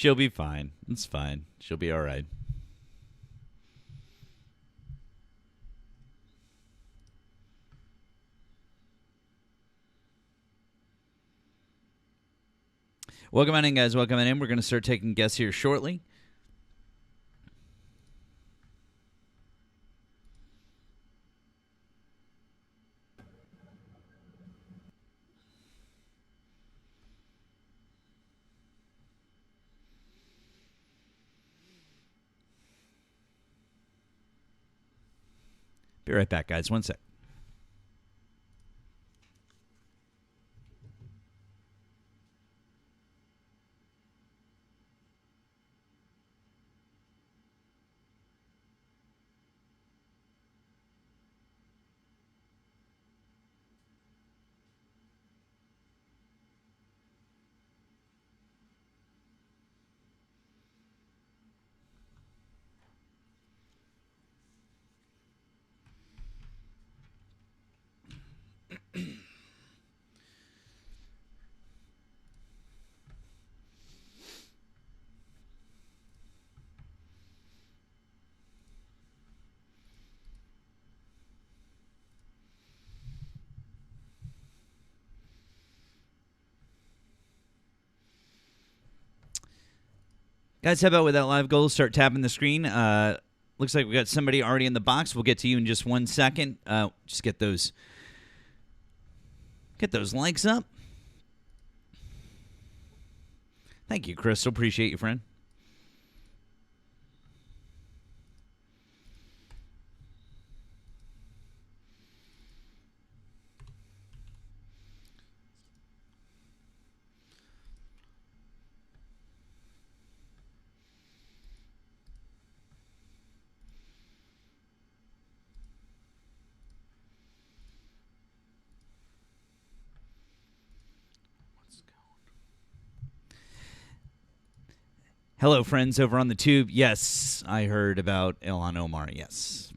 She'll be fine. It's fine. She'll be all right. Welcome on in, guys. Welcome on in. We're going to start taking guests here shortly. Be right back, guys. One sec. Guys, how about with that live goal? Start tapping the screen. Looks like we got somebody already in the box. We'll get to you in just 1 second. Just get those likes up. Thank you, Crystal. Appreciate you, friend. Hello, friends over on the tube. Yes, I heard about Ilhan Omar. Yes.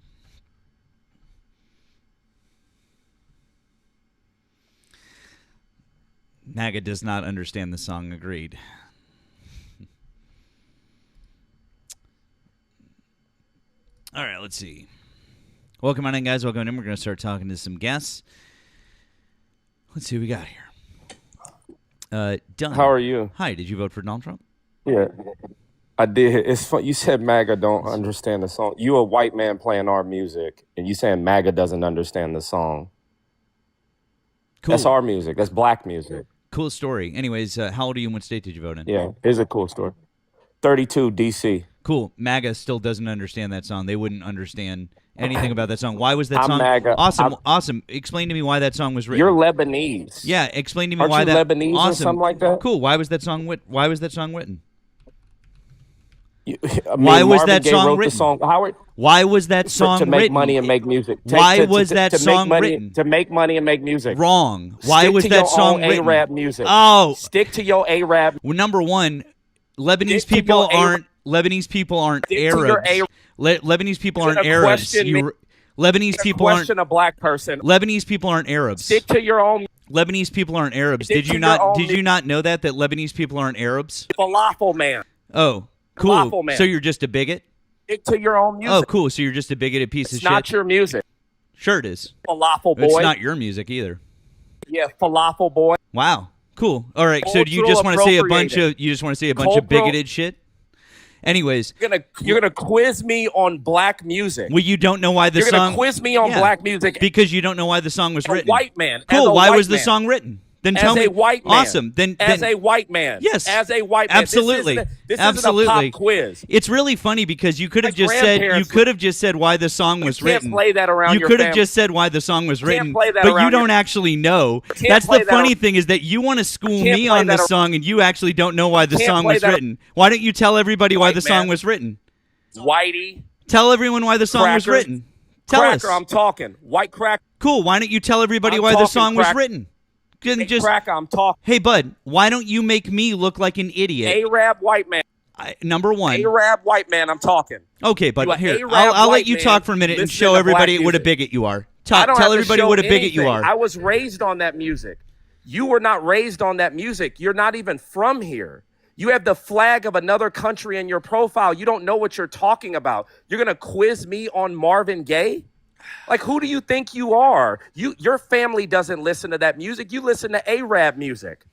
MAGA does not understand the song. Agreed. All right, let's see. Welcome on in, guys. Welcome in. We're going to start talking to some guests. Let's see what we got here. Dunn. How are you? Hi, did you vote for Donald Trump? Yeah, I did. It's fun. You said MAGA don't understand the song. You a white man playing our music, and you saying MAGA doesn't understand the song. Cool. That's our music. That's black music. Cool story. Anyways, how old are you and what state did you vote in? Yeah, here's a cool story. 32, D.C. Cool. MAGA still doesn't understand that song. They wouldn't understand anything about that song. Why was that I'm song? MAGA. Awesome. Explain to me why that song was written. You're Lebanese. Yeah, explain to me Aren't why you that. Lebanese awesome. or something like that? Cool. Why was that song written? Why was Marvin that Gaye song wrote written? The song, Howard, Why was that song to make written? money and make music. Why was that song written? To make money and make music. Wrong. Why Stick was to that your song own written? Arab music. Oh, Stick to your Arab. well, number one, Lebanese Stick to people your aren't Lebanese people aren't Stick to your Arabs. Lebanese people You're aren't gonna Arabs. question me. Lebanese people aren't Question a black person. Lebanese people aren't Arabs. Stick to your own Lebanese people aren't Arabs. Stick Did to you your not? own Did you not know that Lebanese people aren't Arabs? falafel man. Oh, cool. Falafel man. So you're just a bigot? Stick to your own music. Oh, cool. So you're just a bigoted piece It's of not shit. your music. Sure, it is. Falafel boy. It's not your music either. Yeah, falafel boy. Wow. Cool. All right. So do you just want to say a bunch of bigoted shit? Anyways, You're gonna quiz me on black music. well, you don't know why the You're song. gonna quiz me on Yeah. black music. Because you don't know why the song was As a written. white man. As Cool. a Why white was the man. song written? Then As tell me. a white man. Awesome. Then as a white man. Yes. As a white man. Absolutely. This Absolutely. isn't a pop quiz. It's really funny because you could have My just said grandparents why the song was You can't written. play that around You your could have family. just said why the song was written, play that but you around don't your- actually know. can't That's play the that funny ar- thing is that you want to school can't me play on that the ar- song and you actually don't know why the Can't song play was that ar- written. Why don't you tell everybody why White the song man. was written? Whitey. Tell everyone why the song was Cracker. written. Tell Cracker, us. I'm talking. White crack. Cool. Why don't you tell everybody I'm why the talking, song was crack. written? Couldn't just Cracker, I'm talking. Hey, bud, why don't you make me look like an idiot? Arab white man. Number one. Arab white man, I'm talking. Okay, but You a here, Arab I'll let white you man talk for a minute and listening show to everybody black what a music. bigot you are. I don't Tell have to everybody show what a bigot you anything. are. I was raised on that music. You were not raised on that music. You're not even from here. You have the flag of another country in your profile. You don't know what you're talking about. You're going to quiz me on Marvin Gaye? Like, who do you think you are? Your family doesn't listen to that music. You listen to Arab music.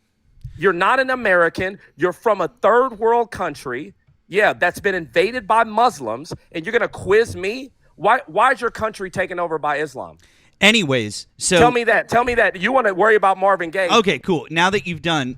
You're not an American. You're from a third world country. Yeah, that's been invaded by Muslims. And you're going to quiz me? Why is your country taken over by Islam? Anyways, so tell me that. You want to worry about Marvin Gaye? Okay, cool. Now that you've done,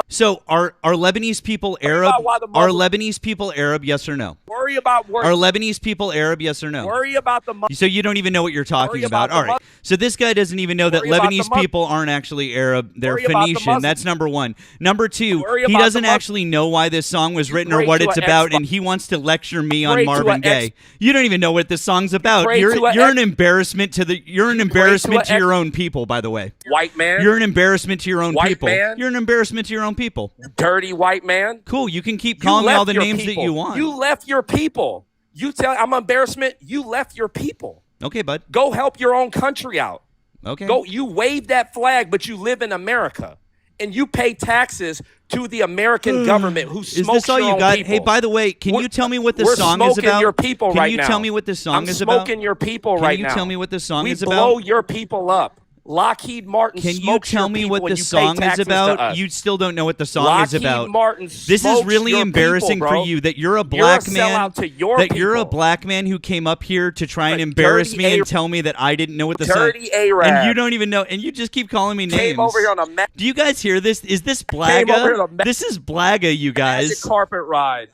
so are Lebanese people Arab? Are Lebanese people Arab? Yes or no? Worry about Are Lebanese people Arab? Yes or no? Worry about the. So you don't even know what you're talking about. All right. So this guy doesn't even know that Lebanese people aren't actually Arab. They're Phoenician. That's number one. Number two, he doesn't actually know why this song was written or what it's about, and he wants to lecture me on Marvin Gaye. You don't even know what this song's about. You're an embarrassment to You're an embarrassment to your own people, by the way. White man. You're an embarrassment to your own people. Man. You're an embarrassment to your own people. Dirty white man. Cool. You can keep calling me all the names that you want. You left your people. You tell I'm an embarrassment. You left your people. Okay, bud. Go help your own country out. Okay. Go. You wave that flag, but you live in America, and you pay taxes to the American government who smokes your own people. Is this all you got? Hey, by the way, can you tell me what this song is about? Your people can you tell me what this song is about? I'm smoking your people right now. Can you tell me what this song is about? We blow your people up. Lockheed Martin smokes your people. Can you tell me what this song is about? You still don't know what the song is about. Lockheed Martin this is really embarrassing for you that you're a black man. You're a black man who came up here to try and embarrass me and tell me that I didn't know what the song. And you don't even know. And you just keep calling me names. Came over here on a Do you guys hear this? Is this Blaga? This is Blaga, you guys. Magic carpet ride.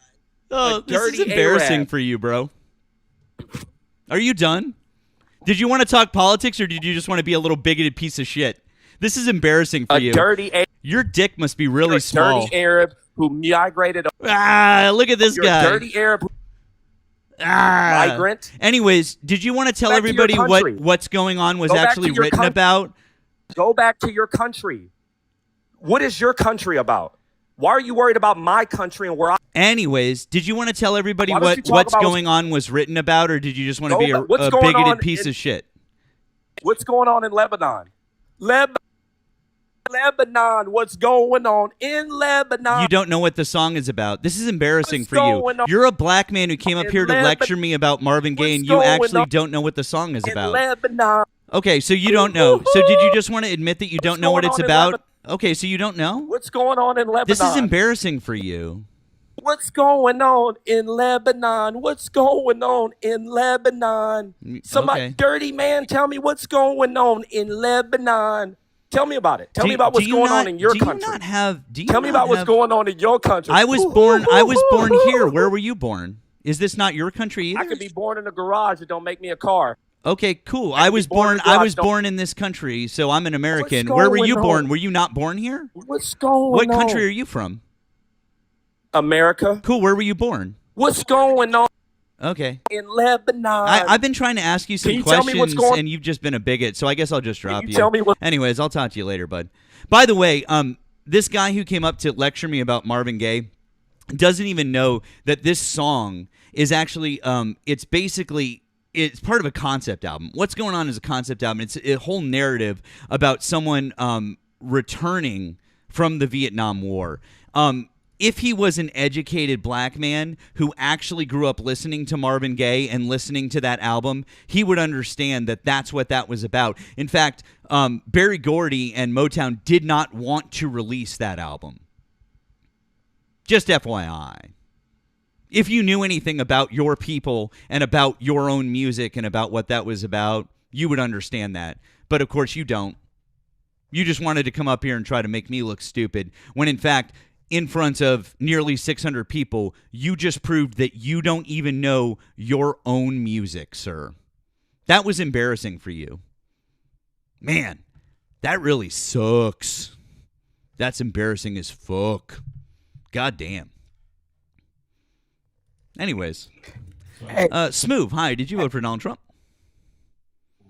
Oh, this is embarrassing for you, bro. Are you done? Did you want to talk politics, or did you just want to be a little bigoted piece of shit? This is embarrassing for you. Your dick must be really small. Dirty Arab who migrated. Look at this guy. Dirty Arab. Migrant. Anyways, did you want to tell everybody what's going on was actually written about? Go back to your country. What is your country about? Why are you worried about my country and where I... Anyways, did you want to tell everybody what's going on was written about, or did you just want to be a bigoted piece of shit? What's going on in Lebanon? Lebanon, what's going on in Lebanon? You don't know what the song is about. This is embarrassing for you. You're a black man who came up here to lecture me about Marvin Gaye, and you actually don't know what the song is about. Lebanon. Okay, so you don't know. So did you just want to admit that you don't know what it's about? Okay, so you don't know? What's going on in Lebanon? This is embarrassing for you. What's going on in Lebanon? What's going on in Lebanon? Somebody, dirty man, tell me what's going on in Lebanon. Tell me about it. Tell me about what's going on in your country. Tell me about what's going on in your country. I was born here. Where were you born? Is this not your country either? I could be born in a garage. It don't make me a car. Okay, cool. I was born in this country, so I'm an American. Where were you born? Were you not born here? What's going on? What country are you from? America. Cool. Where were you born? What's going on? Okay. In Lebanon. I've been trying to ask you some questions, and you've just been a bigot, so I guess I'll just drop you. Tell me what... Anyways, I'll talk to you later, bud. By the way, this guy who came up to lecture me about Marvin Gaye doesn't even know that this song is actually, it's part of a concept album. What's going on is a concept album. It's a whole narrative about someone returning from the Vietnam War. If he was an educated black man who actually grew up listening to Marvin Gaye and listening to that album, he would understand that that's what that was about. In fact, Berry Gordy and Motown did not want to release that album. Just FYI. If you knew anything about your people and about your own music and about what that was about, you would understand that. But of course you don't. You just wanted to come up here and try to make me look stupid, when in fact, in front of nearly 600 people, you just proved that you don't even know your own music, sir. That was embarrassing for you. Man, that really sucks. That's embarrassing as fuck. God damn. Anyways, Smooth, hi. Did you vote for Donald Trump?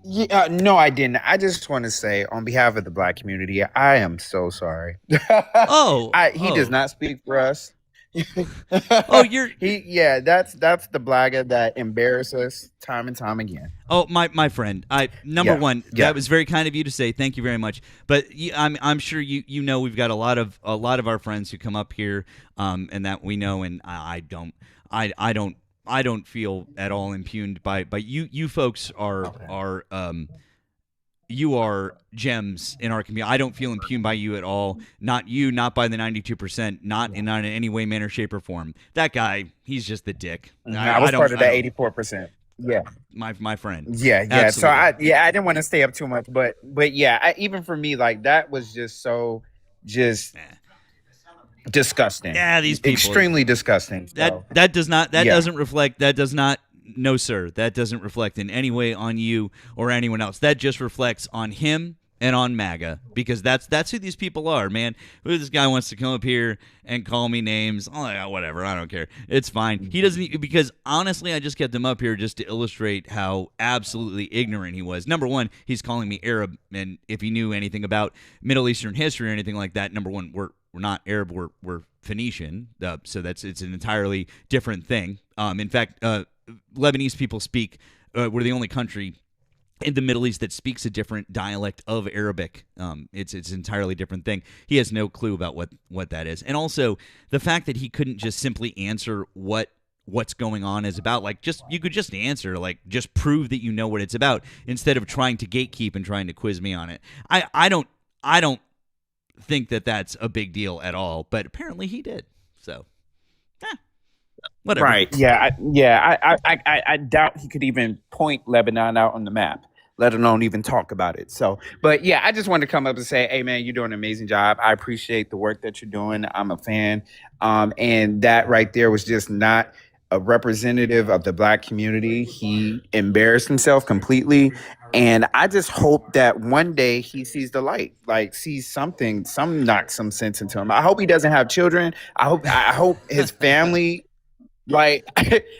Yeah, no, I didn't. I just want to say, on behalf of the black community, I am so sorry. He does not speak for us. Oh, you're Yeah, that's the blagger that embarrasses us time and time again. Oh, my friend. Number Yeah, one, that yeah. was very kind of you to say. Thank you very much. But I'm sure you know we've got a lot of our friends who come up here, and that we know, and I don't feel at all impugned by you. You folks are you are gems in our community. I don't feel impugned by you at all. Not you, not by the 92%, not in any way, manner, shape, or form. That guy, he's just the dick. I was part of I that don't. 84%. Yeah. My friend. Yeah, yeah. So Absolutely. I didn't want to stay up too much, but yeah, even for me, like that was just so just Eh. disgusting. Yeah, these people. Extremely disgusting. So, That does not yeah. doesn't reflect that does not no sir. That doesn't reflect in any way on you or anyone else. That just reflects on him and on MAGA, because that's who these people are, man. This guy wants to come up here and call me names. Oh, yeah, whatever. I don't care. It's fine. He doesn't, because honestly, I just kept him up here just to illustrate how absolutely ignorant he was. Number one, he's calling me Arab, and if he knew anything about Middle Eastern history or anything like that, number one, we're not Arab. We're Phoenician, so it's an entirely different thing. In fact, Lebanese people speak. We're the only country in the Middle East that speaks a different dialect of Arabic. It's an entirely different thing. He has no clue about what that is, and also the fact that he couldn't just simply answer what's going on is about. Like, you could just answer, like, just prove that you know what it's about, instead of trying to gatekeep and trying to quiz me on it. I don't think that that's a big deal at all, but apparently he did. So, whatever. Right. I doubt he could even point Lebanon out on the map, let alone even talk about it. So, but yeah, I just wanted to come up and say, hey, man, you're doing an amazing job. I appreciate the work that you're doing. I'm a fan. And that right there was just not a representative of the black community. He embarrassed himself completely. And I just hope that one day he sees the light, like sees something, knock some sense into him. I hope he doesn't have children. I hope his family, like,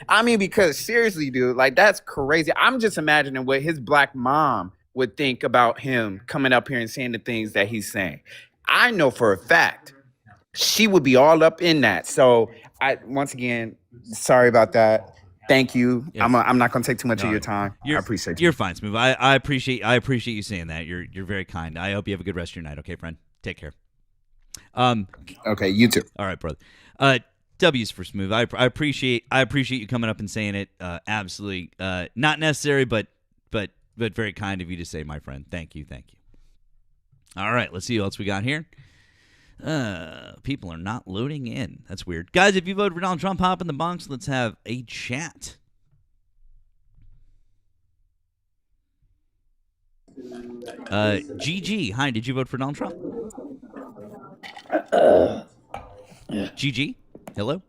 I mean, because seriously, dude, like that's crazy. I'm just imagining what his black mom would think about him coming up here and saying the things that he's saying. I know for a fact she would be all up in that. So once again, sorry about that. Thank you. Yeah. I'm not going to take too much of No, your time. I appreciate you. You're fine, Smooth. I appreciate you saying that. You're very kind. I hope you have a good rest of your night. Okay, friend. Take care. Okay, you too. All right, brother. W's for Smooth. I appreciate you coming up and saying it. Absolutely not necessary, but very kind of you to say, my friend. Thank you. All right, let's see what else we got here. People are not loading in. That's weird. Guys, if you voted for Donald Trump, hop in the box. Let's have a chat. GG. Hi, did you vote for Donald Trump? GG. Hello?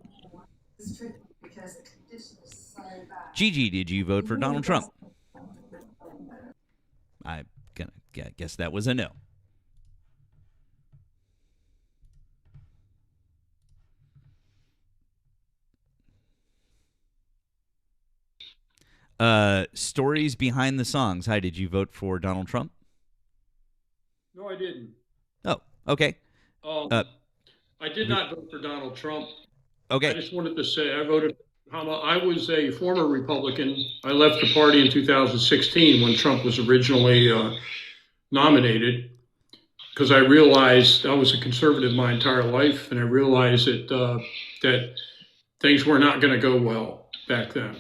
GG, did you vote for Donald Trump? I'm gonna guess that was a no. Stories behind the songs. Hi, did you vote for Donald Trump? No, I didn't. Oh, okay. I did not vote for Donald Trump. I Okay. just wanted to say I voted. I was a former Republican. I left the party in 2016 when Trump was originally nominated, because I realized I was a conservative my entire life, and I realized that things were not going to go well back then.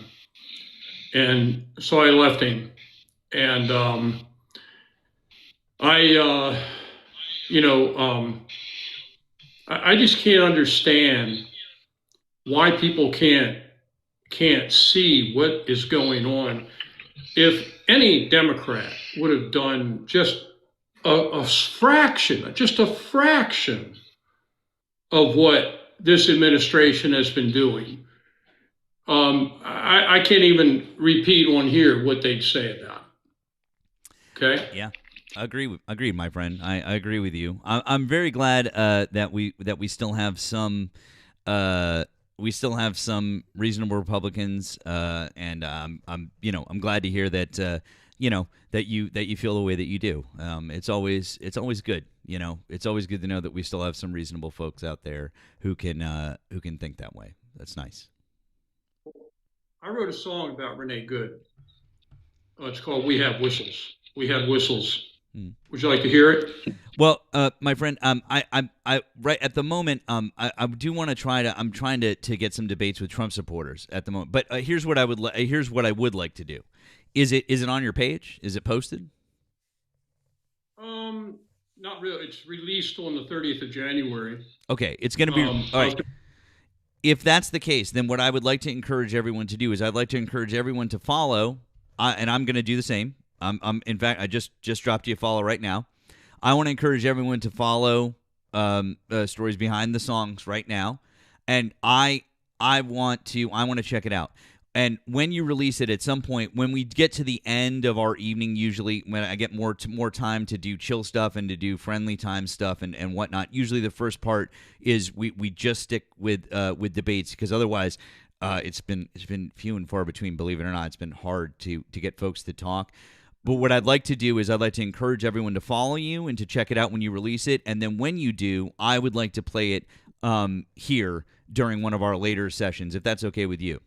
And so I left him. And I just can't understand why people can't see what is going on. If any Democrat would have done just a fraction of what this administration has been doing, I can't even repeat on here what they'd say about it. Okay? Yeah. Agreed, my friend. I agree with you. I'm very glad that we still have some we still have some reasonable Republicans, and I'm glad to hear that that you feel the way that you do. It's always good. It's always good to know that we still have some reasonable folks out there who can think that way. That's nice. I wrote a song about Renee Good. It's called "We Have Whistles." We have whistles. Would you like to hear it? Well, my friend, I right at the moment, I do want to try to. I'm trying to get some debates with Trump supporters at the moment. But here's what I would like to do. Is it on your page? Is it posted? Not really. It's released on the 30th of January. Okay, it's going to be all right. If that's the case, then what I would like to encourage everyone to do is I'd like to encourage everyone to follow, and I'm going to do the same. In fact, I just dropped you a follow right now. I want to encourage everyone to follow Stories Behind the Songs right now, and I want to check it out. And when you release it, at some point, when we get to the end of our evening, usually when I get more time to do chill stuff and to do friendly time stuff and whatnot, usually the first part is we just stick with debates, because otherwise it's been few and far between. Believe it or not, it's been hard to get folks to talk. But what I'd like to do is I'd like to encourage everyone to follow you and to check it out when you release it. And then when you do, I would like to play it here during one of our later sessions, if that's okay with you.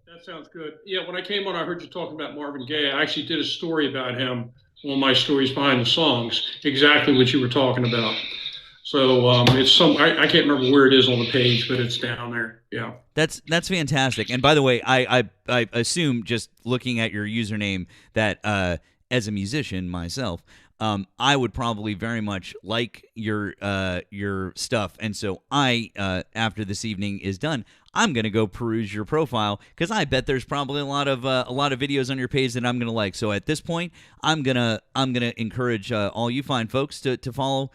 That sounds good. Yeah, when I came on, I heard you talking about Marvin Gaye. I actually did a story about him, one of my stories behind the songs, exactly what you were talking about. So it's I can't remember where it is on the page, but it's down there. Yeah. That's fantastic. And by the way, I assume, just looking at your username, that as a musician myself, I would probably very much like your stuff. And so after this evening is done, I'm gonna go peruse your profile, because I bet there's probably a lot of videos on your page that I'm gonna like. So at this point, I'm gonna encourage all you fine folks to follow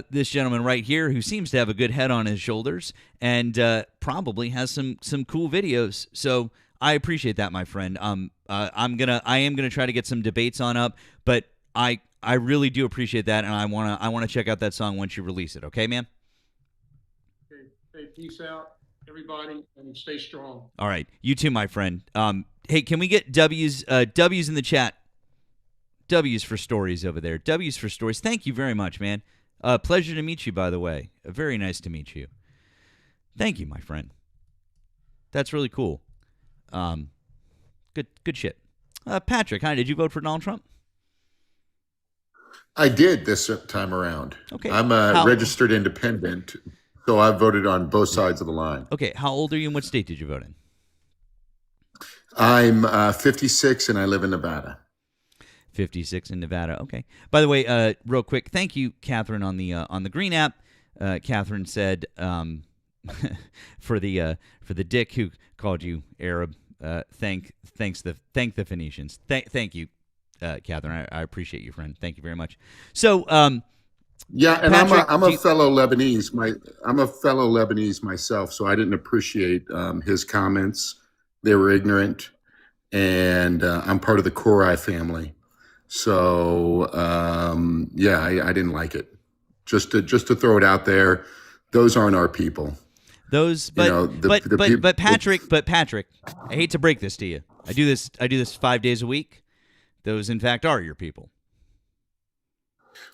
this gentleman right here, who seems to have a good head on his shoulders and probably has some cool videos. So I appreciate that, my friend. I am gonna try to get some debates on up, but I really do appreciate that, and I wanna check out that song once you release it. Okay, man. Okay. Hey, peace out, everybody, and stay strong. All right, you too, my friend. Hey, can we get W's in the chat? W's for stories over there. W's for stories. Thank you very much, man. Pleasure to meet you, by the way. Very nice to meet you. Thank you, my friend. That's really cool. Good shit. Patrick, hi. Did you vote for Donald Trump? I did this time around. Okay. I'm a registered independent, so I voted on both sides of the line. Okay. How old are you and what state did you vote in? I'm 56 and I live in Nevada. 56 in Nevada. Okay. By the way, real quick, thank you, Catherine, on the Green app. Catherine said for the dick who called you Arab. Thank the Phoenicians. Thank you, Catherine. I appreciate you, friend. Thank you very much. So yeah, and Patrick, I'm a fellow Lebanese. I'm a fellow Lebanese myself, so I didn't appreciate his comments. They were ignorant, and I'm part of the Kori family. So yeah, I didn't like it. Just to throw it out there, those aren't our people. But Patrick, I hate to break this to you. I do this 5 days a week. Those, in fact, are your people.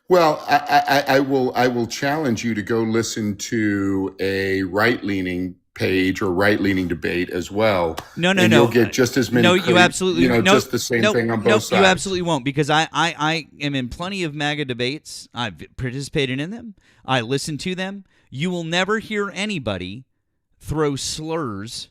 Well, I will challenge you to go listen to a right-leaning page or right-leaning debate as well. No. You'll get just as many. No, you absolutely. Just the same thing on both sides. You absolutely won't, because I am in plenty of MAGA debates. I've participated in them. I listen to them. You will never hear anybody throw slurs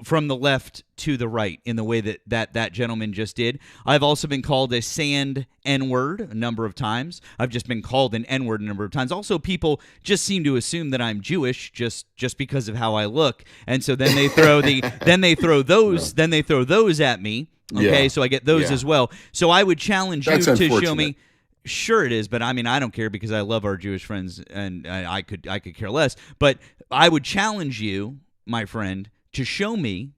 from the left to the right in the way that gentleman just did. I've also been called a sand N-word a number of times. I've just been called an N-word a number of times. Also, people just seem to assume that I'm Jewish just because of how I look, and so then they throw those at me. Okay, so I get those as well. So I would challenge you to show me. Sure it is, but I mean, I don't care, because I love our Jewish friends, and I could care less. But I would challenge you, my friend, to show me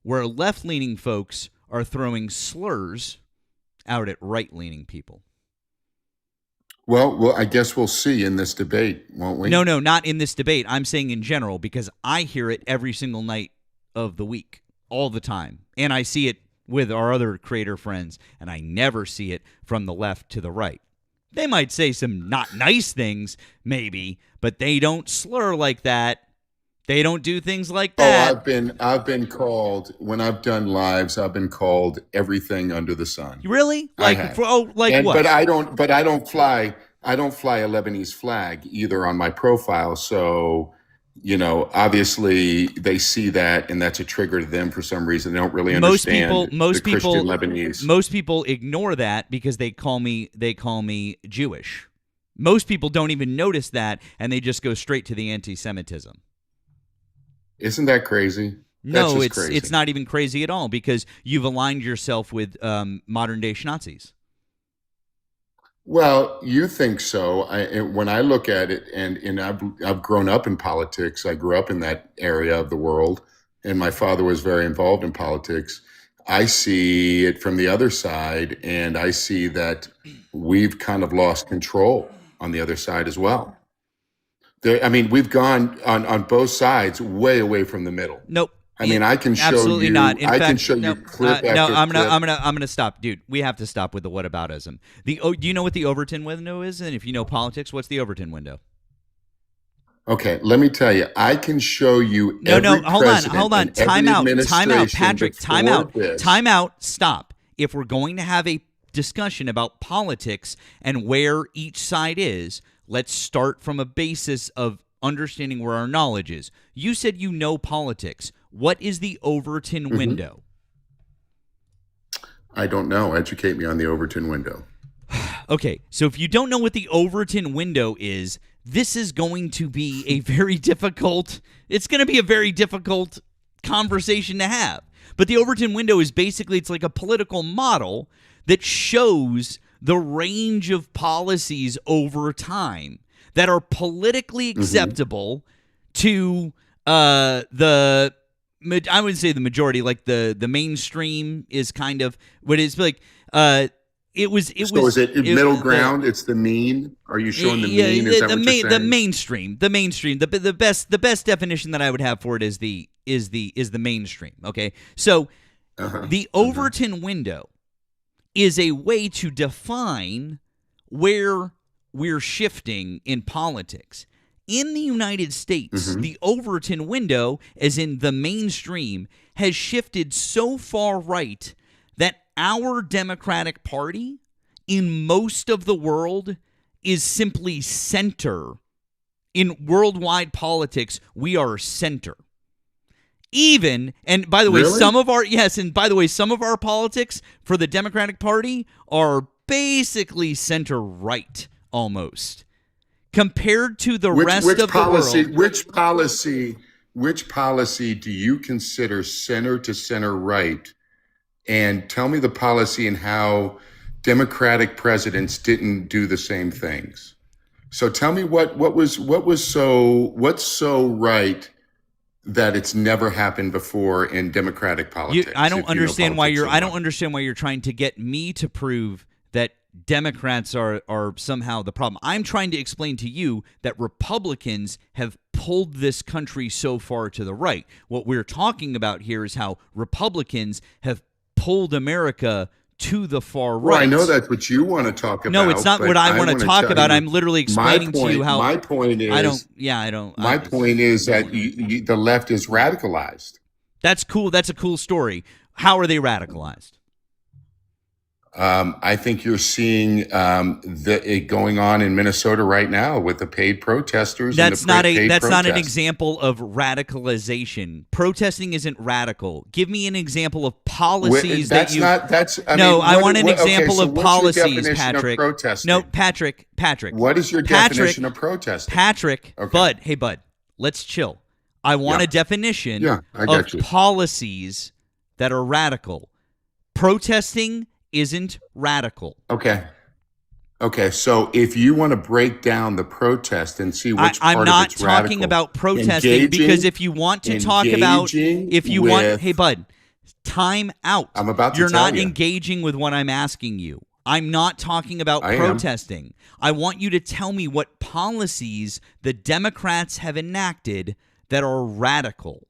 where left-leaning folks are throwing slurs out at right-leaning people. Well, I guess we'll see in this debate, won't we? No, not in this debate. I'm saying in general because I hear it every single night of the week, all the time. And I see it with our other creator friends, and I never see it from the left to the right. They might say some not nice things, maybe, but they don't slur like that. They don't do things like that. I've been called when I've done lives. I've been called everything under the sun. Really? I have. What? But I don't fly a Lebanese flag either on my profile. So, obviously they see that, and that's a trigger to them for some reason. They don't really understand the Christian Lebanese. Most people ignore that because they call me Jewish. Most people don't even notice that, and they just go straight to the anti-Semitism. Isn't that crazy? No, it's not even crazy at all because you've aligned yourself with modern day Nazis. Well, you think so. When I look at it, and I've grown up in politics. I grew up in that area of the world, and my father was very involved in politics. I see it from the other side, and I see that we've kind of lost control on the other side as well. We've gone on both sides way away from the middle. Nope. I can show absolutely you. not. In I fact, can show you clip after clip. I'm gonna stop, dude. We have to stop with the whataboutism. Do you know what the Overton window is? And if you know politics, what's the Overton window? Okay, let me tell you. I can show you. Hold on. Time out, Patrick. Time out. Stop. If we're going to have a discussion about politics and where each side is, let's start from a basis of understanding where our knowledge is. You said you know politics. What is the Overton window? I don't know. Educate me on the Overton window. Okay, so if you don't know what the Overton window is, this is going to be a very difficult conversation to have. But the Overton window is basically, it's like a political model that shows the range of policies over time that are politically acceptable to I wouldn't say the majority, like the mainstream is kind of what it's like. Is it middle ground? It's the mean. Are you showing the mean? Is that what you're saying? The mainstream. The best definition that I would have for it is the mainstream. Okay, so the Overton window is a way to define where we're shifting in politics. In the United States, the Overton window, as in the mainstream, has shifted so far right that our Democratic Party in most of the world is simply center. In worldwide politics, we are center. And by the way, Really? some of our politics for the Democratic Party are basically center right almost. Compared to the rest of the world. Which policy do you consider center to center right? And tell me the policy and how Democratic presidents didn't do the same things. So tell me what's so right that it's never happened before in Democratic politics. I don't understand why you're trying to get me to prove that Democrats are somehow the problem. I'm trying to explain to you that Republicans have pulled this country so far to the right. What we're talking about here is how Republicans have pulled America to the far right. Well, I know that's what you want to talk about. No, it's not what I want to talk about. I'm literally explaining to you how. My point is. My point is that the left is radicalized. That's cool. That's a cool story. How are they radicalized? I think you're seeing it going on in Minnesota right now with the paid protesters. That's not an example of radicalization. Protesting isn't radical. Give me an example of policies I want an example of policies, Patrick. No, Patrick. What is your definition of protesting? Patrick, okay. Bud, let's chill. I want a definition of policies that are radical. Protesting isn't radical. Okay. So if you want to break down the protest and see which part I'm not of it's radical, talking about protesting because if you want to talk about, hey Bud, time out. I'm about to You're tell not you. engaging with what I'm asking you. I'm not talking about I am. protesting. I want you to tell me what policies the Democrats have enacted that are radical.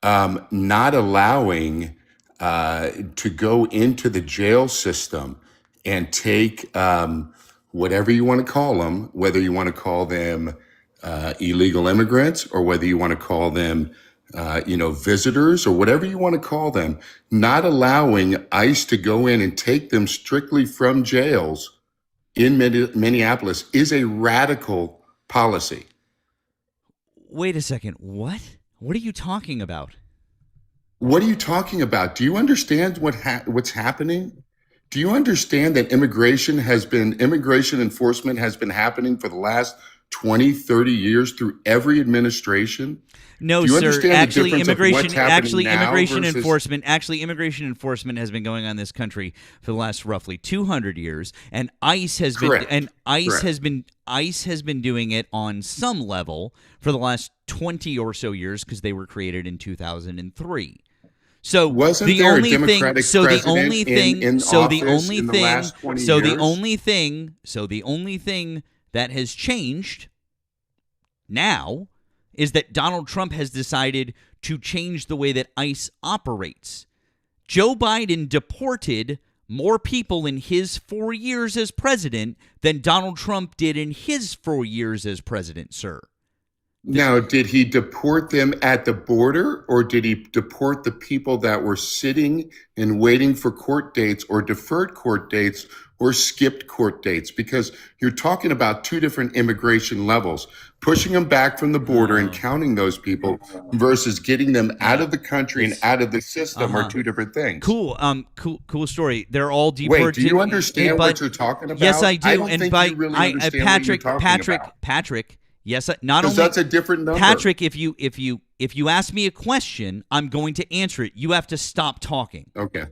Not allowing to go into the jail system and take whatever you want to call them, whether you want to call them illegal immigrants or whether you want to call them, visitors or whatever you want to call them, not allowing ICE to go in and take them strictly from jails in Minneapolis is a radical policy. Wait a second. What? What are you talking about? What are you talking about? Do you understand what's happening? Do you understand that immigration enforcement has been happening for the last 20, 30 years through every administration? No, Do you sir. understand the Actually, difference of what's happening now immigration versus- immigration enforcement has been going on in this country for the last roughly 200 years, and ICE has Correct. ICE has been doing it on some level for the last 20 or so years because they were created in 2003. So Wasn't the there a only thing, Democratic so the president only thing, in so the office only in the thing, last 20 so the years? only thing that has changed now is that Donald Trump has decided to change the way that ICE operates. Joe Biden deported more people in his 4 years as president than Donald Trump did in his 4 years as president, sir. Now, did he deport them at the border or did he deport the people that were sitting and waiting for court dates or deferred court dates or skipped court dates? Because you're talking about two different immigration levels, pushing them back from the border and counting those people versus getting them out of the country and out of the system are two different things. Cool, cool story. They're all deported. Wait, do you understand what you're talking about? Yes, I do. I don't and think by you really understand Patrick, what you're talking about. Patrick. Yes, not Because only that's a different number. Patrick. If you ask me a question, I'm going to answer it. You have to stop talking. Okay.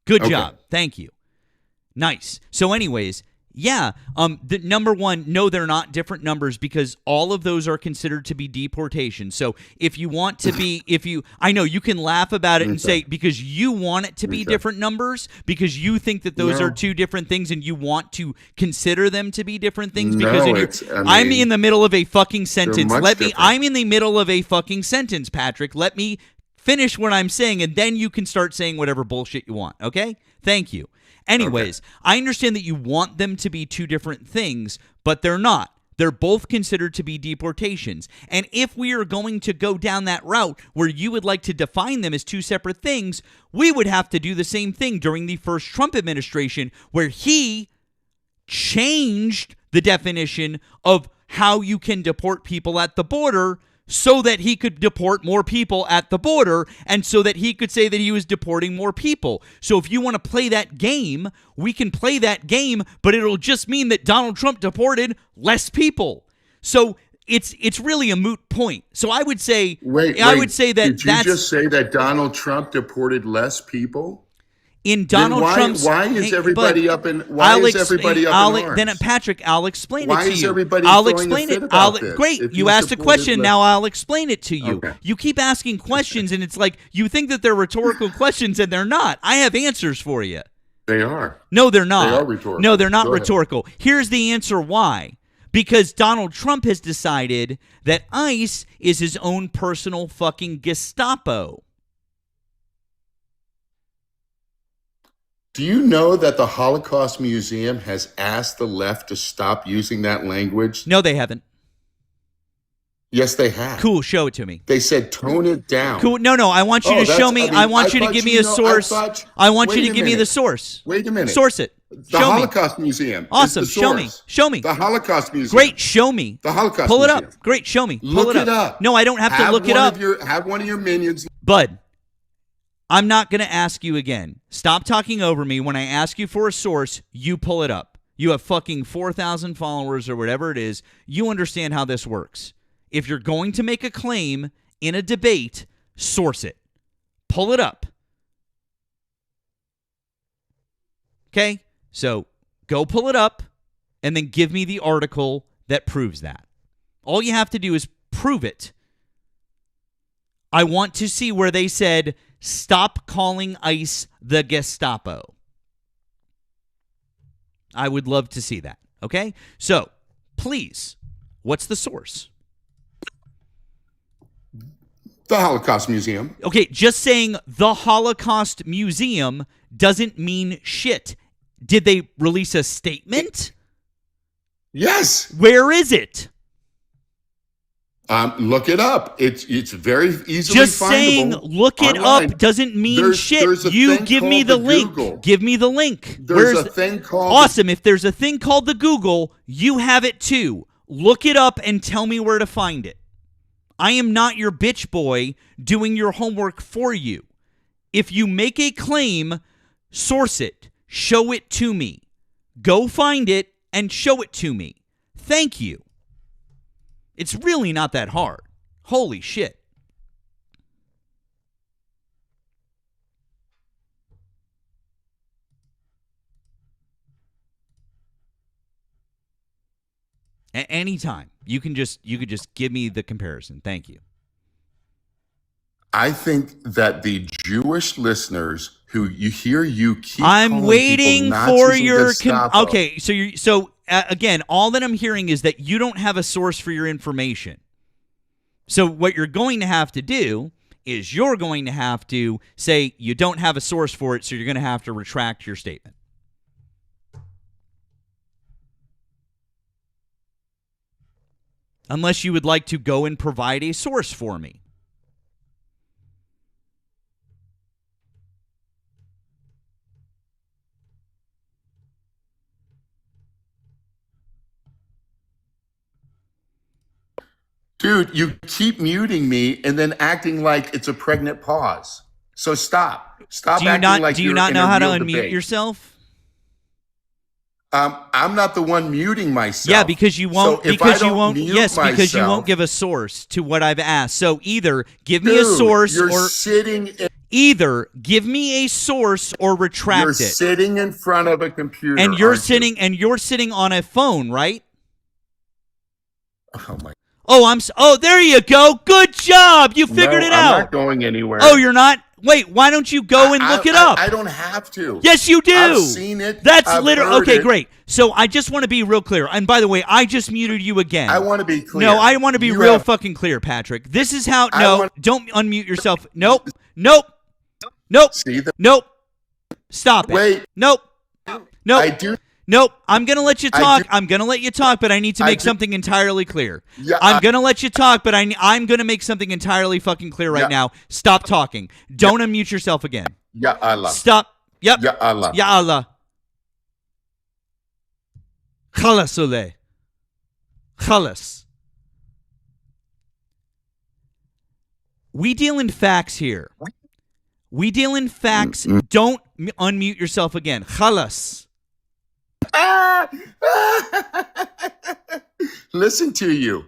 Good Okay. job. Thank you. Nice. So, anyways, yeah. The number one, no, they're not different numbers because all of those are considered to be deportation. So, if you want to be, I know you can laugh about it and say because you want it to be different numbers because you think that those are two different things and you want to consider them to be different things because I'm in the middle of a fucking sentence. I'm in the middle of a fucking sentence, Patrick. Let me finish what I'm saying and then you can start saying whatever bullshit you want. Okay? Thank you. Anyways, I understand that you want them to be two different things, but they're not. They're both considered to be deportations. And if we are going to go down that route where you would like to define them as two separate things, we would have to do the same thing during the first Trump administration where he changed the definition of how you can deport people at the border so that he could deport more people at the border and so that he could say that he was deporting more people. So if you want to play that game, we can play that game, but it'll just mean that Donald Trump deported less people. So it's really a moot point. So I would say did you just say that Donald Trump deported less people? In Donald Trump's, why is everybody up in arms? Then Patrick, I'll explain it to you. Why is everybody I'll throwing explain a it. fit about this? Great, If you asked a question. Now I'll explain it to you. Okay. You keep asking questions, and it's like you think that they're rhetorical questions, and they're not. I have answers for you. They are. No, they're not. They are rhetorical. No, they're not Go ahead. rhetorical. Here's the answer why. Because Donald Trump has decided that ICE is his own personal fucking Gestapo. Do you know that the Holocaust Museum has asked the left to stop using that language? No, they haven't. Yes, they have. Cool, show it to me. They said tone it down. Cool. No, I want you to show me. I want you to give me a source. I want you to give me the source. Wait a minute. Source it. The Show me. Holocaust Museum. Awesome. Is the Show me. source. Show me. The Holocaust Museum. Great. Show me. The Holocaust Pull it Museum. up. Great. Show me. Pull Look it up. No, I don't have to look it up. Have one of your minions. Bud, I'm not going to ask you again. Stop talking over me. When I ask you for a source, you pull it up. You have fucking 4,000 followers or whatever it is. You understand how this works. If you're going to make a claim in a debate, source it. Pull it up. Okay? So go pull it up and then give me the article that proves that. All you have to do is prove it. I want to see where they said Stop calling ICE the Gestapo. I would love to see that. Okay? So, please, what's the source? The Holocaust Museum. Okay, just saying the Holocaust Museum doesn't mean shit. Did they release a statement? Yes. Where is it? Look it up. It's very easily Just findable. saying look it online. up doesn't mean There's shit. a You thing give me called the the link. Google. Give me the link. There's a thing called Awesome. If there's a thing called the Google, you have it too. Look it up and tell me where to find it. I am not your bitch boy doing your homework for you. If you make a claim, source it. Show it to me. Go find it and show it to me. Thank you. It's really not that hard. Holy shit. Anytime. You could just give me the comparison. Thank you. I think that the Jewish listeners who you keep I'm calling waiting people for Nazis and your Gestapo. okay. So again, all that I'm hearing is that you don't have a source for your information. So what you're going to have to do is you're going to have to say you don't have a source for it, so you're going to have to retract your statement. Unless you would like to go and provide a source for me. Dude, you keep muting me and then acting like it's a pregnant pause. So stop. Stop acting like do you you're not in know a how to real unmute debate. yourself? I'm not the one muting myself. Yeah, because you won't. So if because I you don't won't. mute Yes, because you myself- won't give a source to what I've asked. So either give me a Dude, source, you're or sitting. either give me a source or retract You're it. sitting in front of a computer, And you're aren't you? sitting on a phone, right? Oh my! Oh, there you go. Good job. You figured it I'm out. not going anywhere. Oh, you're not. Wait, why don't you go and look it up? I don't have to. Yes, you do. I've seen it. That's I've literally heard okay. it. Great. So I just want to be real clear. And by the way, I just muted you again. I want to be clear. No, I want to be You real have- fucking clear, Patrick. This is how. I No, want- don't unmute yourself. Nope. Nope. Nope. See the Nope. Stop it. Wait. Nope. Nope. I do. Nope. I'm going to let you I talk. do- I'm going to let you talk, but I need to I make do- something entirely clear. Yeah, I'm going to let you talk, but I'm going to make something entirely fucking clear right Yeah. now. Stop talking. Don't unmute yourself again. Ya Allah. Stop. Yep. Ya Allah. Ya Allah. Khalas Oleh. Khalas. We deal in facts here. We deal in facts. Don't unmute yourself again. Khalas. Listen to you.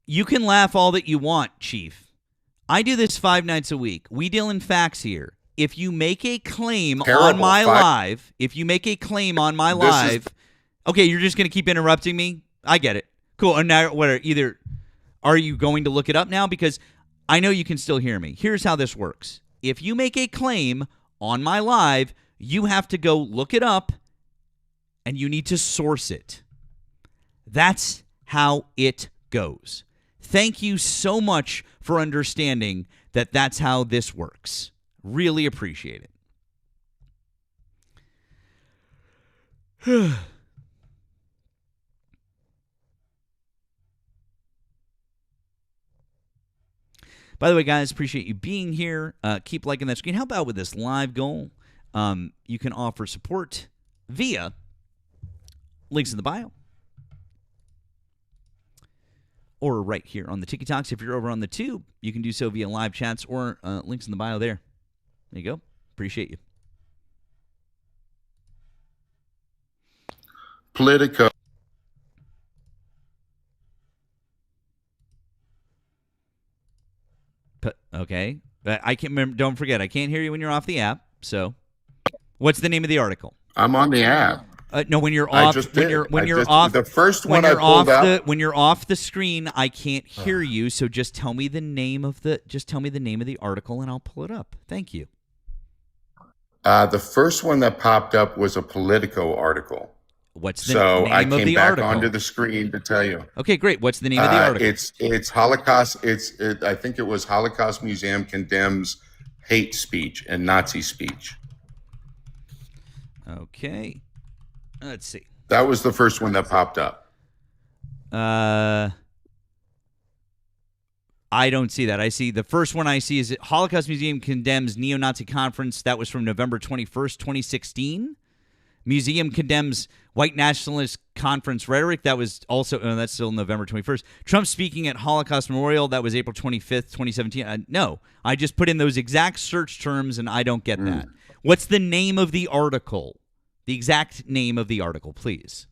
You can laugh all that you want, Chief. I do this 5 nights a week. We deal in facts here. If you make a claim on Terrible. my Five- live, This is- okay, you're just going to keep interrupting me? I get it. Cool. And now, either are you going to look it up now? Because I know you can still hear me. Here's how this works. If you make a claim on my live, you have to go look it up and you need to source it. That's how it goes. Thank you so much for understanding that that's how this works. Really appreciate it. By the way, guys, appreciate you being here. Keep liking that screen. Help out with this live goal. You can offer support via links in the bio or right here on the TikToks. If you're over on the tube, you can do so via live chats or links in the bio there. There you go. Appreciate you. Politico. Okay. I can't remember. Don't forget, I can't hear you when you're off the app. So, what's the name of the article? I'm on the app. No, when you're I off, just when did. you're when I you're just- off, the first when one I you're off pulled up. when you're off the screen, I can't hear you. So just tell me the name of the article, and I'll pull it up. Thank you. The first one that popped up was a Politico article. What's the So name I of came the back article? onto the screen to tell you. Okay, great. What's the name of the article? It's Holocaust. I think it was Holocaust Museum condemns hate speech and Nazi speech. Okay, let's see. That was the first one that popped up. I don't see that. I see the first one I see is Holocaust Museum condemns neo-Nazi conference. That was from November 21st, 2016. Museum condemns white nationalist conference rhetoric. That was also, that's still November 21st. Trump speaking at Holocaust Memorial. That was April 25th, 2017. No, I just put in those exact search terms and I don't get that. What's the name of the article? The exact name of the article, please.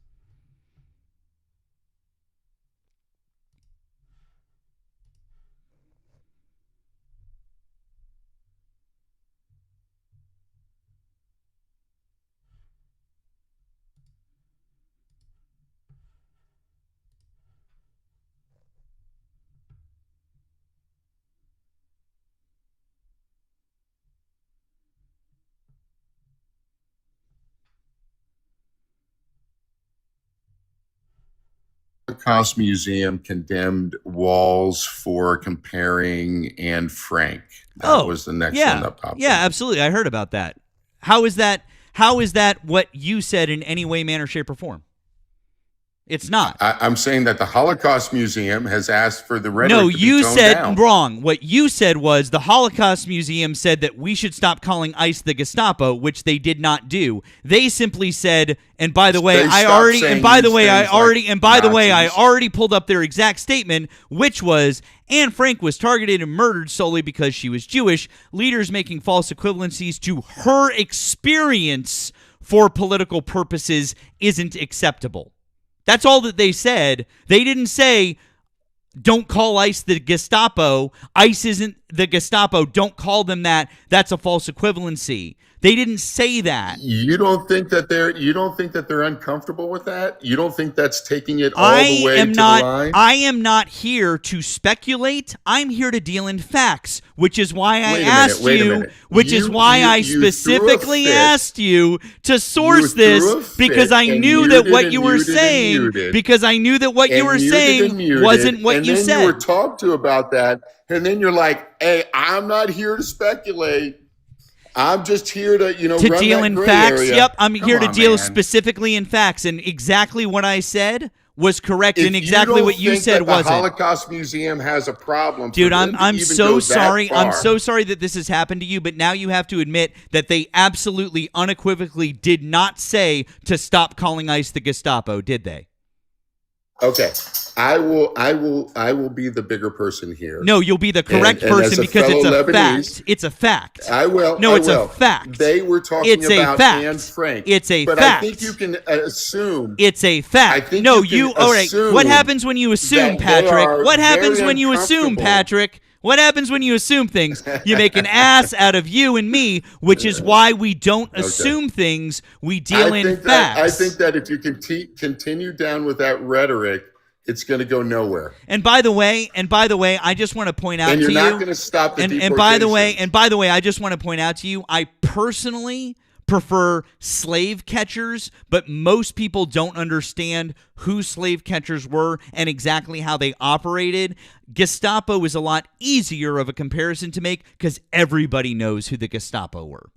Holocaust Museum condemned Walls for comparing Anne Frank. That was the next one that popped Yeah, up. absolutely. I heard about that. How is that what you said in any way, manner, shape, or form? It's not. I'm saying that the Holocaust Museum has asked for the rhetoric No, to be you toned said down. wrong. What you said was the Holocaust Museum said that we should stop calling ICE the Gestapo, which they did not do. They simply said, and by the way, They stopped saying these things like I already pulled up their exact statement, which was Anne Frank was targeted and murdered solely because she was Jewish. Leaders making false equivalencies to her experience for political purposes isn't acceptable. That's all that they said. They didn't say, don't call ICE the Gestapo. ICE isn't the Gestapo. Don't call them that. That's a false equivalency. They didn't say that. You don't think that they're uncomfortable with that? You don't think that's taking it all the way to the line? I am not here to speculate. I'm here to deal in facts, which is why I asked you, which is why I specifically asked you to source this, because I knew that what you were saying, because I knew that what you were saying wasn't what you said. And then you were talked to about that, and then you're like, hey, I'm not here to speculate. I'm just here to, run deal that in gray facts. area. Yep, I'm here to deal man. specifically in facts, and exactly what I said was correct, If and exactly what you said the wasn't. Holocaust Museum has a problem, Dude, for them to I'm even so go that sorry. I'm far. so sorry that this has happened to you, but now you have to admit that they absolutely unequivocally did not say to stop calling ICE the Gestapo, did they? Okay, I will be the bigger person here. No, you'll be the correct And as person a because it's a fellow Lebanese, fact. It's a fact. I will. No, I it's will. a fact. They were talking It's a about fact. Anne Frank. It's a but fact. I think you can assume. It's a fact. I think no, you can all right. assume What happens when you assume, that they Patrick? are What happens very when you assume, uncomfortable. Patrick? What happens when you assume things? You make an ass out of you and me, which is why we don't assume things. We deal in facts. I think that if you continue down with that rhetoric, it's going to go nowhere. And by the way, I just want to point out And to you're you. not going to stop the and by the way, deportations. I just want to point out to you, I personally prefer slave catchers, but most people don't understand who slave catchers were and exactly how they operated. Gestapo is a lot easier of a comparison to make because everybody knows who the Gestapo were.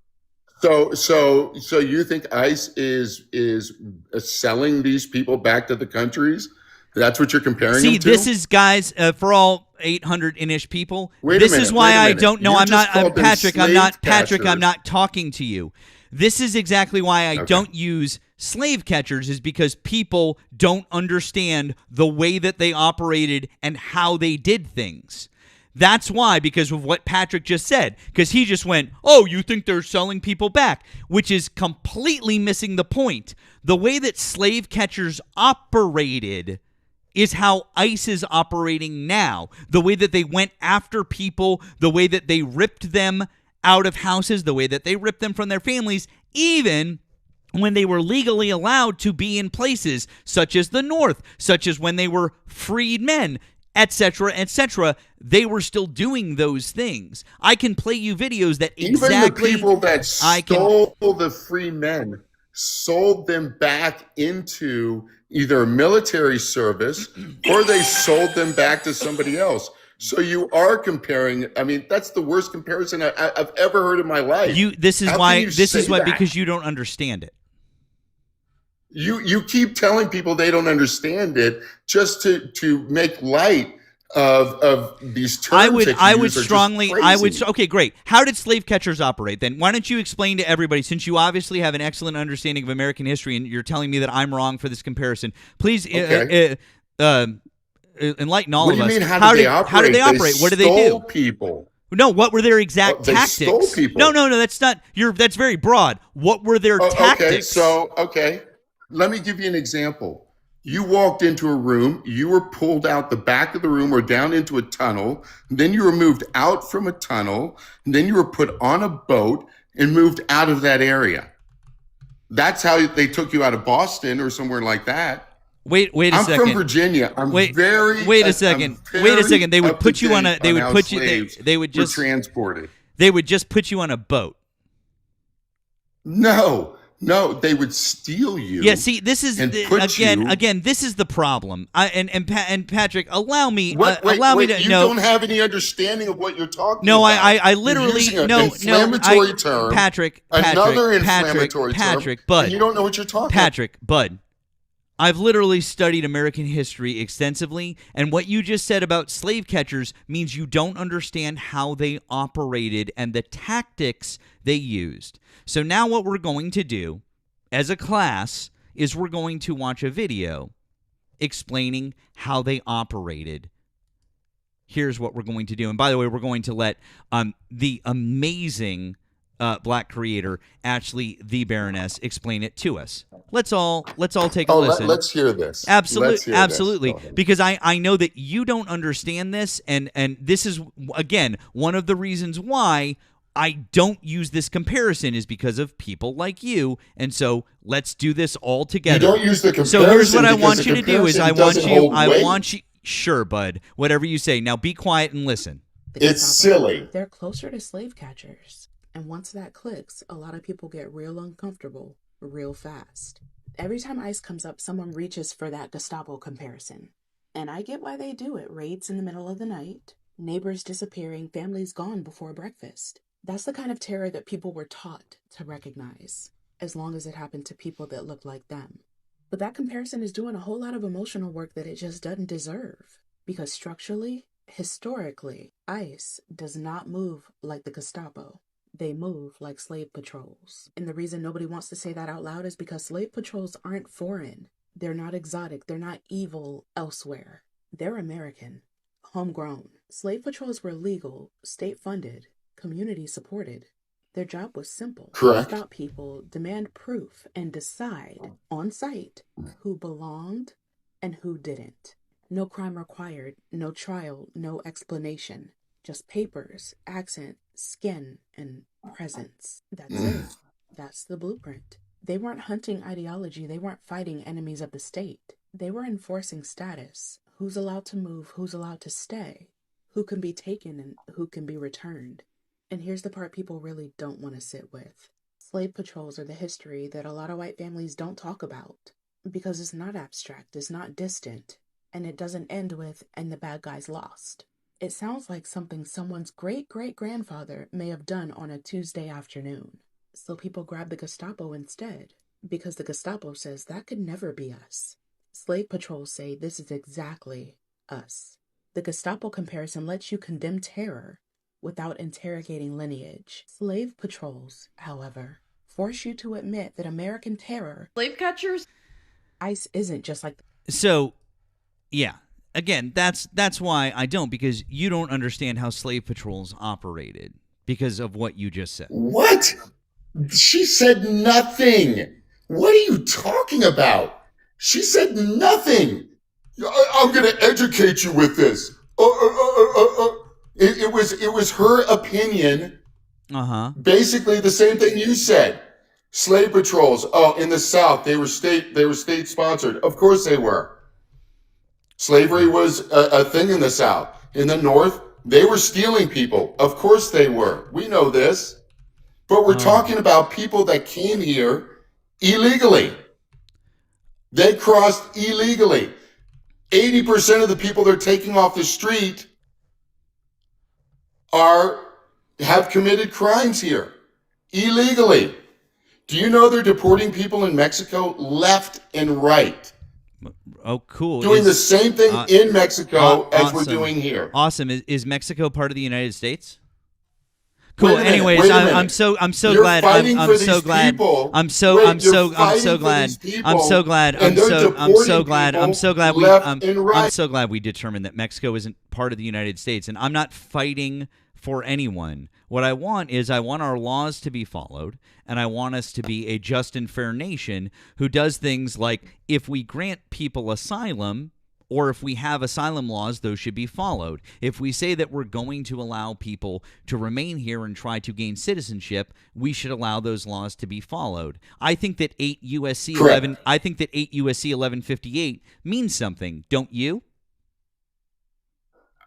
So you think ICE is selling these people back to the countries? That's what you're comparing See, them to? this is, guys, for all 800-ish people, Wait a this minute, is why wait a I minute. don't know. You I'm just not, called them Patrick, I'm slave not, Patrick, I'm catchers. not talking to you. This is exactly why I Okay. don't use slave catchers, is because people don't understand the way that they operated and how they did things. That's why, because of what Patrick just said, because he just went, oh, you think they're selling people back, which is completely missing the point. The way that slave catchers operated is how ICE is operating now. The way that they went after people, the way that they ripped them out of houses, the way that they ripped them from their families, even when they were legally allowed to be in places such as the North, such as when they were freed men, etc., etc., they were still doing those things. I can play you videos that exactly... Even the people that stole the free men sold them back into either military service or they sold them back to somebody else. So you are comparing. I mean, that's the worst comparison I've ever heard in my life. This is How why. can you This is say why that? because you don't understand it. You keep telling people they don't understand it just to make light of these terms. I would that you I use would are just strongly crazy. okay, great. How did slave catchers operate then? Why don't you explain to everybody, since you obviously have an excellent understanding of American history and you're telling me that I'm wrong for this comparison. Please Okay. enlighten all What of do you us. mean? How did they operate? How did they operate? What did they stole do? People. No, what were their exact They tactics? stole people. No, that's not that's very broad. What were their tactics? Okay. Let me give you an example. You walked into a room, you were pulled out the back of the room or down into a tunnel, then you were moved out from a tunnel, and then you were put on a boat and moved out of that area. That's how they took you out of Boston or somewhere like that. Wait a I'm second. from Virginia. Wait a second. They would put you on a. They would put you. They would just transported. They would just put you on a boat. No, they would steal you. Yeah, see, this is and put you- again. This is the problem. And Patrick, allow me. Wait, allow me to. You No, don't have any understanding of what you're talking no. about. I You're literally using an no. inflammatory term. Patrick. Another inflammatory Patrick. term. Bud. And you don't know what you're talking about. Patrick. Bud. I've literally studied American history extensively, and what you just said about slave catchers means you don't understand how they operated and the tactics they used. So now what we're going to do as a class is we're going to watch a video explaining how they operated. Here's what we're going to do. And by the way, we're going to let the amazing black creator, Ashley the Baroness, explain it to us. Let's all take a listen. Let's hear this. Absolutely. Go ahead. Because I know that you don't understand this, and this is, again, one of the reasons why I don't use this comparison is because of people like you. And so let's do this all You together. don't use the comparison. So here's what I because want the you to do is comparison doesn't hold weight. Sure, bud. Whatever you say. Now be quiet and listen. It's silly. They're closer to slave catchers. And once that clicks, a lot of people get real uncomfortable real fast. Every time ICE comes up, someone reaches for that Gestapo comparison. And I get why they do it. Raids in the middle of the night, neighbors disappearing, families gone before breakfast. That's the kind of terror that people were taught to recognize, as long as it happened to people that looked like them. But that comparison is doing a whole lot of emotional work that it just doesn't deserve. Because structurally, historically, ICE does not move like the Gestapo. They move like slave patrols. And the reason nobody wants to say that out loud is because slave patrols aren't foreign. They're not exotic. They're not evil elsewhere. They're American, homegrown. Slave patrols were legal, state-funded, community-supported. Their job was simple. Correct. Stop people, demand proof, and decide on site who belonged and who didn't. No crime required, no trial, no explanation. Just papers, accent, skin, and presence. That's it. That's the blueprint. They weren't hunting ideology. They weren't fighting enemies of the state. They were enforcing status. Who's allowed to move? Who's allowed to stay? Who can be taken and who can be returned? And here's the part people really don't want to sit with. Slave patrols are the history that a lot of white families don't talk about because it's not abstract, it's not distant, and it doesn't end with, and the bad guys lost. It sounds like something someone's great-great-grandfather may have done on a Tuesday afternoon. So people grab the Gestapo instead, because the Gestapo says that could never be us. Slave patrols say this is exactly us. The Gestapo comparison lets you condemn terror without interrogating lineage. Slave patrols, however, force you to admit that American terror, Slave catchers? ICE isn't just like... So, yeah. Again, that's why I don't, because you don't understand how slave patrols operated because of what you just said. What? She said nothing. What are you talking about? She said nothing. I'm going to educate you with this. It was her opinion. Uh-huh. Basically the same thing you said. Slave patrols. Oh, in the South, they were state sponsored. Of course they were. Slavery was a thing in the South. In the North, they were stealing people. Of course they were. We know this. But we're talking about people that came here illegally. They crossed illegally. 80% of the people they're taking off the street have committed crimes here illegally. Do you know they're deporting people in Mexico left and right? Oh, cool. Doing the same thing in Mexico as we're awesome. doing here. Awesome. Is Mexico part of the United States? Cool. Wait a minute, Anyways, wait a I'm minute. so You're glad. fighting I'm for so these glad. people. I'm so Wait, I'm so you're I'm so fighting for glad. these people, I'm so glad. and they're I'm so deporting glad. I'm people so glad we left I'm and right. so glad we determined that Mexico isn't part of the United States. And I'm not fighting for anyone. What I want is I want our laws to be followed, and I want us to be a just and fair nation who does things like, if we grant people asylum, or if we have asylum laws, those should be followed. If we say that we're going to allow people to remain here and try to gain citizenship, we should allow those laws to be followed. I think that 8 USC Correct. 11 I think that 8 USC 1158 means something, don't you?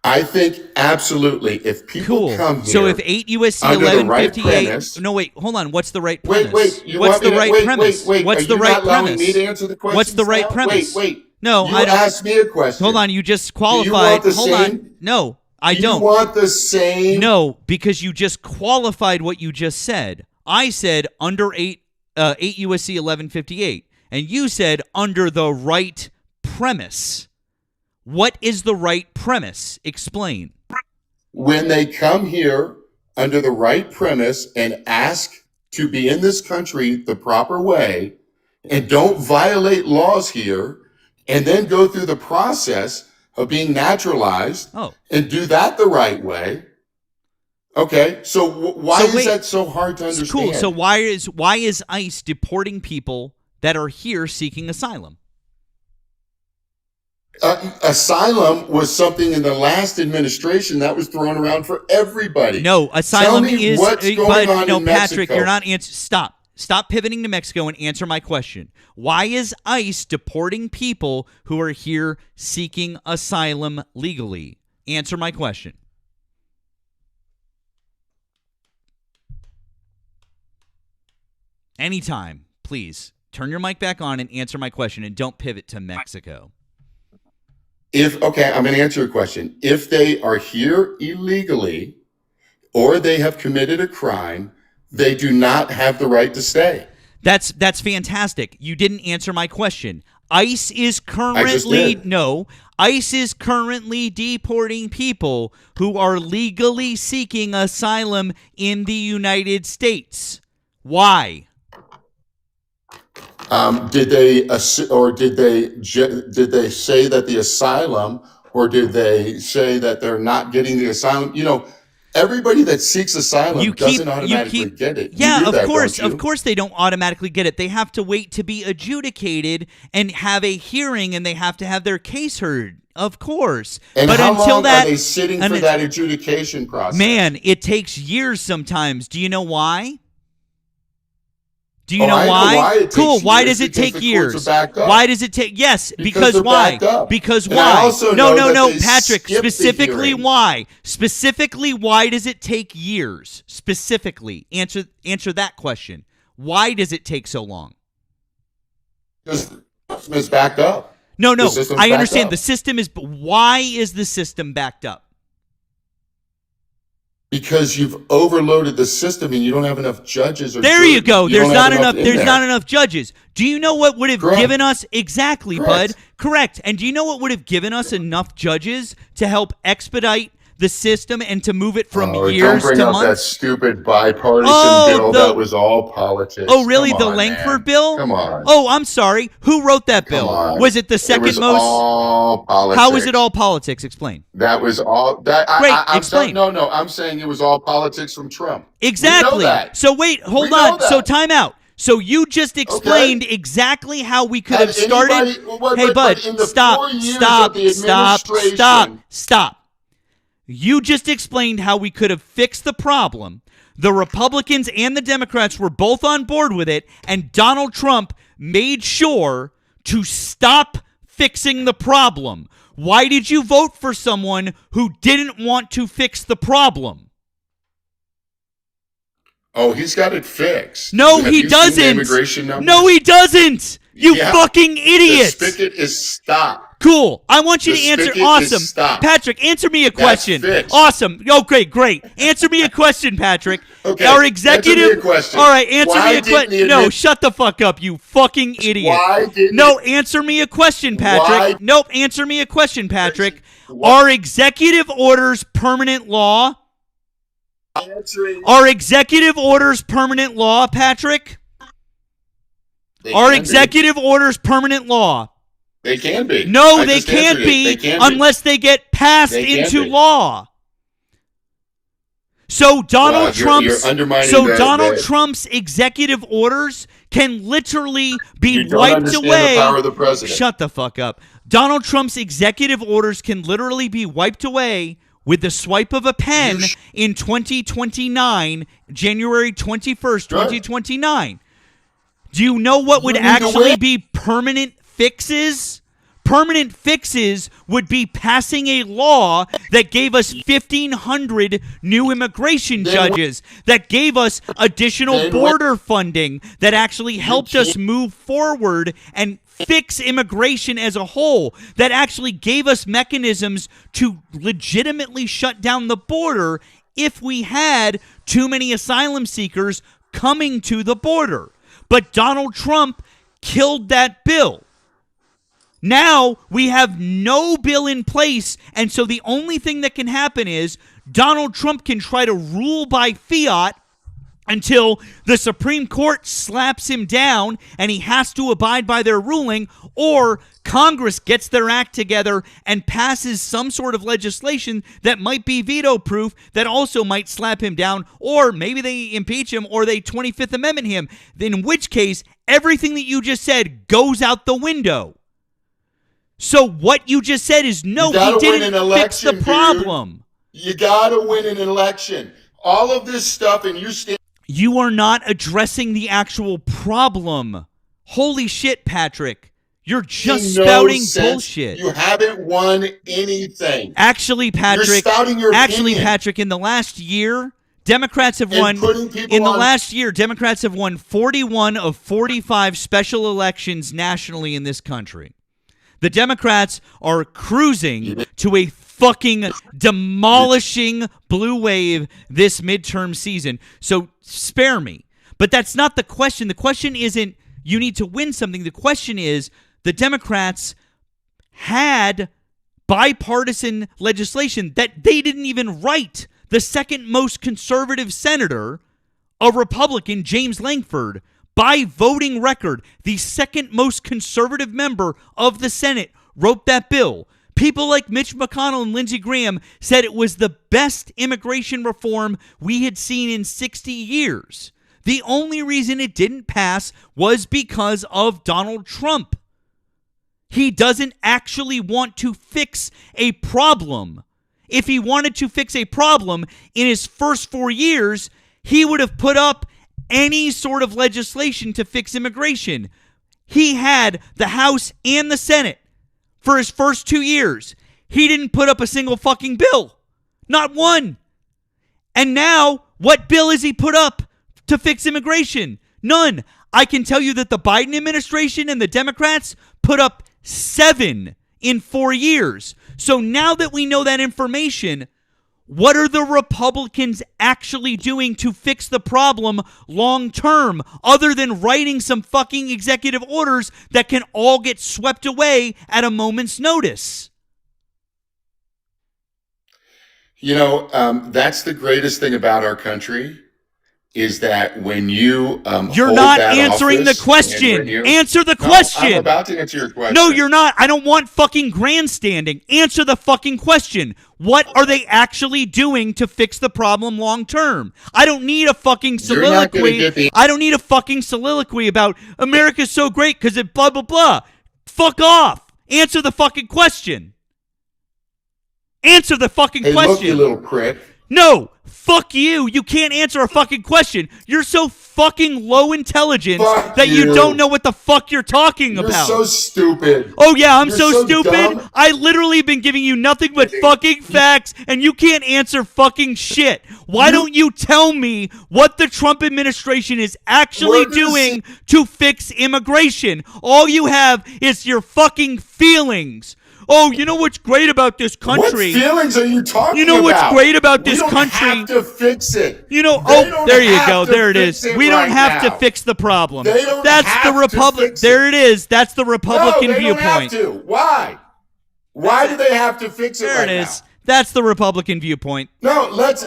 I think absolutely. If people Cool. come here, So if 8 USC under the right 1158 premise- No, wait, hold on. What's the right premise? wait, you What's want me the to- right wait, premise? Wait, What's Are the you right not allowing premise? me to answer the question? What's the right premise? Wait. No, you I don't. asked me a question. Hold on, you just Do you want qualified. the Hold same? on. No, I Do don't. You want the same? No, because you just qualified what you just said. I said under 8 USC 1158, and you said under the right premise. What is the right premise? Explain. When they come here under the right premise and ask to be in this country the proper way and don't violate laws here and then go through the process of being naturalized Oh. and do that the right way. Okay, so why So wait. is that so hard to understand? Cool. So why is ICE deporting people that are here seeking asylum? Asylum was something in the last administration that was thrown around for everybody. No, asylum Tell me is. what's going But on no, in Patrick, Mexico. you're not answering. Stop pivoting to Mexico and answer my question. Why is ICE deporting people who are here seeking asylum legally? Answer my question. Anytime, please. Turn your mic back on and answer my question, and don't pivot to Mexico. I'm going to answer your question. If they are here illegally or they have committed a crime, they do not have the right to stay. That's fantastic. You didn't answer my question. ICE is did. ICE is currently deporting people who are legally seeking asylum in the United States. Why? Did they say that the asylum, or did they say that they're not getting the asylum? You know, everybody that seeks asylum doesn't automatically get it. You Yeah, do of that, course. don't you? Of course they don't automatically get it. They have to wait to be adjudicated and have a hearing, and they have to have their case heard. Of course. And but how until long that are they sitting and for it- that adjudication process? Man, it takes years sometimes. Do you know why? Do you Oh, know I know why? why it takes Cool. Why years, does it because take the courts years? are backed up. Why does it take? Yes, because they're why? backed up. Because And why? I also No, know that they Patrick. skip the Specifically, hearing. why? Specifically, why does it take years? Specifically, answer that question. Why does it take so long? Because the system is backed up. No. The system's I backed understand up. the system is. Why is the system backed up? Because you've overloaded the system and you don't have enough judges. Or There you go. There's don't not have enough. in There's there. not enough judges. Do you know what would have Correct. given us exactly, Correct. bud? Correct. And do you know what would have given us enough judges to help expedite the system and to move it from Don't years bring to up that months? stupid bipartisan Oh, bill the- that was all politics. Oh, really? Come The on, Langford man. bill? Come on. Oh, I'm sorry. Who wrote that Come bill? on. Was it the It second was most? all politics. How is it all politics? Explain. That was all. That Great, I'm explain. No. I'm saying it was all politics from Trump. Exactly. We know that. So wait, hold We know on. So that. time out. So you just explained exactly how we could have Had started. anybody- Hey, bud, but in the stop, 4 years stop, of the stop, administration- stop, stop. You just explained how we could have fixed the problem. The Republicans and the Democrats were both on board with it, and Donald Trump made sure to stop fixing the problem. Why did you vote for someone who didn't want to fix the problem? Oh, he's got it fixed. No, Have he you seen the doesn't. immigration numbers? No, he doesn't. You Yeah. fucking The idiot. spigot is stopped. Cool. I want you The to answer. spigot is Awesome. stopped. Patrick, answer me a question. fixed. Awesome. Okay, great. Answer me a question, Patrick. Okay, Our answer me executive. a question. All right, answer Why me a didn't question. the No, admin- shut the fuck up, you fucking idiot. Why didn't No, answer me a question, Patrick. Why- Nope, answer me a question, Patrick. Why- Are executive orders permanent law? answering? Are executive orders permanent law, Patrick? They Are can be. executive orders permanent law? They can be. No, I they just can't answered it. be They can unless they get passed They can into be. law. So Donald Wow, Trump's you're undermining so the- Donald the- Trump's executive orders can literally be You don't wiped understand away. the power of the president. Shut the fuck up. Donald Trump's executive orders can literally be wiped away with the swipe of a pen in 2029, January 21st, 2029. Do you know what would You need to actually win. be permanent fixes? Permanent fixes would be passing a law that gave us 1,500 new immigration judges, that gave us additional Then what- border funding, that actually helped us move forward and fix immigration as a whole, that actually gave us mechanisms to legitimately shut down the border if we had too many asylum seekers coming to the border. But Donald Trump killed that bill. Now we have no bill in place, and so the only thing that can happen is Donald Trump can try to rule by fiat until the Supreme Court slaps him down and he has to abide by their ruling, or Congress gets their act together and passes some sort of legislation that might be veto-proof that also might slap him down, or maybe they impeach him or they 25th Amendment him, in which case everything that you just said goes out the window. So what you just said is no, You gotta he win didn't an fix the election, dude. problem. You got to win an election. All of this stuff, and you stand. You are not addressing the actual problem. Holy shit, Patrick. You're just spouting bullshit. You haven't won anything. Actually, Patrick, You're spouting your opinion. Patrick, in the last year, Democrats have And won putting people in the on- last year, Democrats have won 41 of 45 special elections nationally in this country. The Democrats are cruising to a fucking demolishing blue wave this midterm season. So spare me. But that's not the question. The question isn't you need to win something. The question is the Democrats had bipartisan legislation that they didn't even write. The second most conservative senator, a Republican, James Lankford, by voting record, the second most conservative member of the Senate, wrote that bill. People like Mitch McConnell and Lindsey Graham said it was the best immigration reform we had seen in 60 years. The only reason it didn't pass was because of Donald Trump. He doesn't actually want to fix a problem. If he wanted to fix a problem in his first 4 years, he would have put up any sort of legislation to fix immigration. He had the House and the Senate for his first 2 years. He didn't put up a single fucking bill. Not one. And now, what bill has he put up to fix immigration? None. I can tell you that the Biden administration and the Democrats put up 7 in 4 years. So now that we know that information, what are the Republicans actually doing to fix the problem long term, other than writing some fucking executive orders that can all get swept away at a moment's notice? You know, that's the greatest thing about our country is that when you You're hold not that answering the office and question. when you- Answer the No, question. I'm about to answer your question. No, you're not. I don't want fucking grandstanding. Answer the fucking question. What are they actually doing to fix the problem long term? I don't need a fucking You're not gonna soliloquy. get the- I don't need a fucking soliloquy about America's so great because it blah, blah, blah. Fuck off. Answer the fucking question. Answer the fucking Hey, question. look, you little prick. No, fuck you. You can't answer a fucking question. You're so fucking low intelligence Fuck that you you. don't know what the fuck you're talking You're about. so stupid. Oh yeah, I'm You're so so stupid. dumb. I literally been giving you nothing but fucking facts, and you can't answer fucking shit. Why don't you tell me what the Trump administration is actually We're gonna doing to fix immigration? All you have is your fucking feelings. Oh, you know what's great about this country? What feelings are you talking about? You know what's great about this we don't country? have to fix it. You know, They don't there you have go. to There it fix is. it We don't right have now. to fix the problem. They don't That's have the to Republic. fix There it. it is. That's the Republican No, they viewpoint. don't have to. Why? Why do they have to fix it There right it is. now? That's the Republican viewpoint. No, let's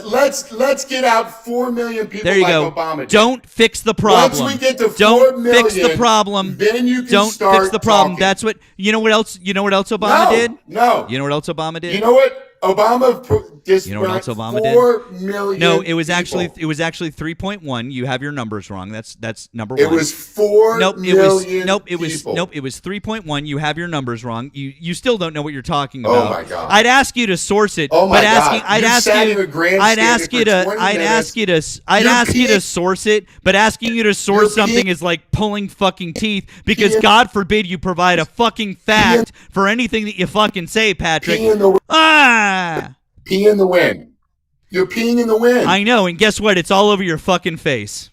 get out 4 million people There you like go. Obama did. Don't fix the problem. Once we get to 4 Don't fix the million, problem. then you can Don't start fix the problem. talking. That's what you know. What else? You know what else Obama No, did? no. You know what else Obama did? You know what? Obama just You know what else brought Obama did? 4 million No, it was actually people. 3.1. You have your numbers wrong. That's number It one. was 4 Nope, it million was people. 3.1. You have your numbers wrong. You still don't know what you're talking Oh, about. my God. I'd ask you to source it, Oh, my but asking God. I'd You ask sat you in a grandstand I'd ask you for to 20 I'd minutes. ask you to I'd You're ask you to peeing- source it, but asking you to source You're something peeing- is like pulling fucking teeth because Peeing- God forbid you provide a fucking fact for anything that you fucking say, Patrick. Pee in the Ah, pee in the wind. You're peeing in the wind. I know, and guess what? It's all over your fucking face.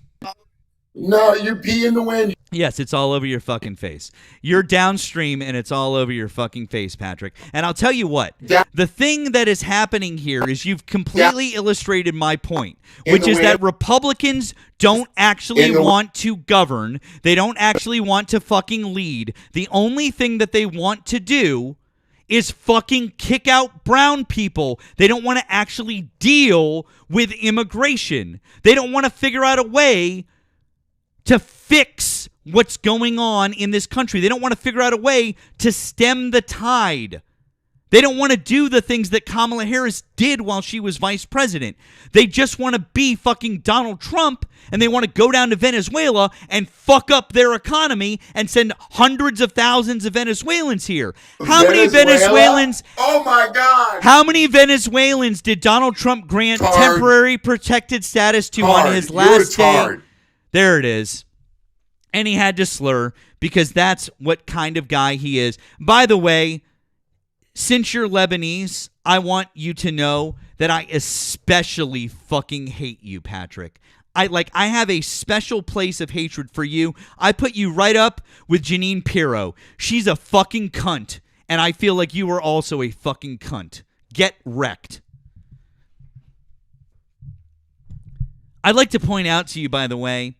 No, you pee in the wind. Yes, it's all over your fucking face. You're downstream and it's all over your fucking face, Patrick. And I'll tell you what, Yeah. the thing that is happening here is you've completely illustrated my point, In which the is way- that Republicans don't actually In the- want to govern. They don't actually want to fucking lead. The only thing that they want to do is fucking kick out brown people. They don't want to actually deal with immigration. They don't want to figure out a way to fix what's going on in this country. They don't want to figure out a way to stem the tide. They don't want to do the things that Kamala Harris did while she was vice president. They just want to be fucking Donald Trump, and they want to go down to Venezuela and fuck up their economy and send hundreds of thousands of Venezuelans here. How many Venezuela? Venezuelans? Oh my God. How many Venezuelans did Donald Trump grant Tard. temporary protected status to on Tard. his You're last day? tard. There it is. And he had to slur because that's what kind of guy he is. By the way, since you're Lebanese, I want you to know that I especially fucking hate you, Patrick. I have a special place of hatred for you. I put you right up with Janine Pirro. She's a fucking cunt, and I feel like you are also a fucking cunt. Get wrecked. I'd like to point out to you, by the way,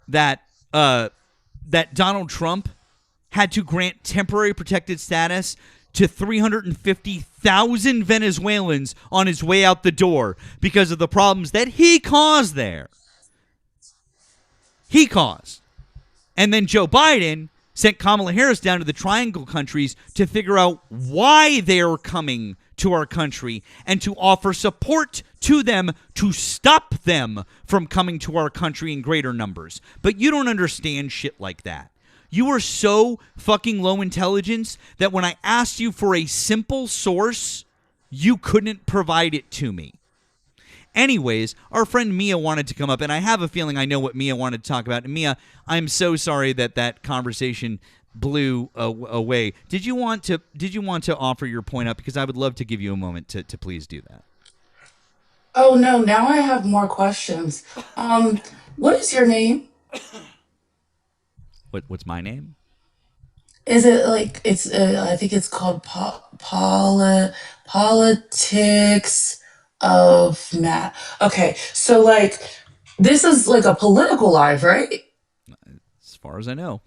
that that Donald Trump had to grant temporary protected status to 350,000 Venezuelans on his way out the door because of the problems that he caused there. He caused. And then Joe Biden sent Kamala Harris down to the Triangle countries to figure out why they're coming to our country and to offer support to them to stop them from coming to our country in greater numbers. But you don't understand shit like that. You are so fucking low intelligence that when I asked you for a simple source, you couldn't provide it to me. Anyways, our friend Mia wanted to come up, and I have a feeling I know what Mia wanted to talk about. And Mia, I'm so sorry that conversation blew away. Did you want to offer your point up? Because I would love to give you a moment to please do that. Oh no, now I have more questions. What is your name? What's my name? Is it like it's? I think it's called politics of Matt. Okay, so like this is like a political live, right? As far as I know,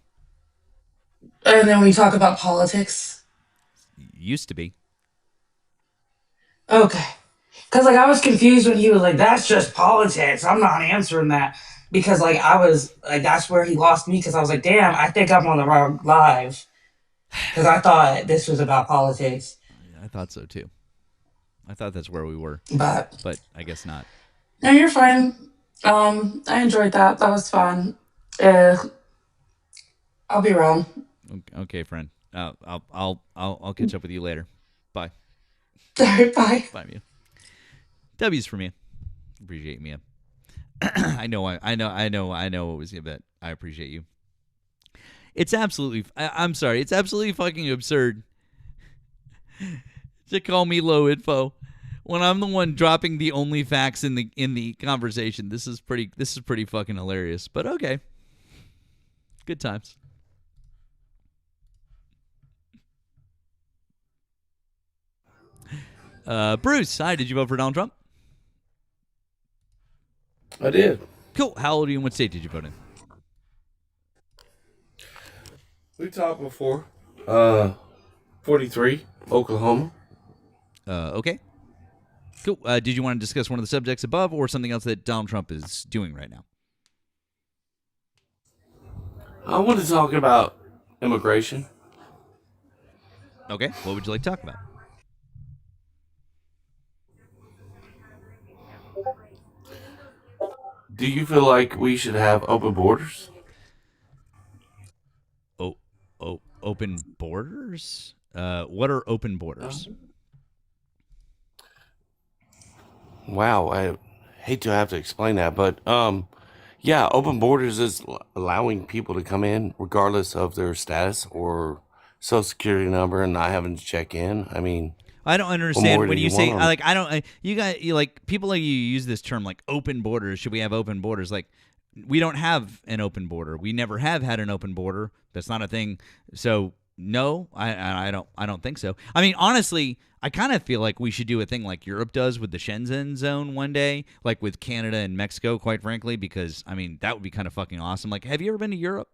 And then we talk about politics. used to be. Okay, because like I was confused when he was like, "That's just politics." I'm not answering that because like I was like, that's where he lost me because I was like, "Damn, I think I'm on the wrong live." Because I thought this was about politics, I thought so too. I thought that's where we were, but but I guess not. no, you're fine. I enjoyed that. That was fun. I'll be wrong. Okay, friend. I'll catch up with you later. Bye. Alright, bye. Bye, Mia. W's for Mia. Appreciate Mia. I know what was gonna bet. I appreciate you. It's absolutely. I'm sorry. It's absolutely fucking absurd to call me low info when I'm the one dropping the only facts in the conversation. This is pretty fucking hilarious. But okay, good times. Bruce, hi. Did you vote for Donald Trump? I did. Cool. How old are you and what state did you vote in? We talked before. 43, Oklahoma. Okay. Cool. Did you want to discuss one of the subjects above or something else that Donald Trump is doing right now? I want to talk about immigration. Okay. What would you like to talk about? Do you feel like we should have open borders? Open borders? What are open borders? Wow, I hate to have to explain that, but yeah, open borders is allowing people to come in regardless of their status or social security number and not having to check in. I mean, I don't understand more when do you you say want? like I don't. You like people like you use this term like open borders. Should we have open borders? Like we don't have an open border. We never have had an open border. That's not a thing. So no, I don't think so. I mean, honestly, I kind of feel like we should do a thing like Europe does with the Shenzhen zone one day, like with Canada and Mexico. Quite frankly, because I mean that would be kind of fucking awesome. Like, have you ever been to Europe?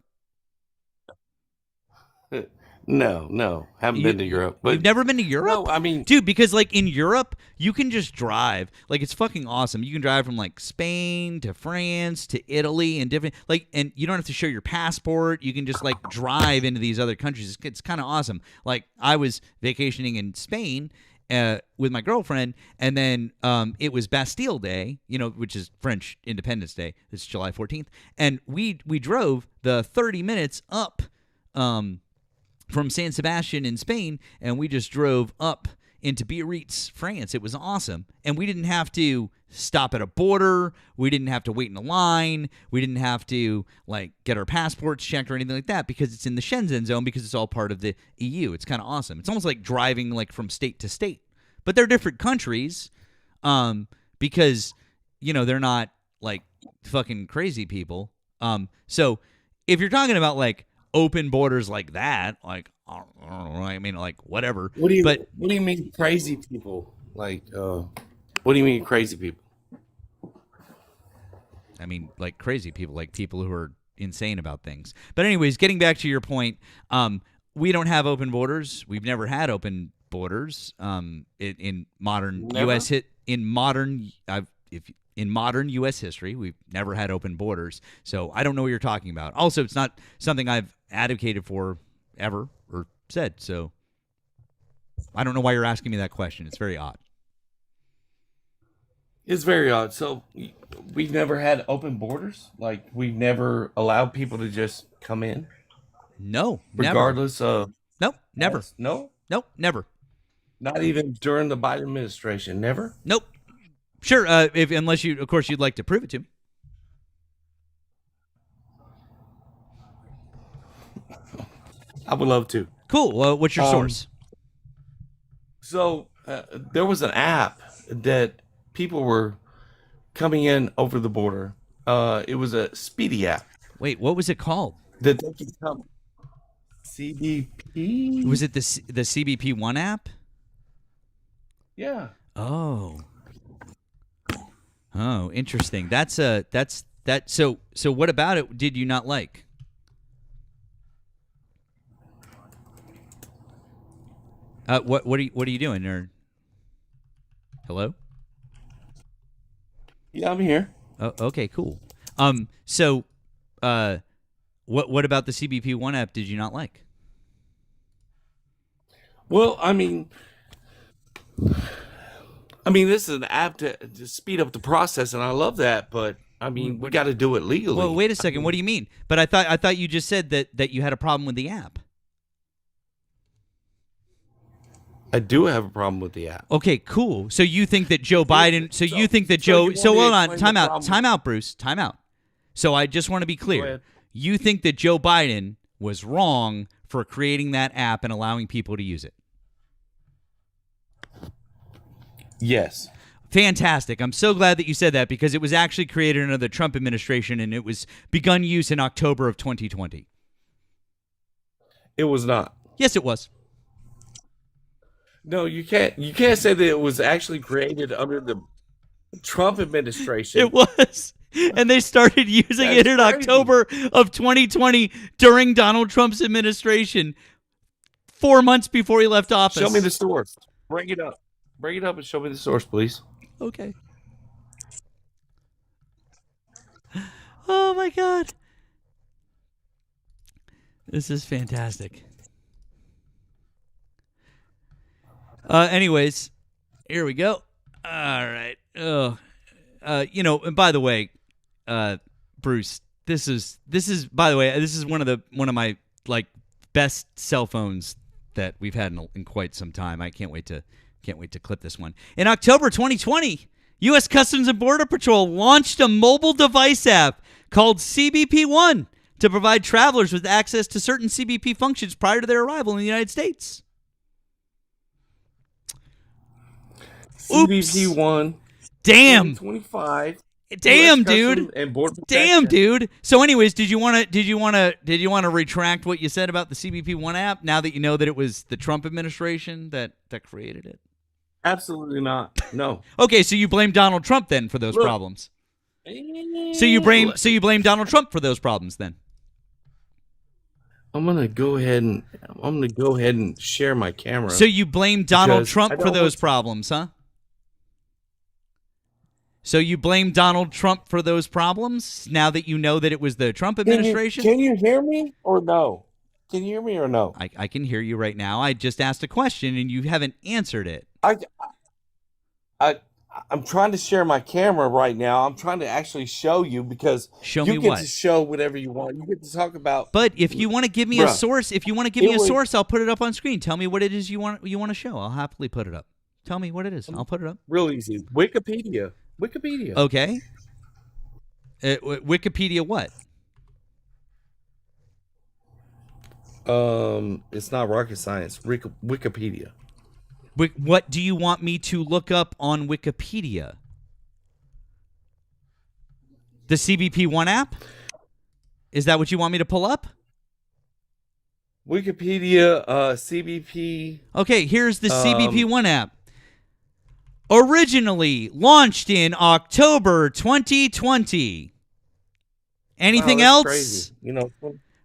No, haven't been to Europe. But You've never been to Europe? no, I mean, Dude, because like in Europe, you can just drive. Like it's fucking awesome. You can drive from like Spain to France to Italy and different and you don't have to show your passport. You can just like drive into these other countries. It's kind of awesome. Like I was vacationing in Spain with my girlfriend, and then it was Bastille Day, which is French Independence Day. It's July 14th, and we drove the 30 minutes up from San Sebastian in Spain, and we just drove up into Biarritz, France. It was awesome. And we didn't have to stop at a border. We didn't have to wait in a line. We didn't have to like get our passports checked or anything like that because it's in the Shenzhen zone because it's all part of the EU. It's kind of awesome. It's almost like driving like from state to state. But they're different countries because, they're not like fucking crazy people. So if you're talking about like open borders like that, like I don't know, I mean, like whatever. what do you mean crazy people? Like, what do you mean crazy people? I mean, like crazy people, like people who are insane about things. But anyways, getting back to your point, we don't have open borders. We've never had open borders. In modern Never? U.S. in modern U.S. history, we've never had open borders. So I don't know what you're talking about. Also, it's not something I've advocated for ever or said. So I don't know why you're asking me that question. It's very odd. It's very odd. So we've never had open borders. Like we've never allowed people to just come in, No, never. regardless of. Nope, never. No, Nope, never. not even during the Biden administration. Never. Nope. Sure, unless you, of course, you'd like to prove it to me. I would love to. Cool. What's your source? So there was an app that people were coming in over the border. It was a Speedy app Wait, what was it called? that they could come. CBP. Was it the CBP One app? Yeah. Oh, interesting. So what about it did you not like? What are you doing? Or hello? Yeah, I'm here. Oh, okay, cool. So, what about the CBP One app did you not like? Well, I mean, this is an app to speed up the process, and I love that. But I mean, we got to do it legally. Well, wait a second. What do you mean? But I thought you just said that you had a problem with the app. I do have a problem with the app. Okay, cool. So you think that Joe Biden? So you think that Joe? you So want me to hold on. explain Time the out. problem? Time out, Bruce. Time out. So I just want to be Go clear. ahead. You think that Joe Biden was wrong for creating that app and allowing people to use it? Yes. Fantastic. I'm so glad that you said that because it was actually created under the Trump administration and it was begun use in October of 2020. It was not. Yes, it was. No, you can't say that it was actually created under the Trump administration. It was. And they started using it in crazy. October of 2020 during Donald Trump's administration, 4 months before he left office. Show me the source. Bring it up. Bring it up and show me the source, please. Okay. Oh my God. This is fantastic. Anyways, here we go. All right. And by the way, Bruce, this is by the way, this is one of my like best cell phones that we've had in quite some time. I can't wait to clip this one. In October 2020, U.S. Customs and Border Patrol launched a mobile device app called CBP One to provide travelers with access to certain CBP functions prior to their arrival in the United States. CBP One. Damn. 25. Damn, US dude. Customs and Border Damn, Protection. dude. So, anyways, did you want to retract what you said about the CBP One app now that you know that it was the Trump administration that created it? Absolutely not. No. Okay, so you blame Donald Trump then for those Look. problems. So you blame Donald Trump for those problems then. I'm gonna go ahead and share my camera. So you blame Donald Because Trump I for don't those want- problems, huh? So you blame Donald Trump for those problems now that you know that it was the Trump administration? Can you hear me or no? Can you hear me or no? I can hear you right now. I just asked a question and you haven't answered it. I'm trying to share my camera right now. I'm trying to actually show you because Show you me get what? to show whatever you want. You get to talk about. But if you want to give me a Bruh, source, I'll put it up on screen. Tell me what it is you want to show. I'll happily put it up. Tell me what it is. I'll put it up. Real easy. Wikipedia. Okay. Wikipedia what? It's not rocket science. Wikipedia. What do you want me to look up on Wikipedia? The CBP One app? Is that what you want me to pull up? Wikipedia, CBP. Okay, here's the CBP One app. Originally launched in October 2020. Anything Wow, that's else? Crazy. You know.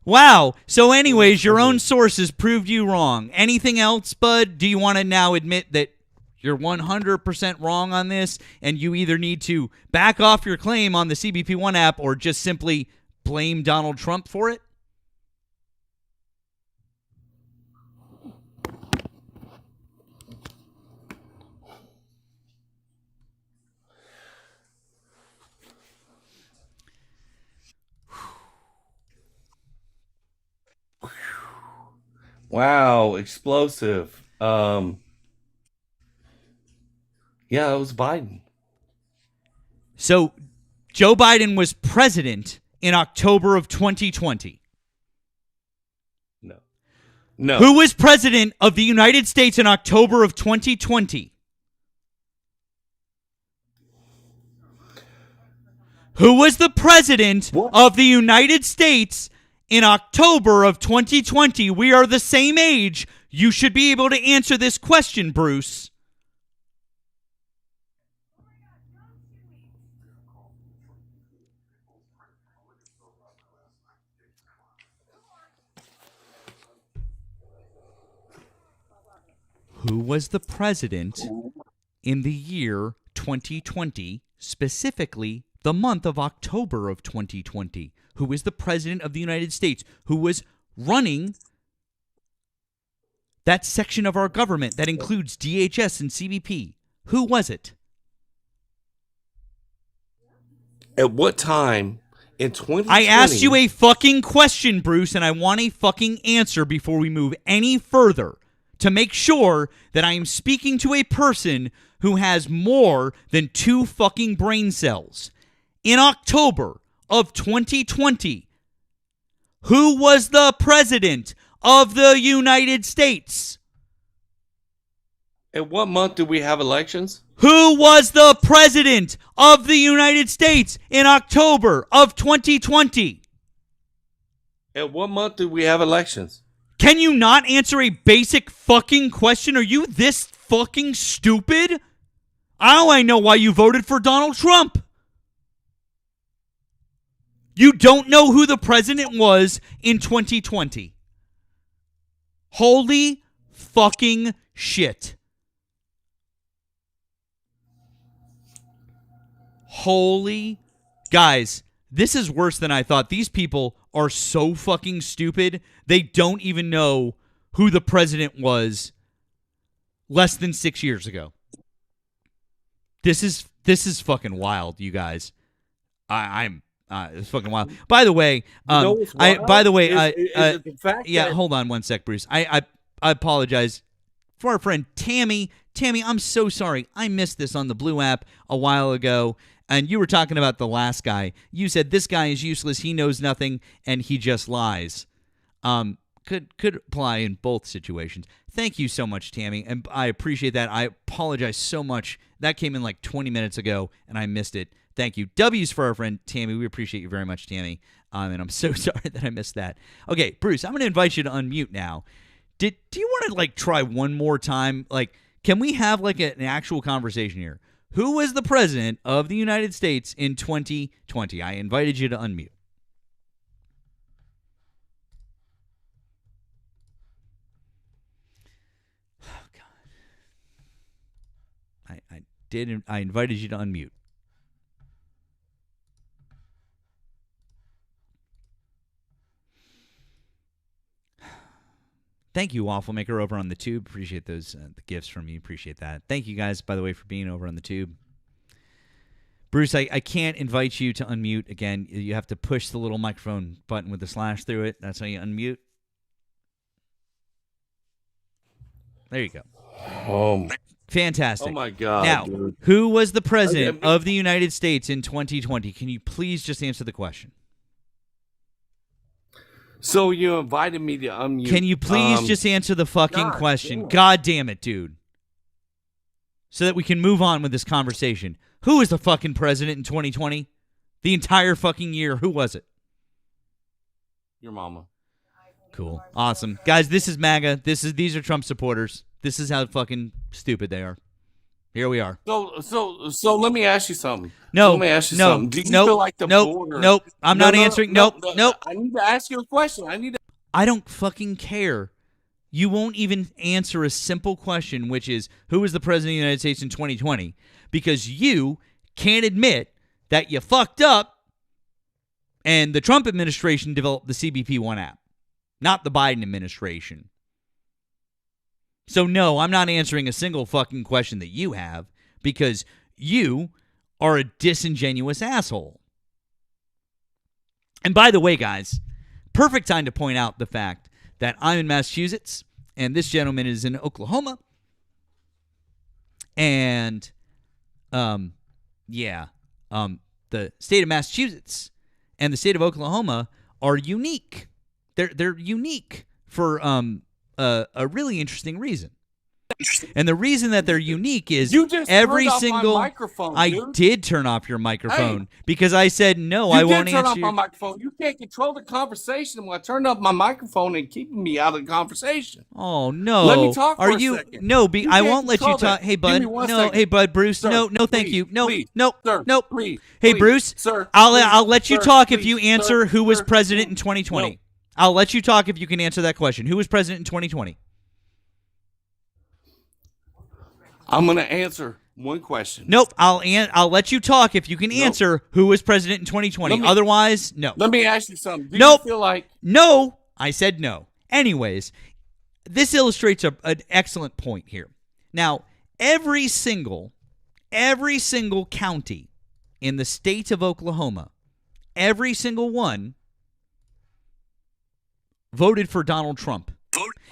Wow. So anyways, your own sources proved you wrong. Anything else, bud? Do you want to now admit that you're 100% wrong on this and you either need to back off your claim on the CBP One app or just simply blame Donald Trump for it? Wow, explosive. Yeah, it was Biden. So Joe Biden was president in October of 2020. No. Who was president of the United States in October of 2020? Who was the president of the United States in October of 2020? We are the same age. You should be able to answer this question, Bruce. Who was the president in the year 2020, specifically the month of October of 2020? Who was the president of the United States? Who was running that section of our government that includes DHS and CBP? Who was it? At what time in 2020? I asked you a fucking question, Bruce, and I want a fucking answer before we move any further. to make sure that I am speaking to a person who has more than 2 fucking brain cells. In October of 2020, who was the president of the United States? And what month do we have elections? Who was the president of the United States in October of 2020? And what month do we have elections? Can you not answer a basic fucking question? Are you this fucking stupid? Now I know why you voted for Donald Trump. You don't know who the president was in 2020. Holy fucking shit. Holy guys, this is worse than I thought. These people are so fucking stupid. They don't even know who the president was less than 6 years ago. This is fucking wild, you guys. It's fucking wild. By the way, what's wild? Is it the fact that- hold on one sec, Bruce. I apologize for our friend Tammy. Tammy, I'm so sorry. I missed this on the Blue app a while ago. And you were talking about the last guy. You said this guy is useless. He knows nothing, and he just lies. Could apply in both situations. Thank you so much, Tammy, and I appreciate that. I apologize so much. That came in like 20 minutes ago, and I missed it. Thank you. W's for our friend Tammy. We appreciate you very much, Tammy. And I'm so sorry that I missed that. Okay, Bruce, I'm going to invite you to unmute now. Do you want to like try one more time? Like, can we have like an actual conversation here? Who was the president of the United States in 2020? I invited you to unmute. Oh, God. I invited you to unmute. Thank you, Waffle Maker, over on the tube. Appreciate those the gifts from you. Appreciate that. Thank you guys, by the way, for being over on the tube. Bruce, I can't invite you to unmute again. You have to push the little microphone button with the slash through it. That's how you unmute. There you go. Fantastic. Oh my God. Now, dude. who was the president of the United States in 2020? Can you please just answer the question? So you invited me to unmute. Can you please just answer the fucking question? God damn it, dude. So that we can move on with this conversation. Who was the fucking president in 2020? The entire fucking year. Who was it? Your mama. Cool. Awesome. Guys, this is MAGA. These are Trump supporters. This is how fucking stupid they are. Here we are. So let me ask you something. No. Let me ask you no. something. Do you nope. feel like the nope. border? Nope. I'm not answering. Nope. I need to ask you a question. I don't fucking care. You won't even answer a simple question, which is, who was the president of the United States in 2020? Because you can't admit that you fucked up and the Trump administration developed the CBP-1 app, not the Biden administration. So no, I'm not answering a single fucking question that you have because you are a disingenuous asshole. And by the way, guys, perfect time to point out the fact that I'm in Massachusetts and this gentleman is in Oklahoma. And, the state of Massachusetts and the state of Oklahoma are unique. They're unique for a really interesting reason. And the reason that they're unique is You just every turned off single my microphone, I dude. did turn off your microphone because I said no, I You won't did turn answer off my microphone. You can't control the conversation when I turned off my microphone and keeping me out of the conversation. Oh no! Let me talk Are for a you? second. No, You I can't won't let you control talk. that. Hey, Give bud. me one No, second. hey, bud, Bruce. Sir, no, thank please, you. No, please, no, sir, no. please, Hey, please, Bruce. sir, I'll let you sir, talk if please, you answer sir, who was sir, president in no. 2020. I'll let you talk if you can answer that question. Who was president in 2020? I'm gonna answer one question. Nope. I'll let you talk if you can answer who was president in 2020. Otherwise, no. Let me ask you something. Do Nope. you feel like No, I said no. Anyways, this illustrates an excellent point here. Now, every single county in the state of Oklahoma, every single one voted for Donald Trump.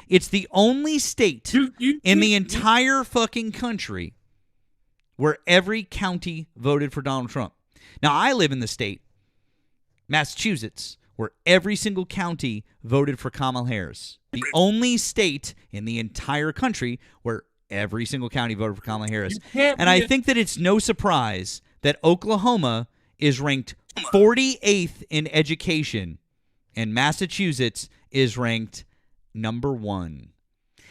It's the only state in the entire fucking country where every county voted for Donald Trump. Now, I live in the state, Massachusetts, where every single county voted for Kamala Harris. The only state in the entire country where every single county voted for Kamala Harris. And I think that it's no surprise that Oklahoma is ranked 48th in education and Massachusetts is ranked number 1.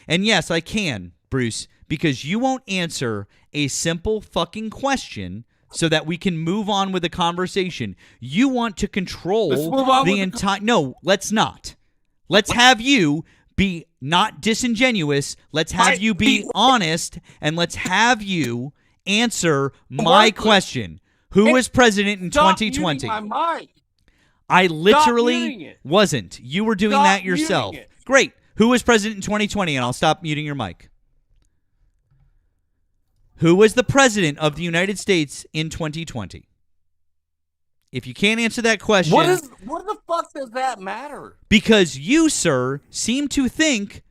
And yes, I can, Bruce, because you won't answer a simple fucking question so that we can move on with the conversation. You want to control the entire... No, let's not. Let's have you be not disingenuous. Let's have you be honest, and let's have you answer my question. Who was president in 2020? I literally wasn't. You were doing that yourself. Great. Who was president in 2020? And I'll stop muting your mic. Who was the president of the United States in 2020? If you can't answer that question... What the fuck does that matter? Because you, sir, seem to think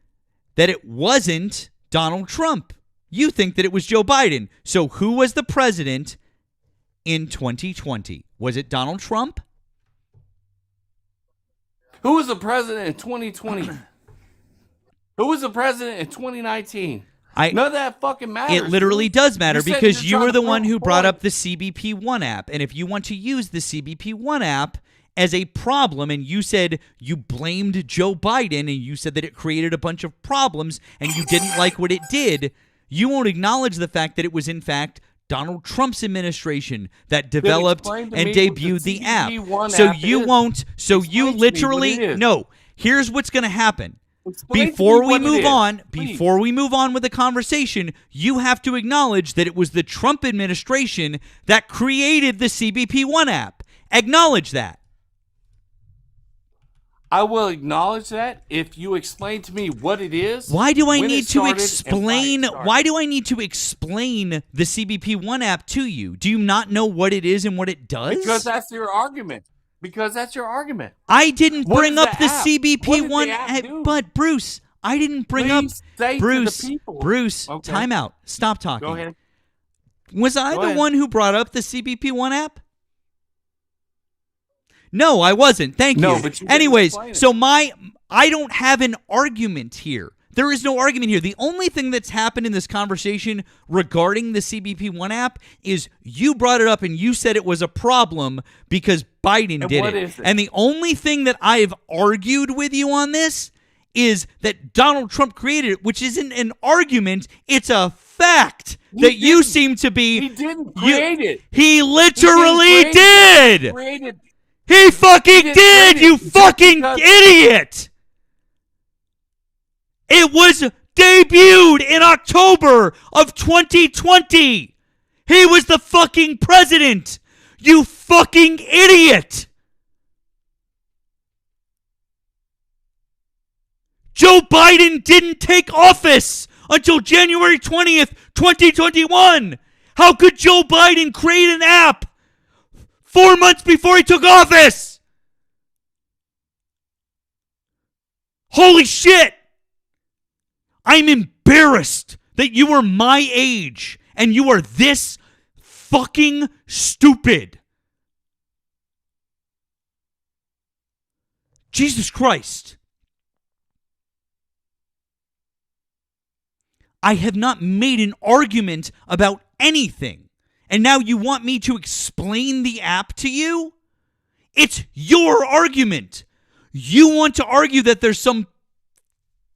that it wasn't Donald Trump. You think that it was Joe Biden. So who was the president in 2020? Was it Donald Trump? Who was the president in 2020? Who was the president in 2019? None of that fucking matters. It literally does matter because you were the one who brought up the CBP One app. And if you want to use the CBP One app as a problem, and you said you blamed Joe Biden and you said that it created a bunch of problems and you didn't like what it did, you won't acknowledge the fact that it was in fact Donald Trump's administration that developed and debuted the app. So you won't. So you literally... No, here's what's going to happen. Before we move on with the conversation, you have to acknowledge that it was the Trump administration that created the CBP One app. Acknowledge that. I will acknowledge that if you explain to me what it is. Why do I need to explain? Why do I need to explain the CBP One app to you? Do you not know what it is and what it does? Because that's your argument. I didn't bring up the CBP One app, but Bruce, I didn't bring up Bruce. Okay. Time out. Stop talking. Go ahead. Was I the one who brought up the CBP One app? No, I wasn't. Thank you. But you anyways, so I don't have an argument here. There is no argument here. The only thing that's happened in this conversation regarding the CBP One app is you brought it up and you said it was a problem because Biden did it. And the only thing that I've argued with you on this is that Donald Trump created it, which isn't an argument. It's a fact that you seem to be... He didn't create it. He literally did. He fucking did, you fucking idiot. It was debuted in October of 2020. He was the fucking president. You fucking idiot. Joe Biden didn't take office until January 20th, 2021. How could Joe Biden create an app 4 months before he took office? Holy shit. I'm embarrassed that you are my age and you are this fucking stupid. Jesus Christ. I have not made an argument about anything. And now you want me to explain the app to you? It's your argument. You want to argue that there's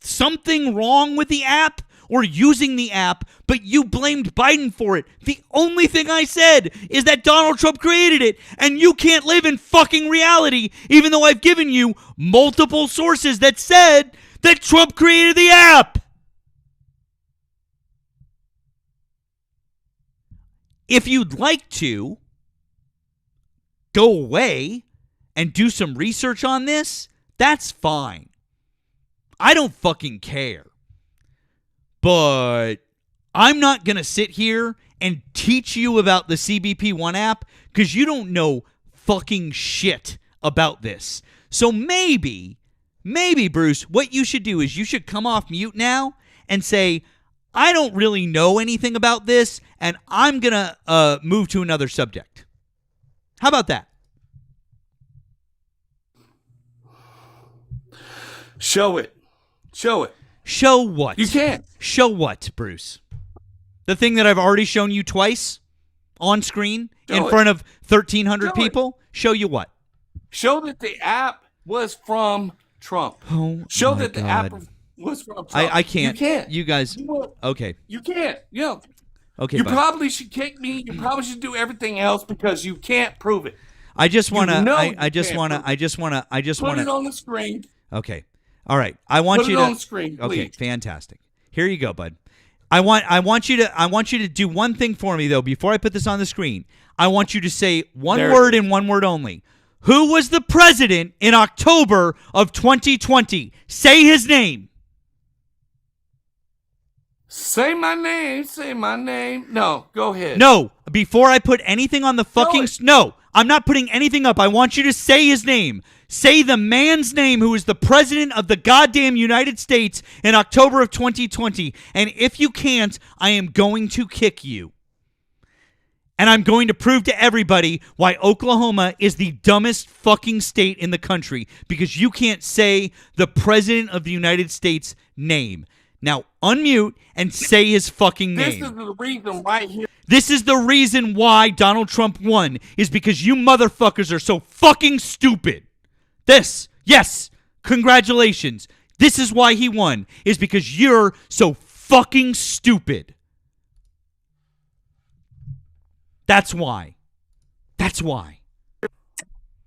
something wrong with the app or using the app, but you blamed Biden for it. The only thing I said is that Donald Trump created it, and you can't live in fucking reality, even though I've given you multiple sources that said that Trump created the app. If you'd like to go away and do some research on this, that's fine. I don't fucking care. But I'm not going to sit here and teach you about the CBP One app because you don't know fucking shit about this. So maybe Bruce, what you should do is you should come off mute now and say, I don't really know anything about this, and I'm going to move to another subject. How about that? Show it. Show it. Show what? You can't. Show what, Bruce? The thing that I've already shown you twice on screen in front of 1,300 people? Show you what? Show that the app was from Trump. Oh, Show my that the God. app was from Trump. I can't. You can't. You guys. You won't. Okay. You can't. Yeah. Okay. You bye. probably should kick me. You probably should do everything else because you can't prove it. I just want to. You know I just you want to. can't I just want to. I just Put want it to. on the screen. Okay. All right. I want Put you it to. on the screen, Okay. please. Fantastic. Here you go, bud. I want you to do one thing for me though before I put this on the screen. I want you to say one There it word is. and one word only. Who was the president in October of 2020? Say his name. Say my name. Say my name. No, go ahead. No, before I put anything on the fucking... it. No, I'm not putting anything up. I want you to say his name. Say the man's name who is the president of the goddamn United States in October of 2020. And if you can't, I am going to kick you. And I'm going to prove to everybody why Oklahoma is the dumbest fucking state in the country, because you can't say the president of the United States name. Now, unmute and say his fucking This name. is the reason right here. This is the reason why Donald Trump won, is because you motherfuckers are so fucking stupid. Yes, congratulations. This is why he won, is because you're so fucking stupid. That's why.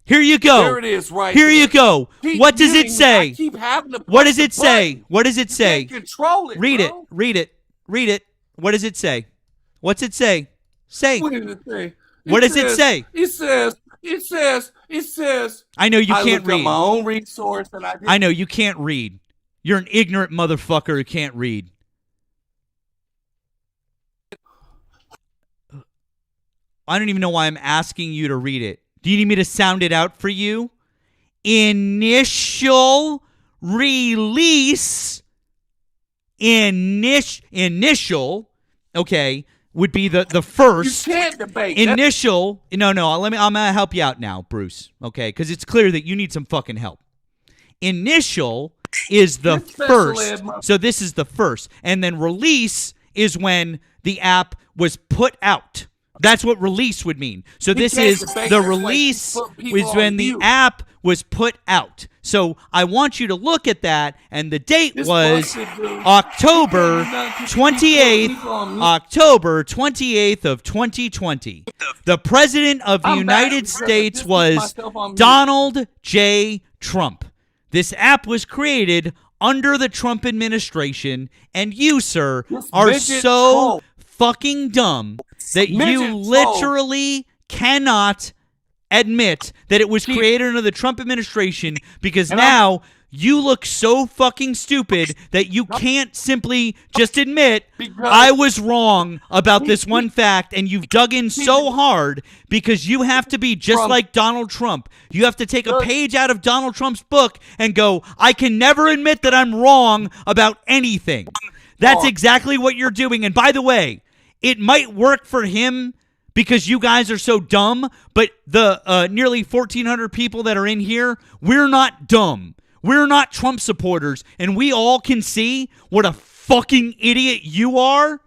Here you go. There it is right Here you there. go. Keep What does it muting me. say? I keep having to What push does it the say? button. What does it You say? can't control it. Read it. bro. Read it. What does it say? What's it say? Say. What does it say? What does it say? It says. I know you I can't looked up read. my own resource and I did. I know you can't read. You're an ignorant motherfucker who can't read. I don't even know why I'm asking you to read it. Do you need me to sound it out for you? Initial release. Initial. Okay, would be the You first. can't debate. That's- Initial. No. I'm gonna help you out now, Bruce. Okay, because it's clear that you need some fucking help. Initial is the You're special first. ed, mother- So this is the first. And then release is when the app was put out. That's what release would mean. So this can't is debate the this way. release Put people was when on the mute. app was put out. So I want you to look at that, and the date This was bullshit, dude. October You can't do nothing. 28th, People on mute. October 28th of 2020. The president of the I'm mad United because I States just put was myself on mute. Donald J. Trump. This app was created under the Trump administration, and you, sir, This are midget so troll. fucking dumb that Midget you troll. literally cannot admit that it was created under the Trump administration, because And now you look so fucking stupid that you can't simply just admit, Because- I was wrong about this one fact, and you've dug in so hard because you have to be just Trump. like Donald Trump. You have to take a page out of Donald Trump's book and go, I can never admit that I'm wrong about anything. That's exactly what you're doing. And by the way, it might work for him because you guys are so dumb, but the nearly 1,400 people that are in here, we're not dumb. We're not Trump supporters, and we all can see what a fucking idiot you are,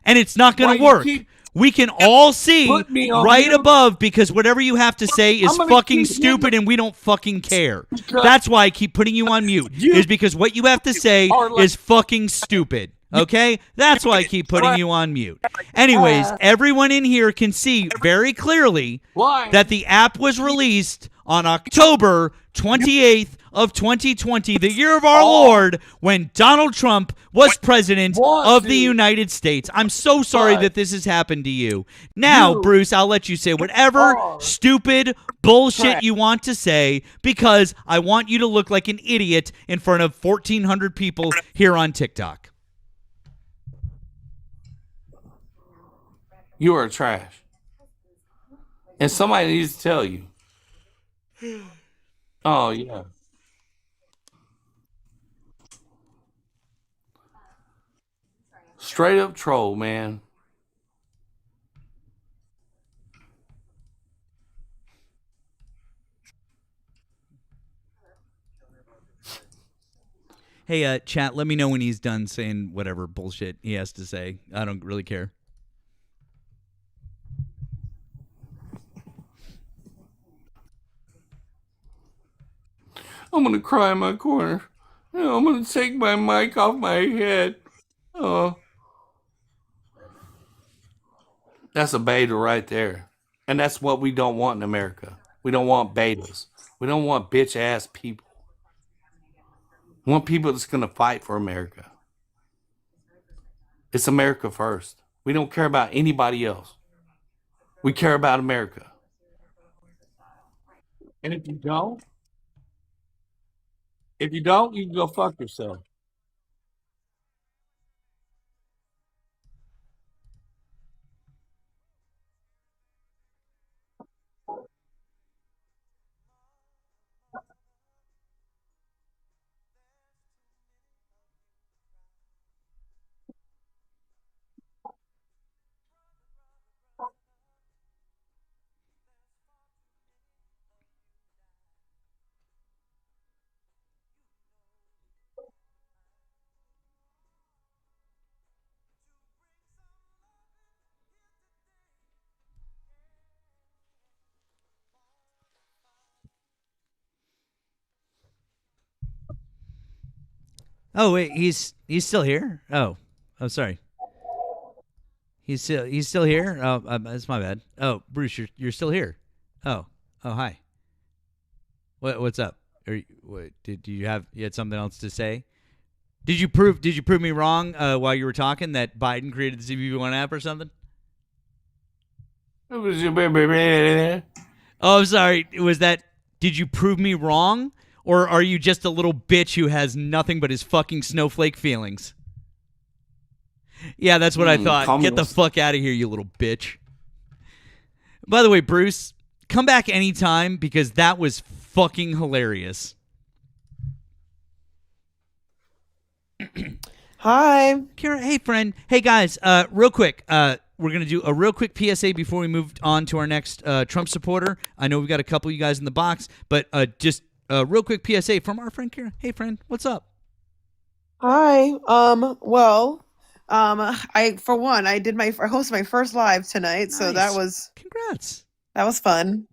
and it's not going Why to you work. keep- We can all see Put me on right mute. above, because whatever you have to say is I'm gonna fucking keep stupid, hitting- and we don't fucking care. Because- That's why I keep putting you on mute, You- is because what you have to say are like- is fucking stupid. Okay? That's why I keep putting you on mute. Anyways, everyone in here can see very clearly Why? that the app was released on October 28th of 2020, the year of our Lord, when Donald Trump was president of the United States. I'm so sorry But- that this has happened to you. Now, You- Bruce, I'll let you say whatever are stupid bullshit trash. you want to say, because I want you to look like an idiot in front of 1,400 people here on TikTok. You are trash. And somebody needs to tell you. Oh, yeah. Straight up troll, man. Hey, chat, let me know when he's done saying whatever bullshit he has to say. I don't really care. I'm gonna cry in my corner. I'm gonna take my mic off my head. Oh, that's a beta right there. And that's what we don't want in America. We don't want betas. We don't want bitch ass people. We want people that's gonna fight for America. It's America first. We don't care about anybody else. We care about America. And if you don't, you can go fuck yourself. Oh wait, he's still here. Oh, I'm sorry. He's still here. Oh, that's my bad. Oh, Bruce, you're still here. Oh, hi. What's up? What did you had something else to say? Did you prove me wrong while you were talking that Biden created the CBP1 app or something? Oh, I'm sorry. Was that? Did you prove me wrong, or are you just a little bitch who has nothing but his fucking snowflake feelings? Yeah, that's what I thought. Get the fuck out of here, you little bitch. By the way, Bruce, come back anytime because that was fucking hilarious. Hi. Kara, hey friend. Hey guys, real quick. We're going to do a real quick PSA before we move on to our next Trump supporter. I know we've got a couple of you guys in the box, but just a real quick PSA from our friend Kara. Hey friend, what's up? Hi. I for one, I hosted my first live tonight, so that Nice. was Congrats. fun.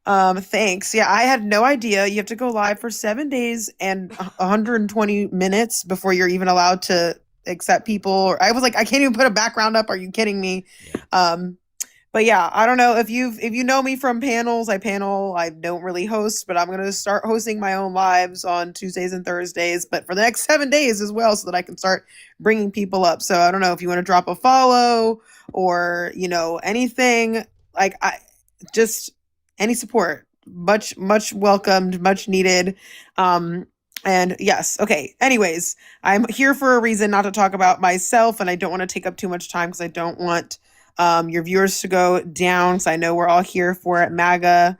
Thanks. Yeah, I had no idea you have to go live for 7 days and 120 minutes before you're even allowed to accept people. Or I was like, I can't even put a background up. Are you kidding me? But yeah, I don't know if you know me from panels. I don't really host, but I'm gonna start hosting my own lives on Tuesdays and Thursdays, but for the next 7 days as well, so that I can start bringing people up. So I don't know if you want to drop a follow or anything. Like I just any support, much welcomed, much needed. And yes, okay. Anyways, I'm here for a reason, not to talk about myself, and I don't want to take up too much time because I don't want your viewers to go down. So I know we're all here for MAGA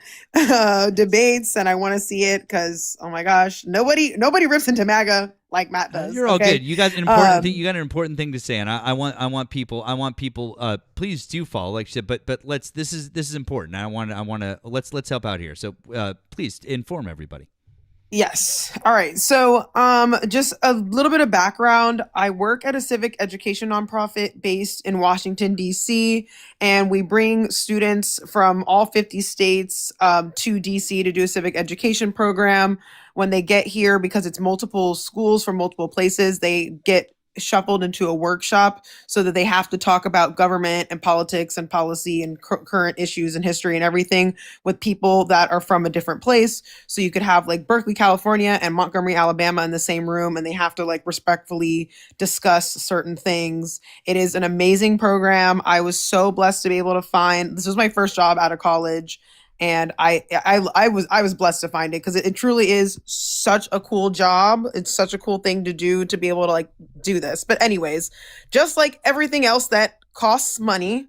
debates, and I want to see it because oh my gosh, nobody rips into MAGA like Matt does. You're all okay? good. You got an important thing. You got an important thing to say, and I want people. Please do follow, like you said. But let's. This is important. I want to. Let's help out here. So please inform everybody. Yes. All right. So, just a little bit of background. I work at a civic education nonprofit based in Washington, D.C., and we bring students from all 50 states to D.C. to do a civic education program. When they get here, because it's multiple schools from multiple places, they get shuffled into a workshop so that they have to talk about government and politics and policy and current issues and history and everything with people that are from a different place. So you could have like Berkeley, California and Montgomery, Alabama in the same room, and they have to like respectfully discuss certain things. It is an amazing program. I was so blessed to be able to find, this was my first job out of college. And I was blessed to find it because it truly is such a cool job. It's such a cool thing to do, to be able to like do this. But anyways, just like everything else that costs money,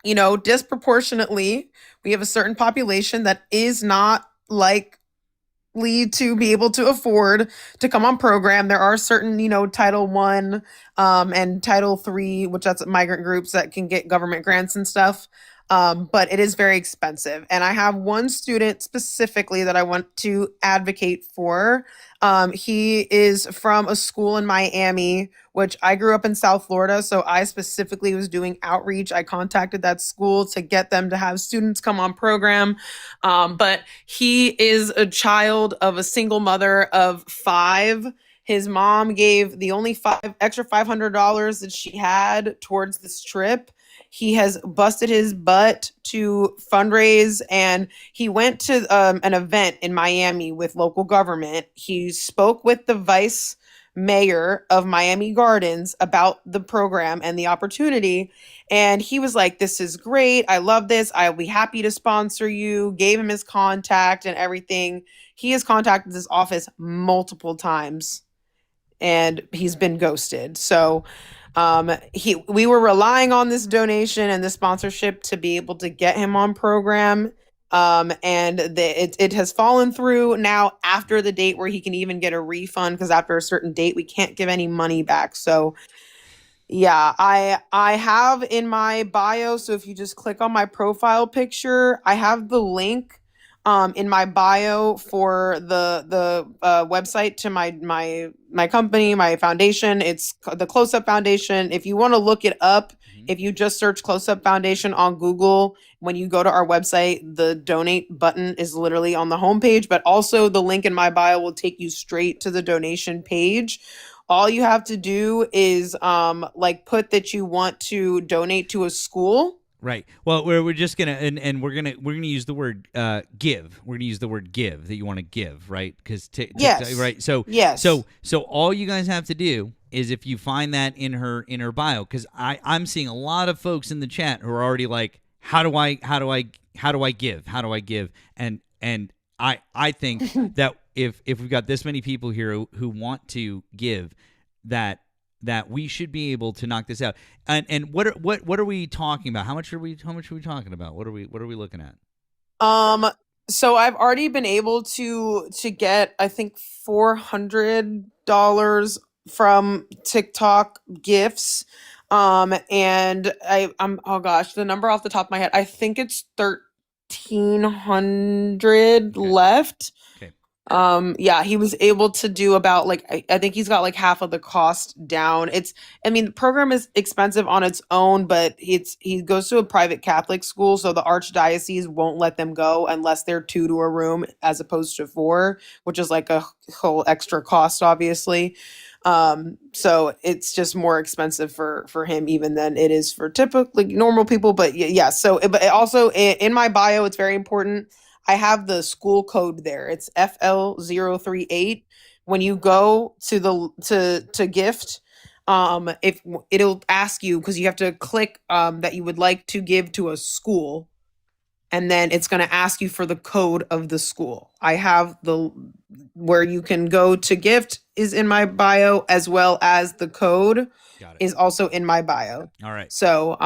disproportionately, we have a certain population that is not like to be able to afford to come on program. There are certain, Title One and Title Three, which that's migrant groups that can get government grants and stuff. But it is very expensive. And I have one student specifically that I want to advocate for. He is from a school in Miami, which I grew up in South Florida. So I specifically was doing outreach. I contacted that school to get them to have students come on program. But he is a child of a single mother of 5. His mom gave the only extra $500 that she had towards this trip. He has busted his butt to fundraise, and he went to an event in Miami with local government. He spoke with the vice mayor of Miami Gardens about the program and the opportunity. And he was like, "This is great. I love this. I'll be happy to sponsor you." Gave him his contact and everything. He has contacted this office multiple times, and he's been ghosted. So we were relying on this donation and this sponsorship to be able to get him on program. And it has fallen through now after the date where he can even get a refund, because after a certain date we can't give any money back. So yeah, I have in my bio, so if you just click on my profile picture, I have the link in my bio for the website to my company, my foundation. It's the Close Up Foundation. If you want to look it up, if you just search Close Up Foundation on Google, when you go to our website, the donate button is literally on the homepage, but also the link in my bio will take you straight to the donation page. All you have to do is put that you want to donate to a school. Right. Well, we're just gonna and we're gonna use the word give. We're gonna use the word give, that you want to give, right? Because yes, right. So yes. So all you guys have to do is, if you find that in her bio, because I'm seeing a lot of folks in the chat who are already like, how do I give? And I think that if we've got this many people here who want to give, that we should be able to knock this out. And what are we talking about? How much are we talking about? What are we looking at? So I've already been able to get, I think, $400 from TikTok gifts. And I'm oh gosh, the number off the top of my head, I think it's 1,300 left. Okay. Yeah, he was able to do about I think he's got half of the cost down. The program is expensive on its own, but he goes to a private Catholic school, so the archdiocese won't let them go unless they're 2 to a room as opposed to 4, which is a whole extra cost, obviously. So it's just more expensive for him even than it is for typically normal people. But yeah, so but also in my bio, it's very important. I have the school code there. It's FL038. When you go to gift, if it'll ask you, because you have to click that you would like to give to a school, and then it's going to ask you for the code of the school. I have where you can go to gift is in my bio, as well as the code is also in my bio. All right. So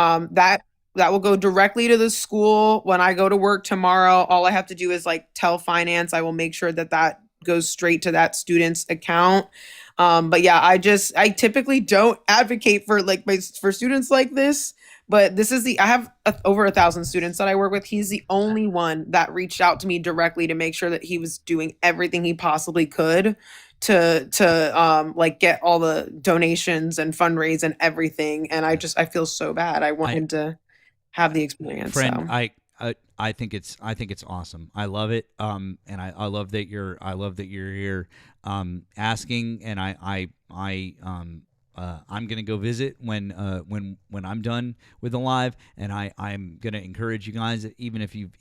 that will go directly to the school. When I go to work tomorrow, all I have to do is tell finance. I will make sure that goes straight to that student's account. But yeah, I typically don't advocate for for students like this, but I have over 1,000 students that I work with. He's the only one that reached out to me directly to make sure that he was doing everything he possibly could to get all the donations and fundraise and everything. And I feel so bad. I want him to have the experience. Friend, so. I think it's awesome. I love it. And I love that you're here asking, and I'm gonna go visit when I'm done with the live, and I'm gonna encourage you guys, even if you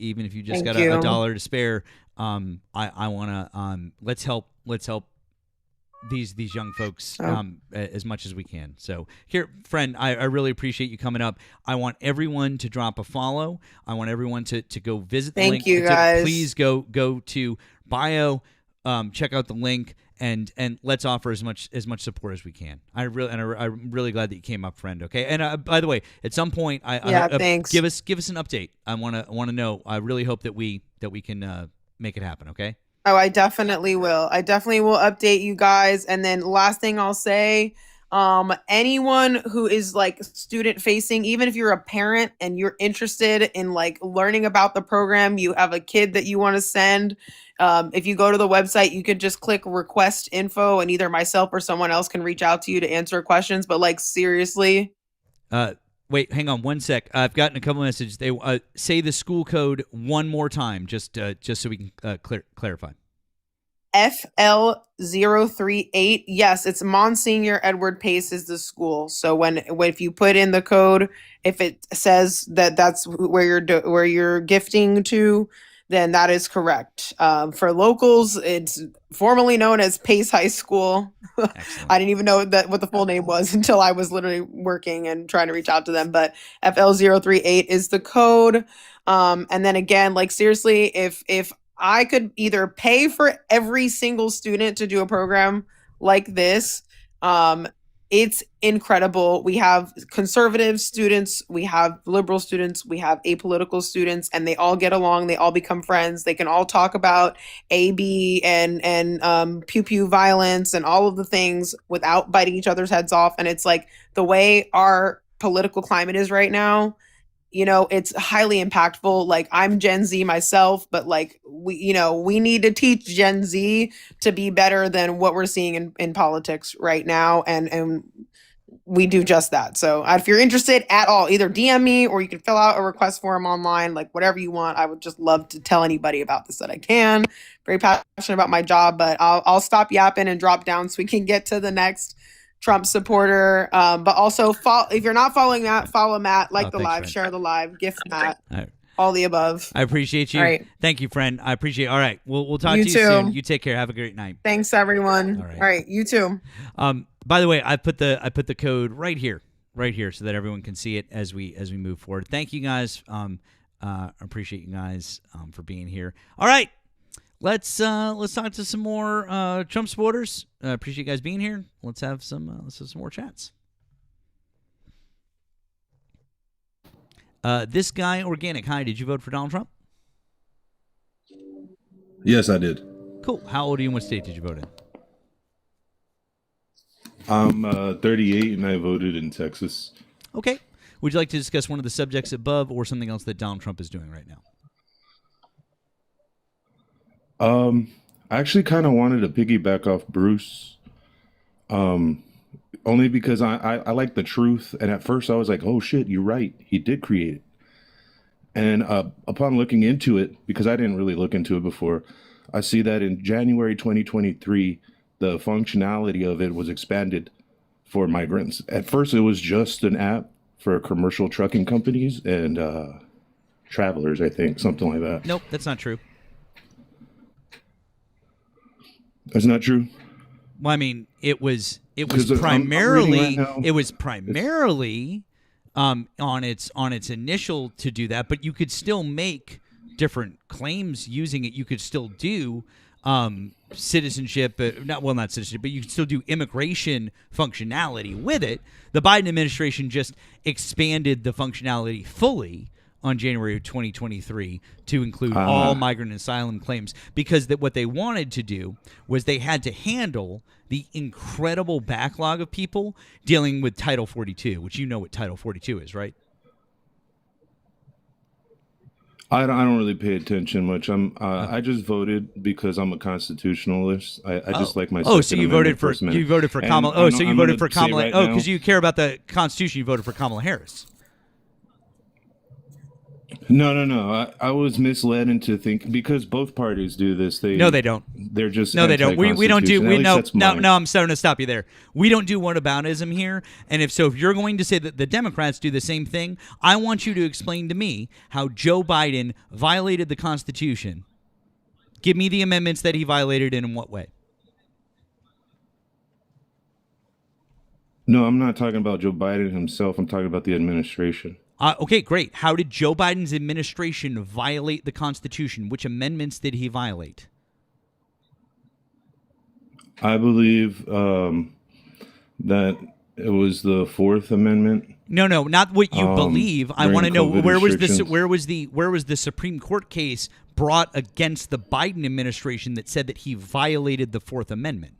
just got a dollar to spare. I wanna let's help these young folks as much as we can. So here, friend, I really appreciate you coming up. I want everyone to drop a follow. I want everyone to go visit the link. Thank you, guys. Please go to bio, check out the link, and let's offer as much support as we can. I'm really glad that you came up, friend. Okay, and by the way, at some point, thanks. Give us an update. I want to know. I really hope that we can make it happen. Okay. Oh, I definitely will. I definitely will update you guys. And then last thing I'll say, anyone who is like student facing, even if you're a parent and you're interested in like learning about the program, you have a kid that you want to send, if you go to the website, you could just click request info and either myself or someone else can reach out to you to answer questions. But like seriously, Wait, hang on one sec. I've gotten a couple messages. They say the school code one more time, just so we can clarify. FL038. Yes, it's Monsignor Edward Pace is the school. So when if you put in the code, if it says that that's where you're gifting to, then that is correct. For locals, it's formerly known as Pace High School. I didn't even know what the full name was until I was literally working and trying to reach out to them. But FL038 is the code. And then again, like seriously, if I could either pay for every single student to do a program like this, it's incredible. We have conservative students, we have liberal students, we have apolitical students, and they all get along. They all become friends. They can all talk about AB and pew pew violence and all of the things without biting each other's heads off. And it's like the way our political climate is right now. You know, it's highly impactful. Like I'm Gen Z myself, but like we need to teach Gen Z to be better than what we're seeing in politics right now. And we do just that. So if you're interested at all, either DM me or you can fill out a request form online, like whatever you want. I would just love to tell anybody about this that I can. Very passionate about my job, but I'll stop yapping and drop down so we can get to the next Trump supporter. But also, if you're not following Matt, follow Matt, like the thanks, live, friend. Share the live, gift Matt, All all the above. I appreciate you. All right. Thank you, friend. I appreciate it. All right. We'll talk You to you too. soon. You take care. Have a great night. Thanks, everyone. All right. All right, you too. By the way, I put the code right here, so that everyone can see it as we move forward. Thank you guys. Appreciate you guys for being here. All right. Let's talk to some more Trump supporters. Appreciate you guys being here. Let's have some more chats. This guy, Organic. Hi, did you vote for Donald Trump? Yes, I did. Cool. How old are you and what state did you vote in? I'm 38 and I voted in Texas. Okay. Would you like to discuss one of the subjects above or something else that Donald Trump is doing right now? I actually kind of wanted to piggyback off Bruce, only because I like the truth. And at first I was like, oh shit, you're right. He did create it. And upon looking into it, because I didn't really look into it before, I see that in January 2023, the functionality of it was expanded for migrants. At first, it was just an app for commercial trucking companies and travelers, I think, something like that. Nope, that's not true. That's not true? Well, I mean, it was 'Cause I'm primarily reading right now. on its initial to do that, but you could still make different claims using it. You could still do citizenship, not citizenship, but you could still do immigration functionality with it. The Biden administration just expanded the functionality fully on January of 2023 to include all migrant asylum claims, because what they wanted to do was they had to handle the incredible backlog of people dealing with Title 42, which you know what Title 42 is, right? I don't really pay attention much. I just voted because I'm a constitutionalist. I just like my. So you voted for Kamala. Oh, so you voted for Kamala. Oh, because you care about the Constitution. You voted for Kamala Harris. No. I was misled into thinking, because both parties do this. No, they don't. They're just no, they don't. We don't do. No. I'm starting to stop you there. We don't do whataboutism here. And if you're going to say that the Democrats do the same thing, I want you to explain to me how Joe Biden violated the Constitution. Give me the amendments that he violated, and in what way? No, I'm not talking about Joe Biden himself. I'm talking about the administration. Okay, great. How did Joe Biden's administration violate the Constitution? Which amendments did he violate? I believe that it was the Fourth Amendment. No, not what you believe. I during want to know COVID where was restrictions. where was the Supreme Court case brought against the Biden administration that said that he violated the Fourth Amendment?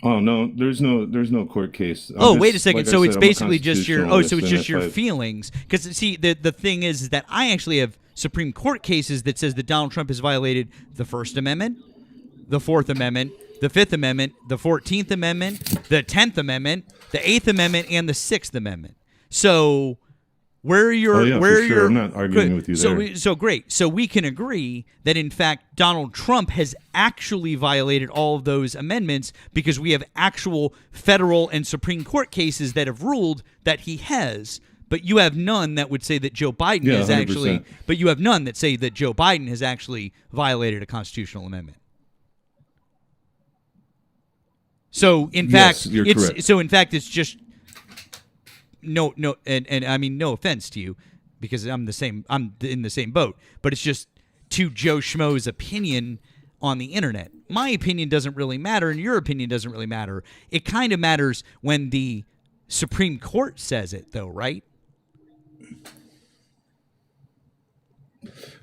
Oh no, there's no court case. Wait a second. Like I so said, it's I'm a basically just your constitutionalist, so it's and just if your I- feelings. Because see, the thing is that I actually have Supreme Court cases that says that Donald Trump has violated the First Amendment, the Fourth Amendment, the Fifth Amendment, the 14th Amendment, the 10th Amendment, the 8th Amendment, and the 6th Amendment. So where are your Oh, yeah, where for are sure. your I'm not arguing with you there. So great. So we can agree that in fact Donald Trump has actually violated all of those amendments because we have actual federal and Supreme Court cases that have ruled that he has. But you have none that would say that Joe Biden Yeah, has actually. 100%. But you have none that say that Joe Biden has actually violated a constitutional amendment. So in Yes, fact, you're correct. it's just no, and I mean no offense to you, because I'm in the same boat, but it's just to Joe Schmo's opinion on the internet. My opinion doesn't really matter, and your opinion doesn't really matter. It kind of matters when the Supreme Court says it, though, right?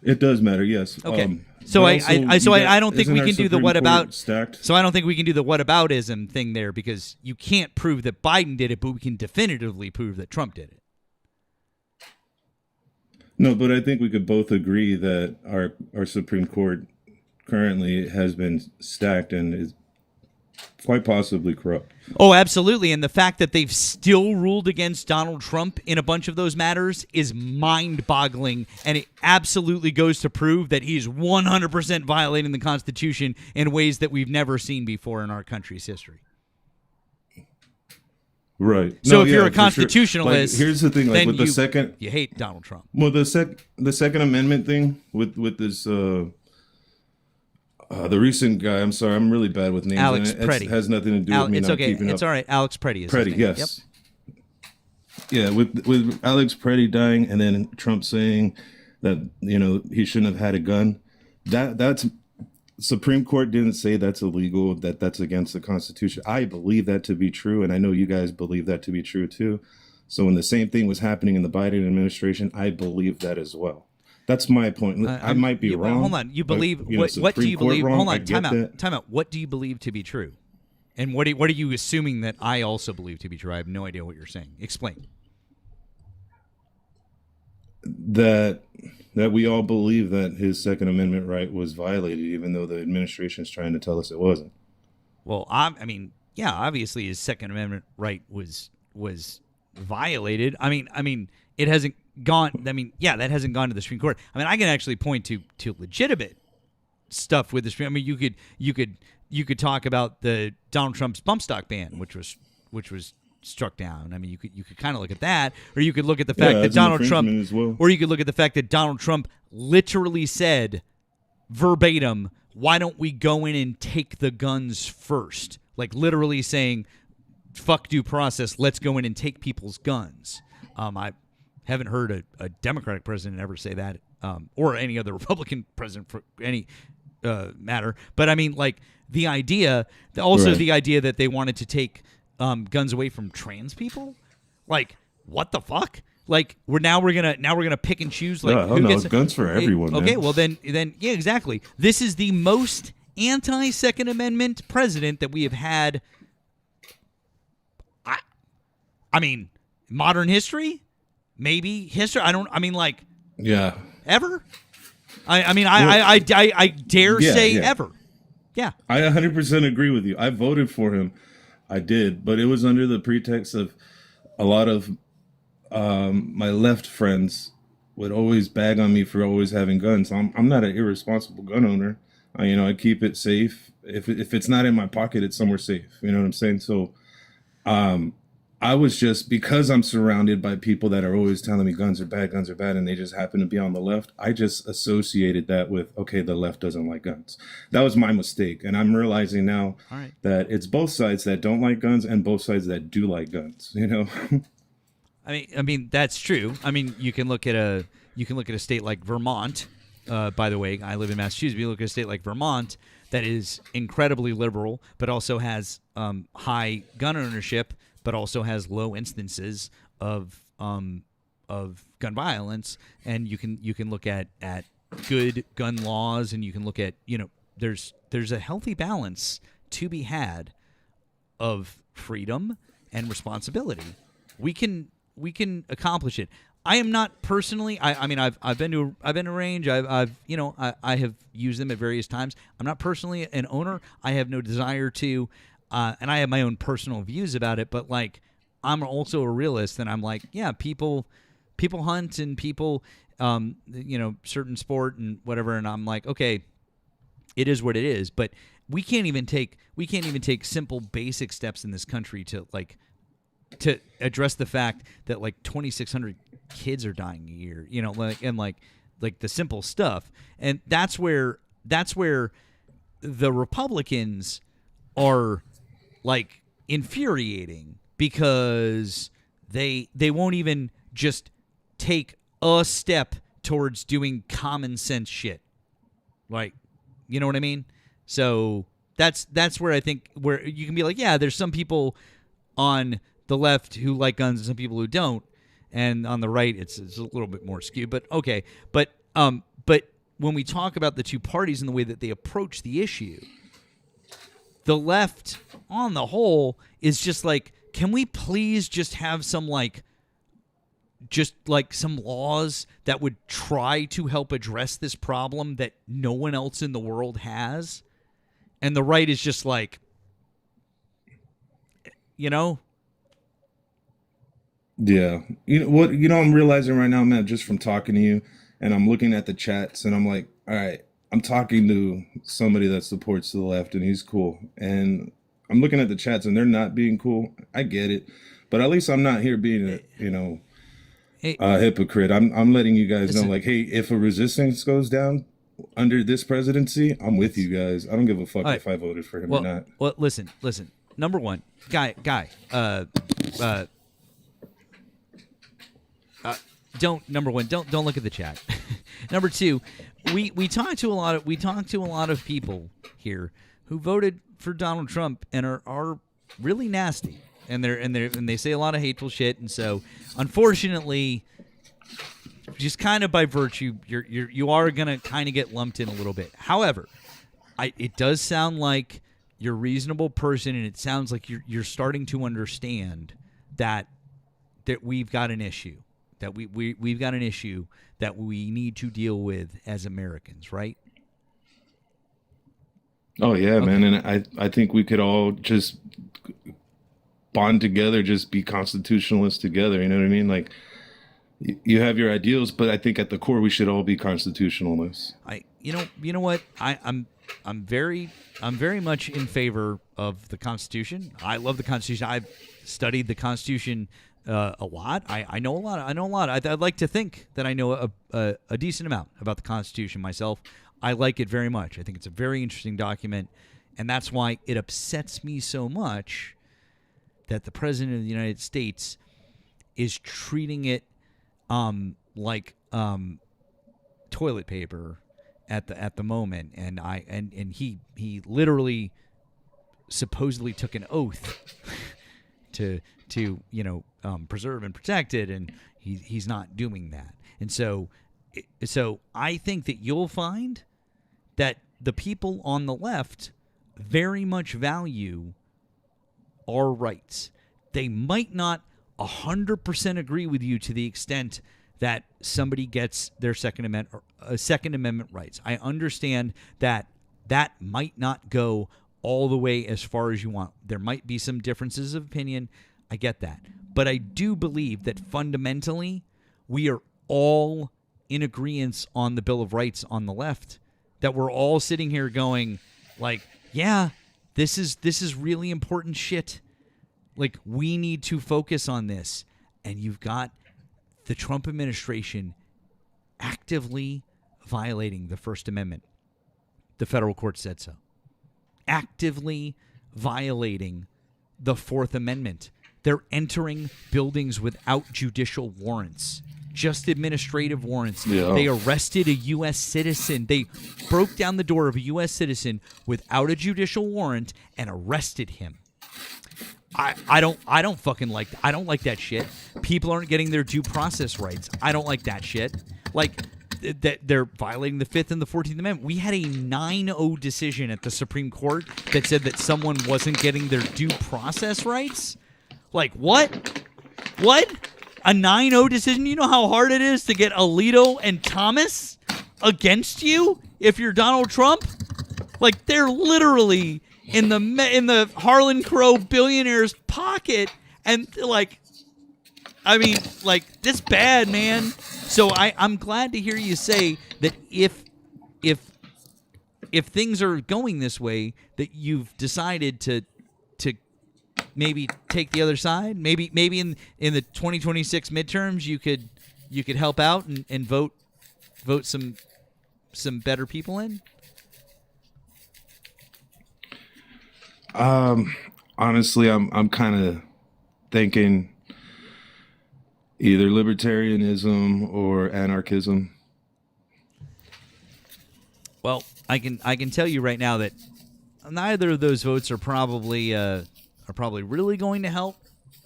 It does matter, yes. Okay. But so also, I don't think isn't we our can do the Supreme what Court about. stacked? So I don't think we can do the whataboutism thing there, because you can't prove that Biden did it, but we can definitively prove that Trump did it. No, but I think we could both agree that our Supreme Court currently has been stacked and is quite possibly corrupt. Oh, absolutely. And the fact that they've still ruled against Donald Trump in a bunch of those matters is mind-boggling, and it absolutely goes to prove that he's 100% violating the Constitution in ways that we've never seen before in our country's history. Right. So No, if you're yeah, a for sure. constitutionalist, Like, here's the thing, like then with the second you hate Donald Trump. well, the Second Amendment thing with this the recent guy, I'm sorry, I'm really bad with names. Alex and it Preddy. has nothing to do with me It's not okay. keeping It's up. all right. Alex Preddy is his Preddy, name. yes. Yep. Yeah, with Alex Preddy dying and then Trump saying that, he shouldn't have had a gun. That's Supreme Court didn't say that's illegal, that's against the Constitution. I believe that to be true, and I know you guys believe that to be true too. So when the same thing was happening in the Biden administration, I believe that as well. That's my point. I might be wrong. Hold on. You but, believe what do Supreme you Court believe? wrong, Hold I on. get that. Time out. What do you believe to be true? And what are you assuming that I also believe to be true? I have no idea what you're saying. Explain. That we all believe that his Second Amendment right was violated, even though the administration is trying to tell us it wasn't. Well, I mean, yeah, obviously his Second Amendment right was violated. I mean, it hasn't gone. I mean, yeah, that hasn't gone to the Supreme Court. I mean, I can actually point to legitimate stuff with the Supreme. I mean, you could talk about the Donald Trump's bump stock ban, which was struck down. I mean, you could kind of look at that, or you could look at the fact that that's an Donald Trump, infringement as well. or you could look at the fact that Donald Trump literally said verbatim, "Why don't we go in and take the guns first?" Like literally saying, "Fuck due process. Let's go in and take people's guns." I haven't heard a Democratic president ever say that, or any other Republican president for any matter. But I mean, like the idea, Right. the idea that they wanted to take guns away from trans people, like what the fuck? Like we're gonna pick and choose like No, who no, gets guns for everyone, Okay, man. well then yeah, exactly. This is the most anti-Second Amendment president that we have had. I mean, modern history, maybe history. I mean, like Yeah. ever. I dare Yeah, say yeah. ever. Yeah. I 100% agree with you. I voted for him. I did, but it was under the pretext of a lot of my left friends would always bag on me for always having guns. I'm not an irresponsible gun owner. I keep it safe. If it's not in my pocket, it's somewhere safe. You know what I'm saying? So, I was just, because I'm surrounded by people that are always telling me guns are bad, and they just happen to be on the left, I just associated that with, okay, the left doesn't like guns. That was my mistake. And I'm realizing now All right. that it's both sides that don't like guns and both sides that do like guns, I mean that's true. I mean you can look at a state like Vermont. By the way, I live in Massachusetts. You look at a state like Vermont that is incredibly liberal, but also has high gun ownership, but also has low instances of gun violence, and you can look at good gun laws, and you can look at, there's a healthy balance to be had of freedom and responsibility. We can accomplish it. I am not personally. I mean, I've been to a range. I have used them at various times. I'm not personally an owner. I have no desire to, and I have my own personal views about it. But like, I'm also a realist, and I'm like, yeah, people hunt, and people, certain sport and whatever, and I'm like, okay, it is what it is. But we can't even take simple, basic steps in this country to address the fact that like 2,600 kids are dying a year, like the simple stuff. And that's where the Republicans are like infuriating, because they won't even just take a step towards doing common sense shit. Like, you know what I mean? So that's where I think where you can be like, yeah, there's some people on the left who like guns and some people who don't, and on the right it's a little bit more skewed. But okay, but when we talk about the two parties and the way that they approach the issue, the left on the whole is just like, can we please just have some some laws that would try to help address this problem that no one else in the world has? And the right is just like, Yeah. I'm realizing right now, man, just from talking to you, and I'm looking at the chats, and I'm like, all right, I'm talking to somebody that supports the left, and he's cool. And I'm looking at the chats, and they're not being cool. I get it. But at least I'm not here being a hypocrite. I'm letting you guys know, like, hey, if a resistance goes down under this presidency, I'm with you guys. I don't give a fuck if I voted for him or not. Well, listen. Number one, guy. Don't look at the chat. Number two, we talk to a lot of people here who voted for Donald Trump and are really nasty, and they say a lot of hateful shit, and so unfortunately, just kind of by virtue, you are gonna kind of get lumped in a little bit. However, it does sound like you're a reasonable person, and it sounds like you're starting to understand that we've got an issue. That we've got an issue that we need to deal with as Americans, right? Oh yeah, okay. Man, and I think we could all just bond together, just be constitutionalists together. You know what I mean? Like, you have your ideals, but I think at the core we should all be constitutionalists. You know what? I'm very much in favor of the Constitution. I love the Constitution. I've studied the Constitution a lot. I know a lot. I'd like to think that I know a decent amount about the Constitution myself. I like it very much. I think it's a very interesting document, and that's why it upsets me so much that the President of the United States is treating it like toilet paper at the moment. And he literally supposedly took an oath to preserve and protect it, and he's not doing that. And so I think that you'll find that the people on the left very much value our rights. They might not 100% agree with you to the extent that somebody gets their Second Amendment rights. I understand that might not go all the way as far as you want. There might be some differences of opinion. I get that. But I do believe that fundamentally we are all in agreement on the Bill of Rights on the left, that we're all sitting here going like, yeah, this is really important shit. Like, we need to focus on this. And you've got the Trump administration actively violating the First Amendment. The federal court said so. Actively violating the Fourth Amendment. They're entering buildings without judicial warrants, just administrative warrants. Yeah. They arrested a U.S. citizen. They broke down the door of a U.S. citizen without a judicial warrant and arrested him. I don't fucking like I don't like that shit. People aren't getting their due process rights. I don't like that shit. Like that they're violating the 5th and the 14th Amendment. We had a 9-0 decision at the Supreme Court that said that someone wasn't getting their due process rights. Like what? What? A 9-0 decision? You know how hard it is to get Alito and Thomas against you if you're Donald Trump? Like they're literally in the Harlan Crow billionaire's pocket, and like, I mean, like this bad, man. So I'm glad to hear you say that if things are going this way, that you've decided to maybe take the other side. Maybe in the 2026 midterms you could help out and vote some better people in. Honestly, I'm kind of thinking either libertarianism or anarchism. Well, I can tell you right now that neither of those votes are probably really going to help.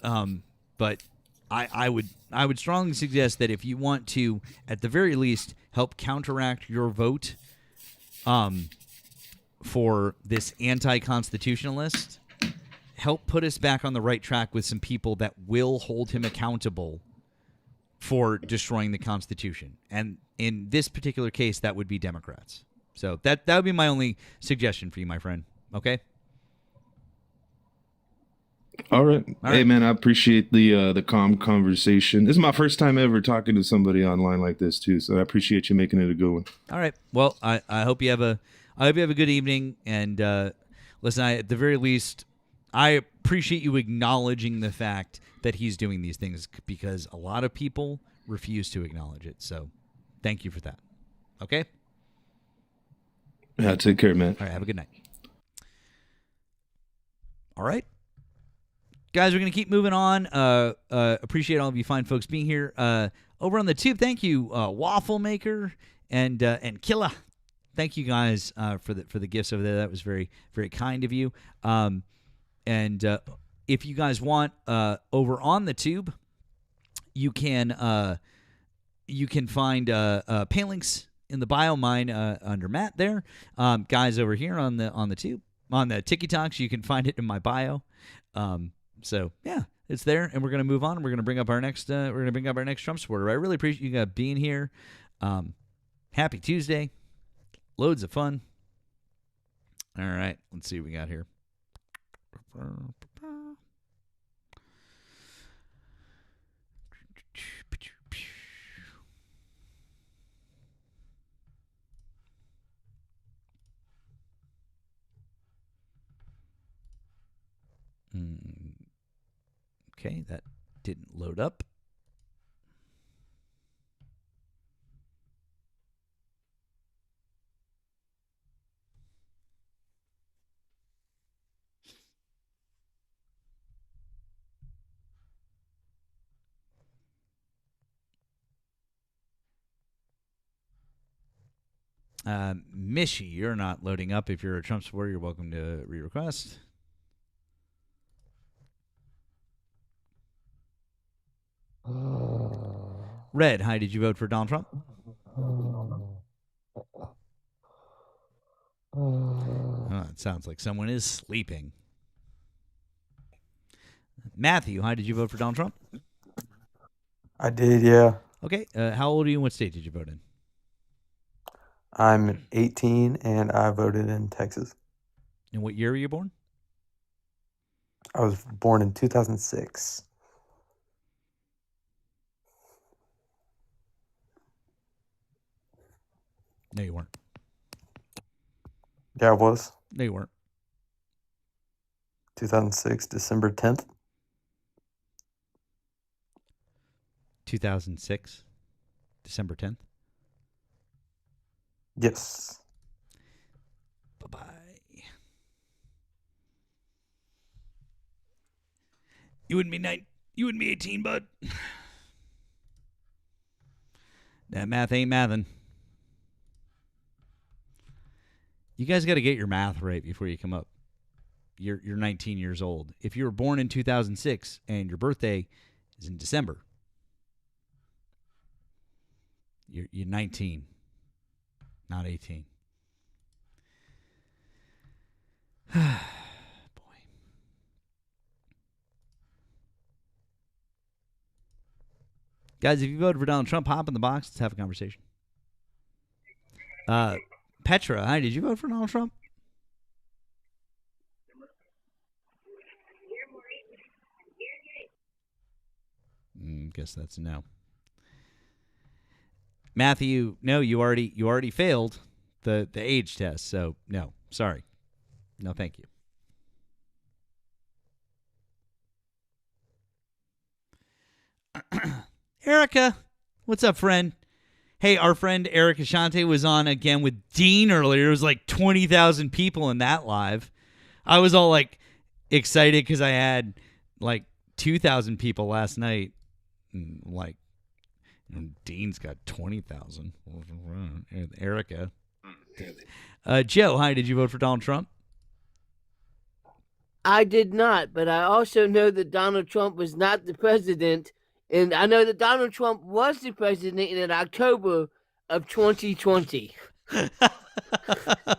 But I would strongly suggest that if you want to, at the very least, help counteract your vote, for this anti-constitutionalist, help put us back on the right track with some people that will hold him accountable for destroying the Constitution. And in this particular case, that would be Democrats. So that would be my only suggestion for you, my friend. Okay? All right. All Hey, right. man, I appreciate the calm conversation. This is my first time ever talking to somebody online like this, too, so I appreciate you making it a good one. All right. Well, I hope you have a good evening. And listen, at the very least, I appreciate you acknowledging the fact that he's doing these things, because a lot of people refuse to acknowledge it. So thank you for that. Okay? Yeah, take care, man. All right. Have a good night. All right. Guys, we're going to keep moving on. Appreciate all of you fine folks being here. Over on the tube, thank you, Waffle Maker and Killa. Thank you guys for the gifts over there. That was very, very kind of you. And if you guys want, over on the tube, you can find pay links in the bio, mine under Matt there. Guys over here on the tube, on the TikToks, you can find it in my bio. So yeah, it's there, and we're gonna move on. We're gonna bring up our next Trump supporter. I really appreciate you guys being here. Happy Tuesday, loads of fun. All right, let's see what we got here. Okay, that didn't load up. Mishy, you're not loading up. If you're a Trump supporter, you're welcome to re-request. Red, hi, did you vote for Donald Trump? Oh, it sounds like someone is sleeping. Matthew, hi, did you vote for Donald Trump? I did, yeah. Okay, how old are you and what state did you vote in? I'm 18 and I voted in Texas. And what year were you born? I was born in 2006. No, you weren't. Yeah, I was. No, you weren't. 2006, December 10th. 2006, December 10th. Yes. Bye-bye. You wouldn't be 18, bud. That math ain't mathin'. You guys got to get your math right before you come up. you're 19 years old. If you were born in 2006 and your birthday is in December, you're 19, not 18. Boy. Guys, if you voted for Donald Trump, hop in the box. Let's have a conversation. Petra, hi, did you vote for Donald Trump? Guess that's a no. Matthew, no, you already failed the age test, so no, sorry. No, thank you. Erica, what's up, friend? Hey, our friend Eric Ashante was on again with Dean earlier. There was like 20,000 people in that live. I was all like excited because I had like 2,000 people last night. Like, Dean's got 20,000. Erica. Joe, hi, did you vote for Donald Trump? I did not, but I also know that Donald Trump was not the president. And I know that Donald Trump was the president in October of 2020.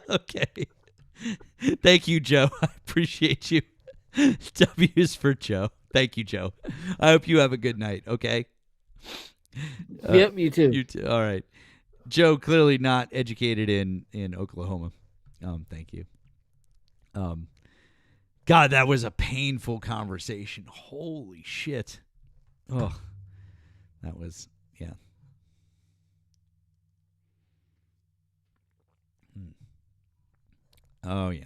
Okay. Thank you, Joe. I appreciate you. W's for Joe. Thank you, Joe. I hope you have a good night, okay? Yep, you too. You too. All right. Joe, clearly not educated in Oklahoma. Thank you. God, that was a painful conversation. Holy shit. Oh, that was, yeah. Oh, yeah.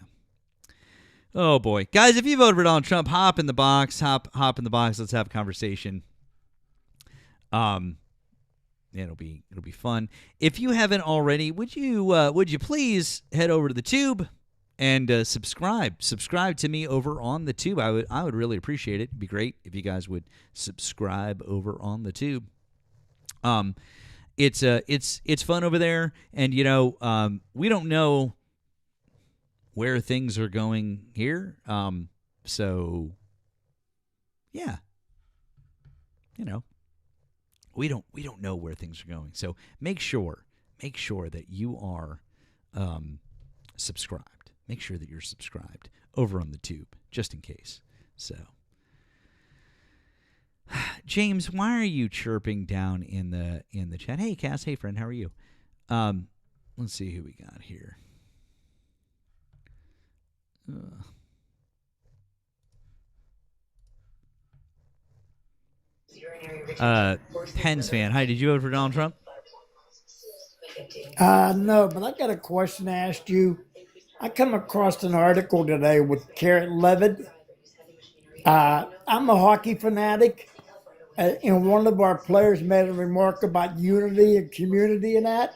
Oh, boy. Guys, if you voted for Donald Trump, hop in the box. Hop in the box. Let's have a conversation. It'll be fun. If you haven't already, would you please head over to the Tube and subscribe to me over on the Tube. I would really appreciate it. It'd be great if you guys would subscribe over on the Tube. It's fun over there, and we don't know where things are going here. So yeah, we don't know where things are going. So make sure that you are subscribed. Make sure that you're subscribed over on the Tube, just in case. So, James, why are you chirping down in the chat? Hey, Cass. Hey, friend. How are you? Let's see who we got here. Pens fan. Hi, did you vote for Donald Trump? No, but I got a question to ask you. I come across an article today with Garrett Levitt. I'm a hockey fanatic, and one of our players made a remark about unity and community and that.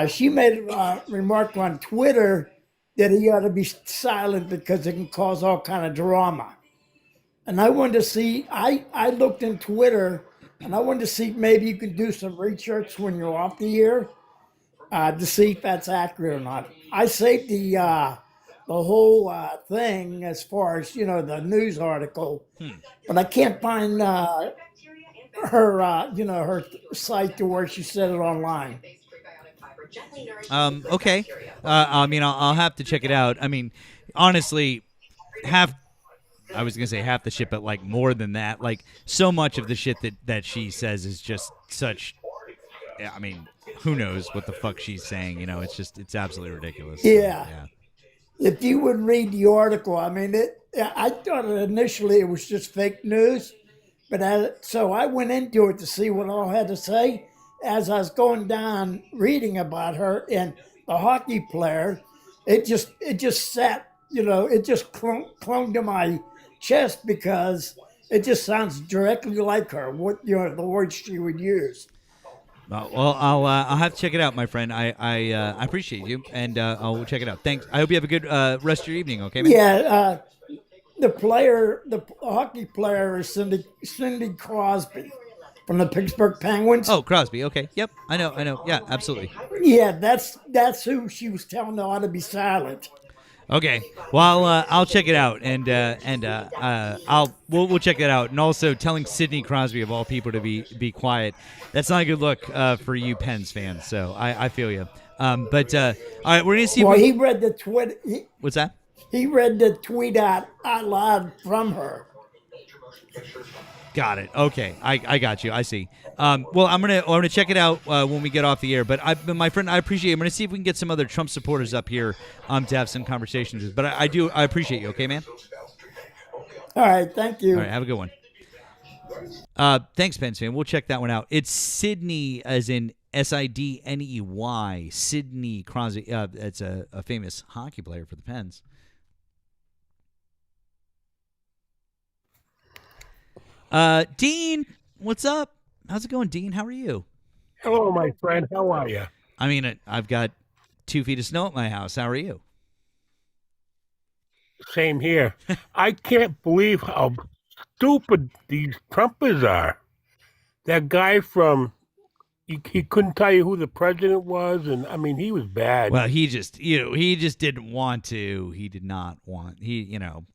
She made a remark on Twitter that he ought to be silent because it can cause all kind of drama. And I wanted to see, I looked in Twitter, and I wanted to see if maybe you could do some research when you're off the air to see if that's accurate or not. I saved the whole thing as far as, the news article, but I can't find her, her site to where she said it online. Okay. I'll have to check it out. I mean, honestly, I was going to say half the shit, but like more than that, like so much of the shit that she says is just such, I mean, who knows what the fuck she's saying, it's absolutely ridiculous. Yeah. So, yeah. If you would read the article, I mean, I thought initially it was just fake news, but so I went into it to see what all had to say. As I was going down reading about her and the hockey player, it just sat, it just clung to my chest because it just sounds directly like her. What the words she would use. Well, I'll have to check it out, my friend. I appreciate you, and I'll check it out. Thanks. I hope you have a good rest of your evening. Okay, man? Yeah. The hockey player is Cindy Crosby from the Pittsburgh Penguins. Oh, Crosby. Okay. Yep. I know. Yeah, absolutely. Yeah, that's who she was telling her how to be silent. Okay. Well, I'll check it out, and we'll check it out. And also, telling Sidney Crosby of all people to be quiet. That's not a good look for you Pens fans. So I feel you. But all right, we're gonna see. Well, if we, he read the tweet. what's that? He read the tweet out loud from her. Got it. Okay, I got you. I see. Well, I'm gonna check it out when we get off the air. But my friend, I appreciate it. I'm gonna see if we can get some other Trump supporters up here to have some conversations with. But I appreciate you. Okay, man. All right, thank you. All right, have a good one. Thanks, Pens fan. We'll check that one out. It's Sidney, as in Sidney. Sidney Crosby. It's a famous hockey player for the Pens. Dean, what's up? How's it going, Dean? How are you? Hello, my friend. How are you? I mean, I've got 2 feet of snow at my house. How are you? Same here. I can't believe how stupid these Trumpers are. That guy from he couldn't tell you who the president was, and I mean he was bad. Well, he just didn't want to. He did not want.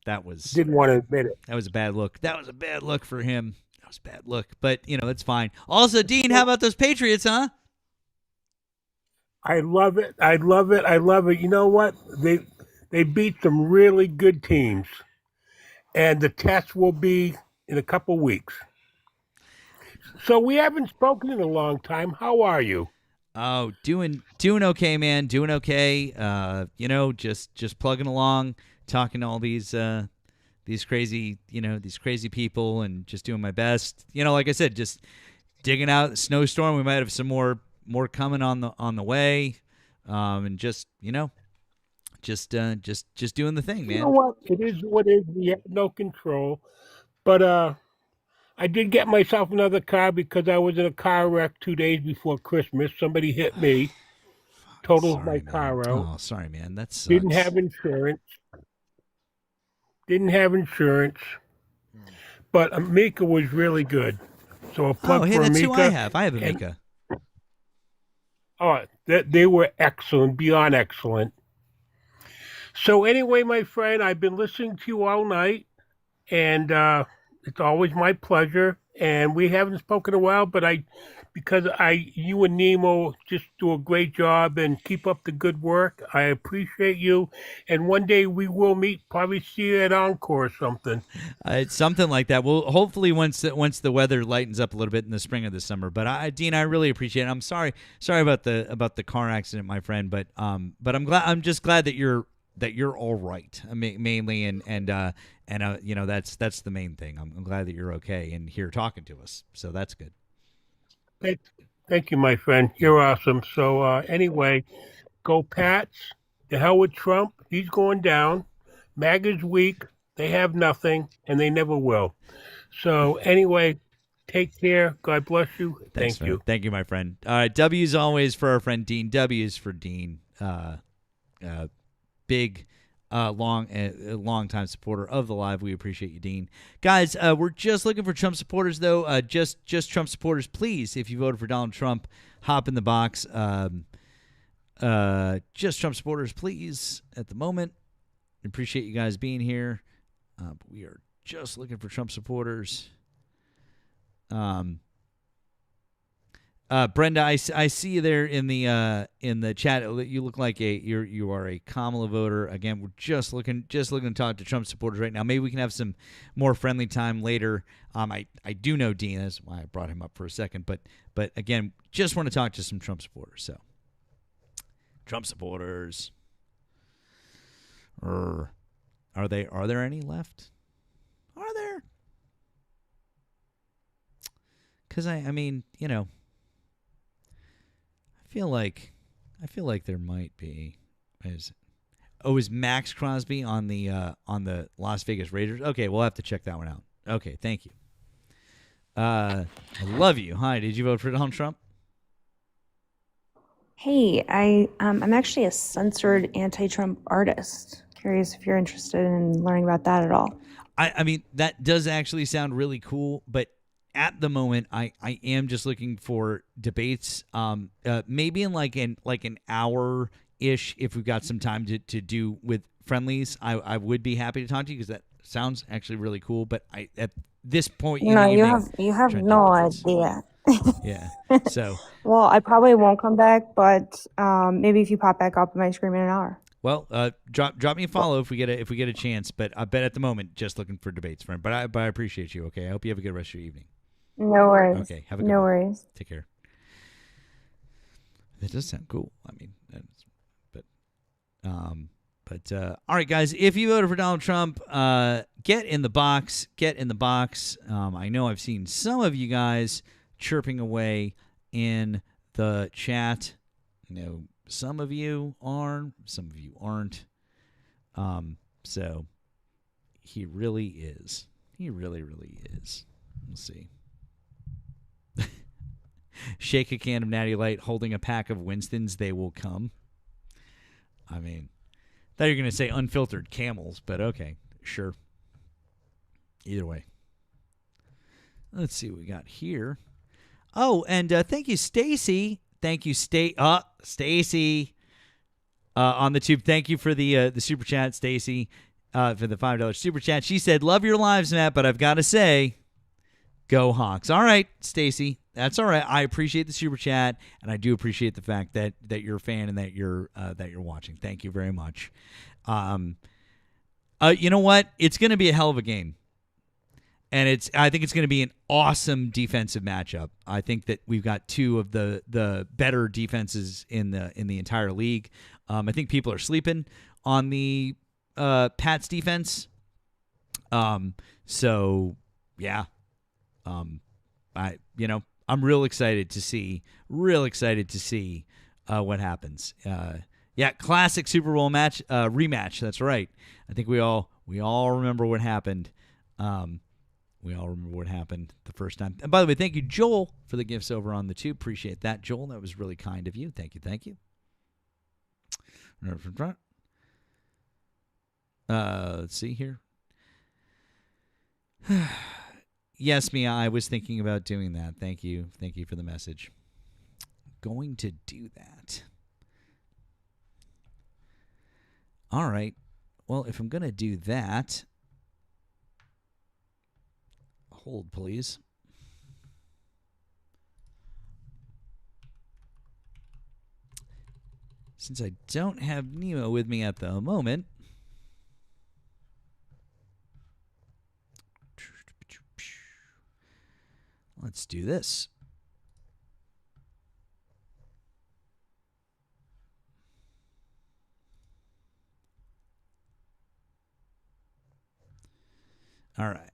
That was Didn't want to admit it. that was a bad look. That was a bad look for him. That was a bad look. But it's fine. Also, Dean, how about those Patriots, huh? I love it. I love it. I love it. You know what? They beat some really good teams, and the test will be in a couple weeks. So we haven't spoken in a long time. How are you? Oh, doing okay, man. Doing okay. Just plugging along, talking to all these crazy people, and just doing my best. Like I said, just digging out the snowstorm. We might have some more coming on the way, and just doing the thing, man. You know what? It is what it is. We have no control. But I did get myself another car because I was in a car wreck 2 days before Christmas. Somebody hit me, totaled my car out. Oh, sorry, man. That sucks. Didn't have insurance. But Amika was really good. So a plug Oh, hey, for that's Amika. who I have. I have And- Amika. Oh, they were excellent, beyond excellent. So anyway, my friend, I've been listening to you all night, and it's always my pleasure. And we haven't spoken in a while, but you and Nemo just do a great job and keep up the good work. I appreciate you. And one day we will meet, probably see you at Encore or something. It's something like that. Well, hopefully once the weather lightens up a little bit in the spring of the summer. But Dean, I really appreciate it. I'm sorry about the car accident, my friend. But I'm just glad that you're all right, mainly, and that's the main thing. I'm glad that you're okay and here talking to us. So that's good. Thank you, my friend. You're awesome. So anyway, go Pats. The hell with Trump. He's going down. MAGA's weak. They have nothing, and they never will. So anyway, take care. God bless you. Thanks, Thank you. Thank you, my friend. All right, W's always for our friend Dean. W's for Dean. Big, long time supporter of the live. We appreciate you, Dean. Guys, we're just looking for Trump supporters, though. Just Trump supporters, please. If you voted for Donald Trump, hop in the box. Just Trump supporters, please. At the moment, appreciate you guys being here. But we are just looking for Trump supporters. Brenda, I see you there in the chat. You look like you are a Kamala voter. Again, we're just looking to talk to Trump supporters right now. Maybe we can have some more friendly time later. I do know Dean. That's why I brought him up for a second. But again, just want to talk to some Trump supporters. So, Trump supporters. Are there any left? Are there? Because I mean, I feel like there might be. Is Max Crosby on the Las Vegas Raiders? Okay, we'll have to check that one out. Okay, thank you. I love you. Hi, did you vote for Donald Trump? Hey, I'm actually a censored anti-Trump artist. Curious if you're interested in learning about that at all. I mean, that does actually sound really cool, but at the moment, I am just looking for debates. Maybe in like an hour ish, if we've got some time to do with friendlies, I would be happy to talk to you because that sounds actually really cool. But at this point in No, the you evening, have trying to no take the kids. idea. Yeah. So, Well, I probably won't come back, but maybe if you pop back up, I might scream in an hour. well, drop me a follow if we get a chance. But I bet at the moment, just looking for debates, friend. But I appreciate you. Okay. I hope you have a good rest of your evening. No worries. Okay. Have a good No one. worries. Take care. That does sound cool. I mean, all right, guys. If you voted for Donald Trump, get in the box. Get in the box. I know I've seen some of you guys chirping away in the chat. Some of you are, some of you aren't. So he really is. He really, really is. Let's see. Shake a can of Natty Light, holding a pack of Winstons, they will come. I mean, thought you were going to say unfiltered camels, but okay, sure. Either way. Let's see what we got here. Oh, and thank you, Stacy. Thank you, Stacy, on the tube. Thank you for the super chat, Stacy, for the $5 super chat. She said, "Love your lives, Matt, but I've got to say, go Hawks." All right, Stacy. That's all right. I appreciate the super chat, and I do appreciate the fact that you're a fan and that you're watching. Thank you very much. You know what? It's going to be a hell of a game, and I think it's going to be an awesome defensive matchup. I think that we've got two of the better defenses in the entire league. I think people are sleeping on the Pats defense. So yeah. I'm real excited to see what happens. Yeah, classic Super Bowl match rematch. That's right. I think we all remember what happened. We all remember what happened the first time. And by the way, thank you, Joel, for the gifts over on the tube. Appreciate that, Joel. That was really kind of you. Thank you. Let's see here. Yes, Mia, I was thinking about doing that. Thank you for the message. Going to do that. All right. Well, if I'm going to do that, hold, please. Since I don't have Nemo with me at the moment, let's do this. All right.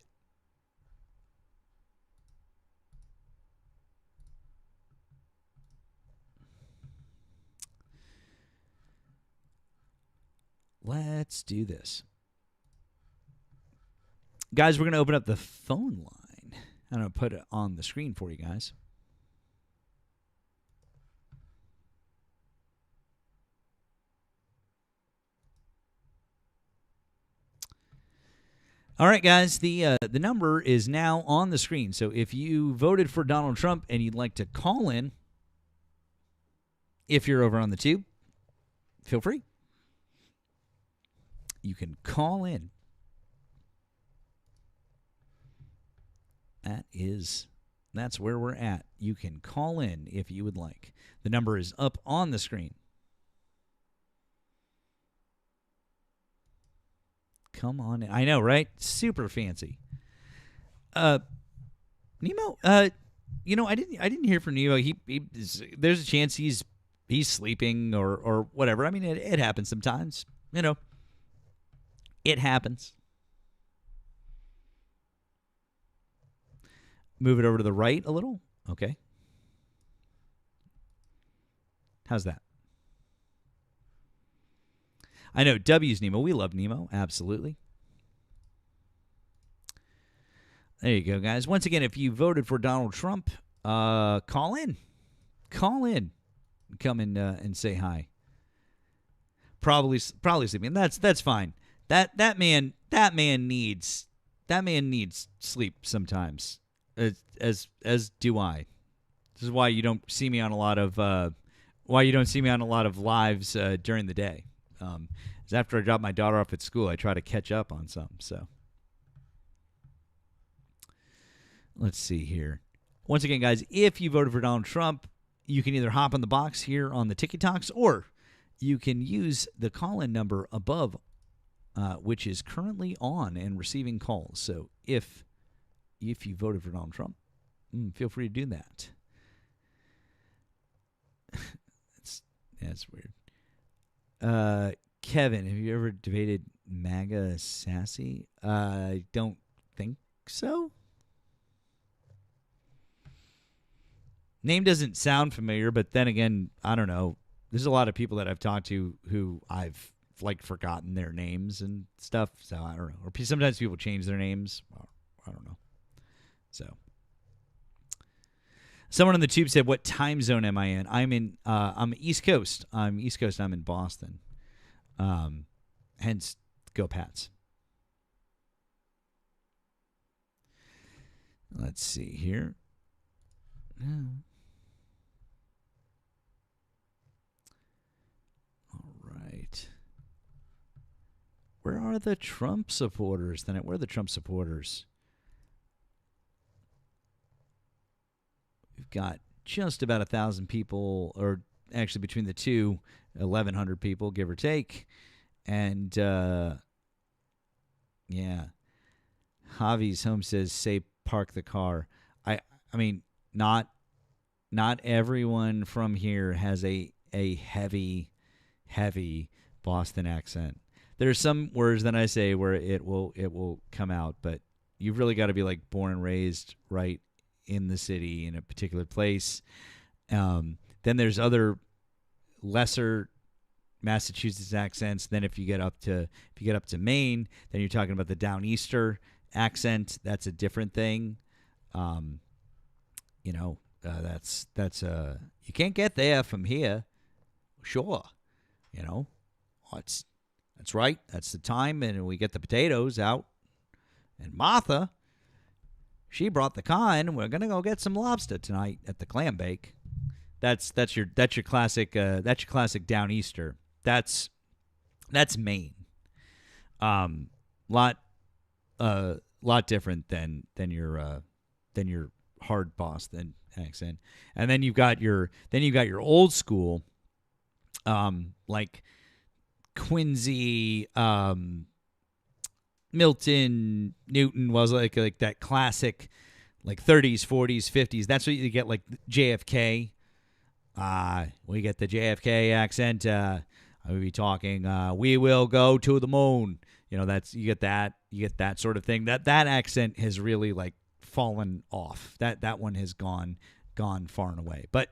Let's do this. Guys, we're going to open up the phone line. I'm going to put it on the screen for you guys. All right, guys, the number is now on the screen. So if you voted for Donald Trump and you'd like to call in, if you're over on the tube, feel free. You can call in. That's where we're at. You can call in if you would like. The number is up on the screen. Come on in. I know, right? Super fancy. Nemo, I didn't hear from Nemo. There's a chance he's sleeping or whatever. I mean, it happens sometimes. It happens. Move it over to the right a little. Okay. How's that? I know W's Nemo. We love Nemo. Absolutely. There you go, guys. Once again, if you voted for Donald Trump, call in. Call in. Come in and say hi. Probably sleeping. That's fine. That man needs sleep sometimes. As do I. This is why you don't see me on a lot of lives during the day. Is after I drop my daughter off at school, I try to catch up on some. So let's see here. Once again, guys, if you voted for Donald Trump, you can either hop on the box here on the Tiki Talks, or you can use the call-in number above, which is currently on and receiving calls. So if you voted for Donald Trump, feel free to do that. That's weird. Kevin, have you ever debated MAGA sassy? I don't think so. Name doesn't sound familiar, but then again, I don't know. There's a lot of people that I've talked to who I've forgotten their names and stuff. So I don't know. Or sometimes people change their names. I don't know. So someone on the tube said, "What time zone am I in?" I'm East Coast. I'm East Coast. I'm in Boston. Hence, go Pats. Let's see here. Right. Where are the Trump supporters then? Where are the Trump supporters? We've got just about 1,000 people, or actually between the two, 1,100 people, give or take. And, yeah. Javi's home says, say park the car. I mean, not everyone from here has a heavy Boston accent. There's some words that I say where it will come out, but you've really got to be born and raised right in the city in a particular place. Then there's other lesser Massachusetts accents. Then if you get up to Maine, then you're talking about the Downeaster accent. That's a different thing. That's you can't get there from here. Sure. That's right. That's the time, and we get the potatoes out. And Martha, she brought the car in, and we're gonna go get some lobster tonight at the clam bake. That's your classic Downeaster. That's Maine. Lot different than your hard Boston accent. And then you've got your old school, like Quincy, Milton, Newton was like that classic, 30s, 40s, 50s. That's what you get, JFK. We get the JFK accent. I would be talking, we will go to the moon. You get that sort of thing. That accent has really fallen off. That one has gone far and away. But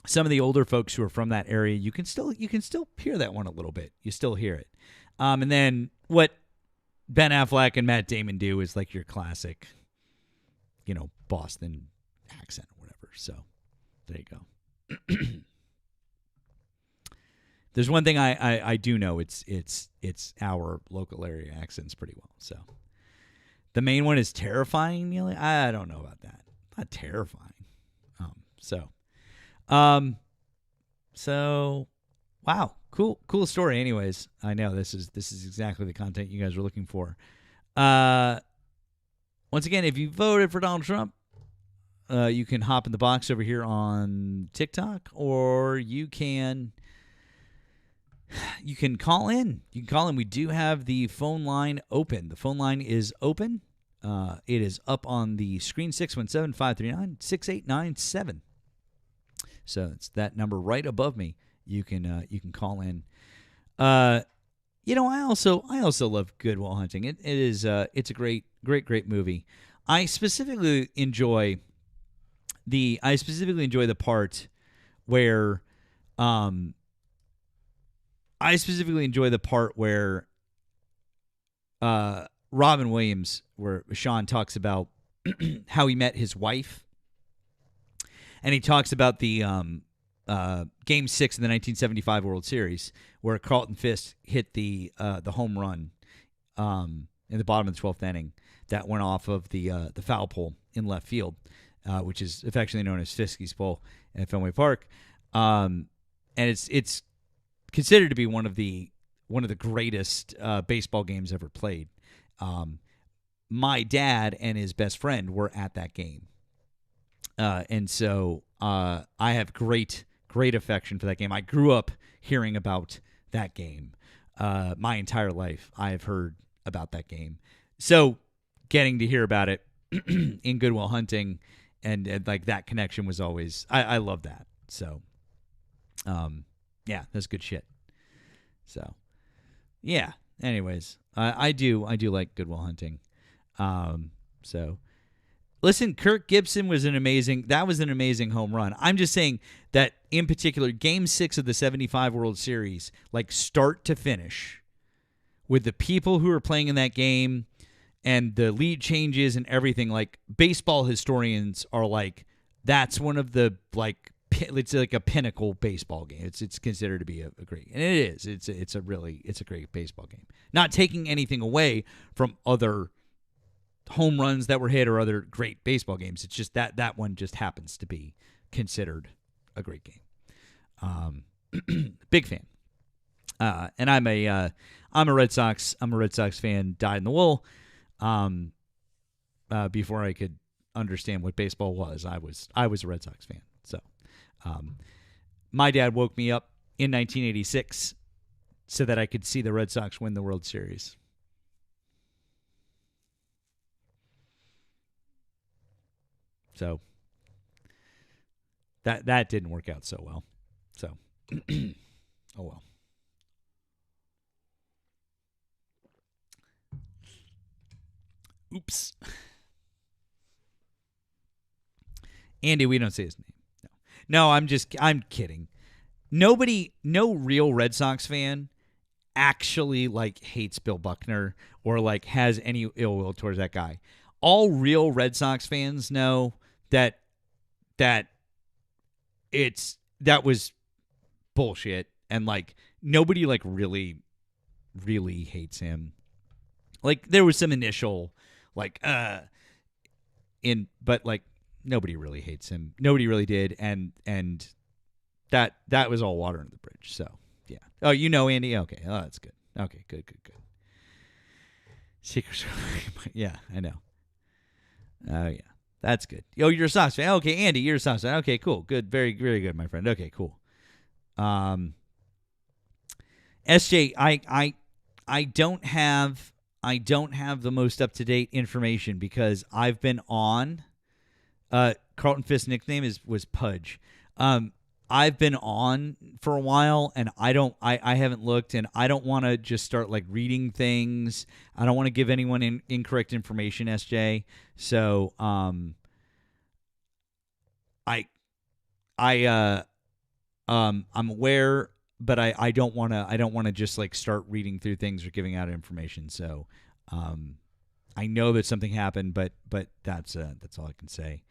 some of the older folks who are from that area, you can still hear that one a little bit. You still hear it. And then what Ben Affleck and Matt Damon do is your classic, Boston accent or whatever. So there you go. There's one thing I do know. It's our local area accents pretty well. So the main one is terrifying. I don't know about that. Not terrifying. So wow, cool story. Anyways, I know this is exactly the content you guys were looking for. Once again, if you voted for Donald Trump, you can hop in the box over here on TikTok, or you can call in. You can call in. We do have the phone line open. The phone line is open. It is up on the screen, 617-539-6897. So it's that number right above me. You can call in. I also love Good Will Hunting. It's a great movie. I specifically enjoy the part where Robin Williams, where Sean talks about how he met his wife, and he talks about the Game 6 in the 1975 World Series, where Carlton Fisk hit the home run in the bottom of the 12th inning that went off of the foul pole in left field, which is affectionately known as Fiskey's pole at Fenway Park. And it's considered to be one of the greatest baseball games ever played. My dad and his best friend were at that game, and so I have great affection for that game. I grew up hearing about that game. My entire life, I have heard about that game. So getting to hear about it in Good Will Hunting and like that connection was always, I love that. So, yeah, that's good shit. So, yeah. Anyways, I do like Good Will Hunting. So listen, Kirk Gibson was an amazing home run. I'm just saying that in particular, Game 6 of the 75 World Series, like start to finish, with the people who are playing in that game and the lead changes and everything, like baseball historians are like, that's one of the like, it's like a pinnacle baseball game. It's considered to be a great, and it is. It's a great baseball game. Not taking anything away from other home runs that were hit or other great baseball games. It's just that one just happens to be considered a great game. Big fan. And I'm a Red Sox fan, dyed in the wool. Before I could understand what baseball was, I was a Red Sox fan. So, my dad woke me up in 1986 so that I could see the Red Sox win the World Series. So that didn't work out so well. So, oh well. Oops. Andy, we don't say his name. No, I'm kidding. No real Red Sox fan actually like hates Bill Buckner or like has any ill will towards that guy. All real Red Sox fans know that was bullshit, and like nobody like really hates him. Like there was some initial like but like nobody really hates him. Nobody really did, and that was all water under the bridge. So yeah. Oh, you know Andy? Okay. Oh, that's good. Okay, good. Secret. Yeah, I know. Oh yeah, that's good. Yo, you're a Sox fan. Okay, Andy, you're a Sox fan. Okay, cool, good, very, very good, my friend. Okay, cool. SJ, I don't have the most up to date information because I've been on. Carlton Fisk's nickname was Pudge. I've been on for a while, and I haven't looked, and I don't want to just start like reading things. I don't want to give anyone incorrect information, SJ. So, I'm aware, but I don't want to just like start reading through things or giving out information. So, I know that something happened, but that's all I can say.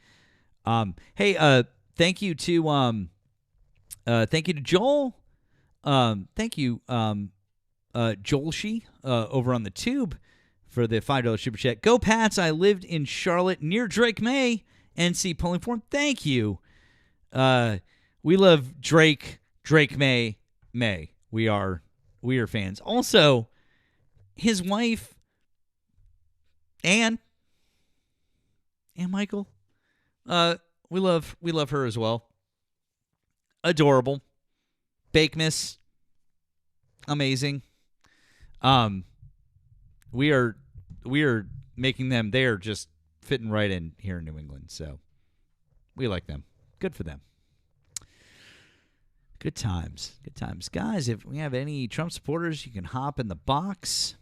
Hey, thank you to Joel. Thank you, Joel Shee, over on the tube for the $5 super chat. Go Pats! I lived in Charlotte near Drake May. NC Pulling Form. Thank you. We love Drake May. We are fans. Also, his wife Anne and Michael. We love her as well. Adorable. Bakemas. Amazing. We are making them, they are just fitting right in here in New England. So we like them. Good for them. Good times. Guys, if we have any Trump supporters, you can hop in the box.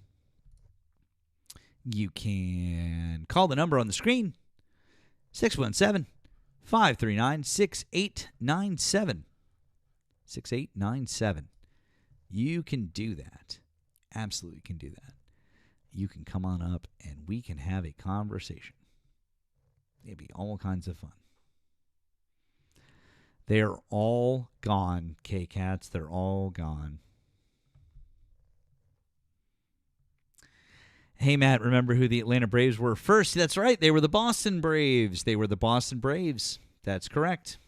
You can call the number on the screen. 617-539-6897. 6897. You can do that. Absolutely can do that. You can come on up and we can have a conversation. It'd be all kinds of fun. They're all gone, K-Cats. They're all gone. Hey, Matt, remember who the Atlanta Braves were first? That's right. They were the Boston Braves. That's correct.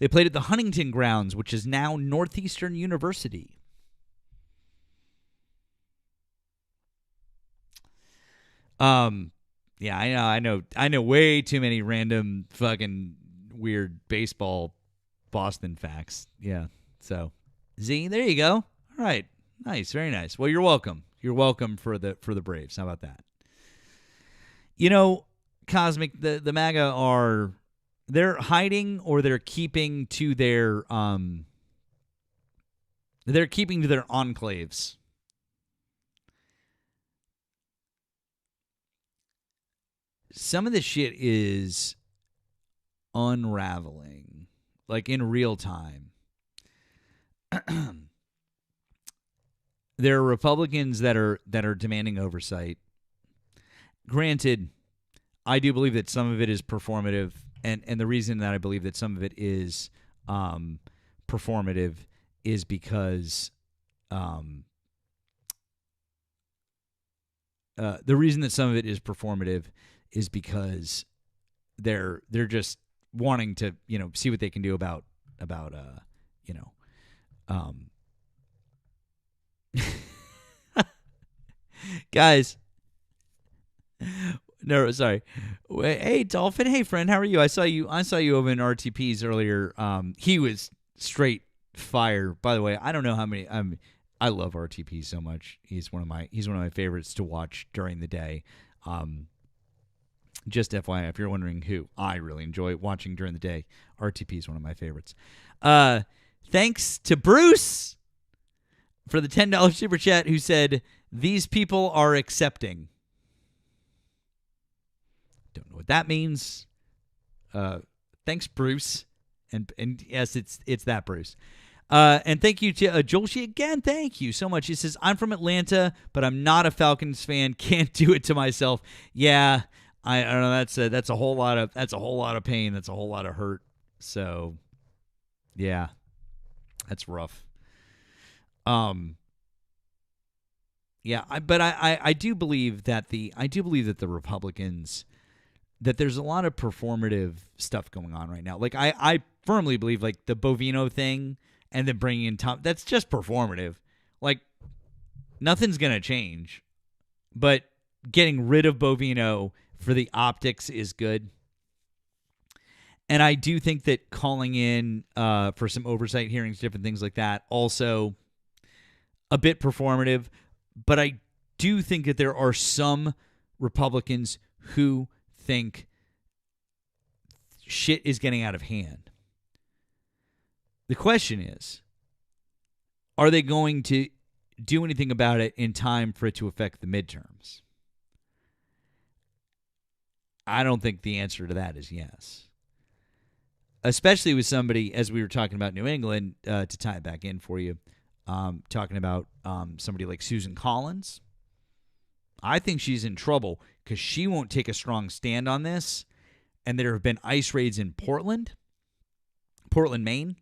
They played at the Huntington Grounds, which is now Northeastern University. Yeah, I know way too many random fucking weird baseball Boston facts. Yeah. So, Z, there you go. All right. Nice, very nice. Well, you're welcome. You're welcome for the Braves. How about that? You know, Cosmic, the MAGA they're hiding or they're keeping to their enclaves. Some of the shit is unraveling, like in real time. There are Republicans that are demanding oversight. Granted, I do believe that some of it is performative, and the reason that I believe that some of it is performative is because the reason that some of it is performative is because they're just wanting to, see what they can do about guys. No, sorry. Hey, Dolphin. Hey, friend. How are you? I saw you over in RTPs earlier. He was straight fire. By the way, I don't know how many. I love RTP so much. He's one of my favorites to watch during the day. Just FYI, if you're wondering who I really enjoy watching during the day, RTP is one of my favorites. Thanks to Bruce for the $10 super chat, who said, "These people are accepting." Don't know what that means. Thanks, Bruce. And yes, it's that Bruce. And thank you to Jolshi again. Thank you so much. He says, "I'm from Atlanta, but I'm not a Falcons fan. Can't do it to myself." Yeah, I don't know. That's a whole lot of pain. That's a whole lot of hurt. So, yeah, that's rough. Yeah, but I do believe that the Republicans, that there's a lot of performative stuff going on right now. Like I firmly believe like the Bovino thing and then bringing in Tom, that's just performative. Like nothing's going to change. But getting rid of Bovino for the optics is good. And I do think that calling in for some oversight hearings, different things like that, also a bit performative. But I do think that there are some Republicans who think shit is getting out of hand. The question is, are they going to do anything about it in time for it to affect the midterms? I don't think the answer to that is yes. Especially with somebody, as we were talking about New England, to tie it back in for you, talking about somebody like Susan Collins. I think she's in trouble because she won't take a strong stand on this. And there have been ICE raids in Portland, Maine.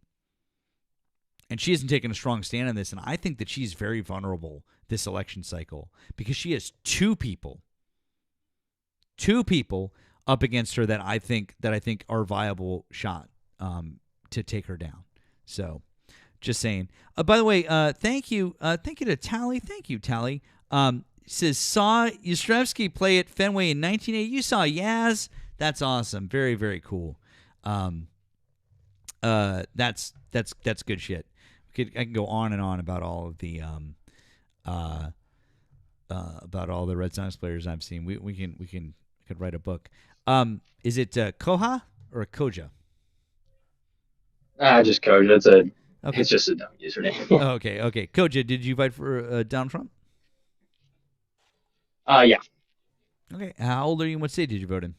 And she hasn't taken a strong stand on this. And I think that she's very vulnerable this election cycle because she has two people up against her that I think are viable shot to take her down. So just saying. By the way, thank you to Tally. Thank you, Tally. Says, saw Yastrzemski play at Fenway in 1980. You saw Yaz? That's awesome. Very, very cool. That's good shit. I can go on and on about all of the about all the Red Sox players I've seen. We could write a book. Is it Koha or Koja? Just Koja. It's just a dumb username. Okay. Koja, did you vote for Donald Trump? Yeah. Okay. How old are you and what state did you vote in?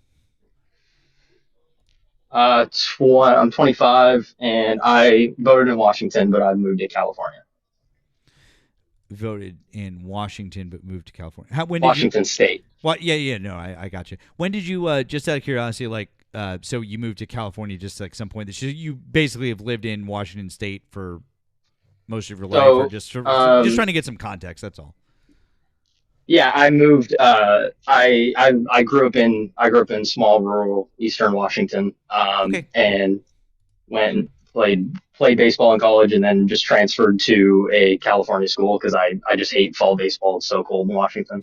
I'm 25 and I voted in Washington, but I moved to California. Voted in Washington, but moved to California. When Washington State. What? Yeah. No, I got you. When did you? Just out of curiosity, so you moved to California just like some point. You basically have lived in Washington State for most of your life, or just trying to get some context. That's all. Yeah, I moved. I grew up in small rural Eastern Washington. And went played baseball in college and then just transferred to a California school because I just hate fall baseball. It's so cold in Washington.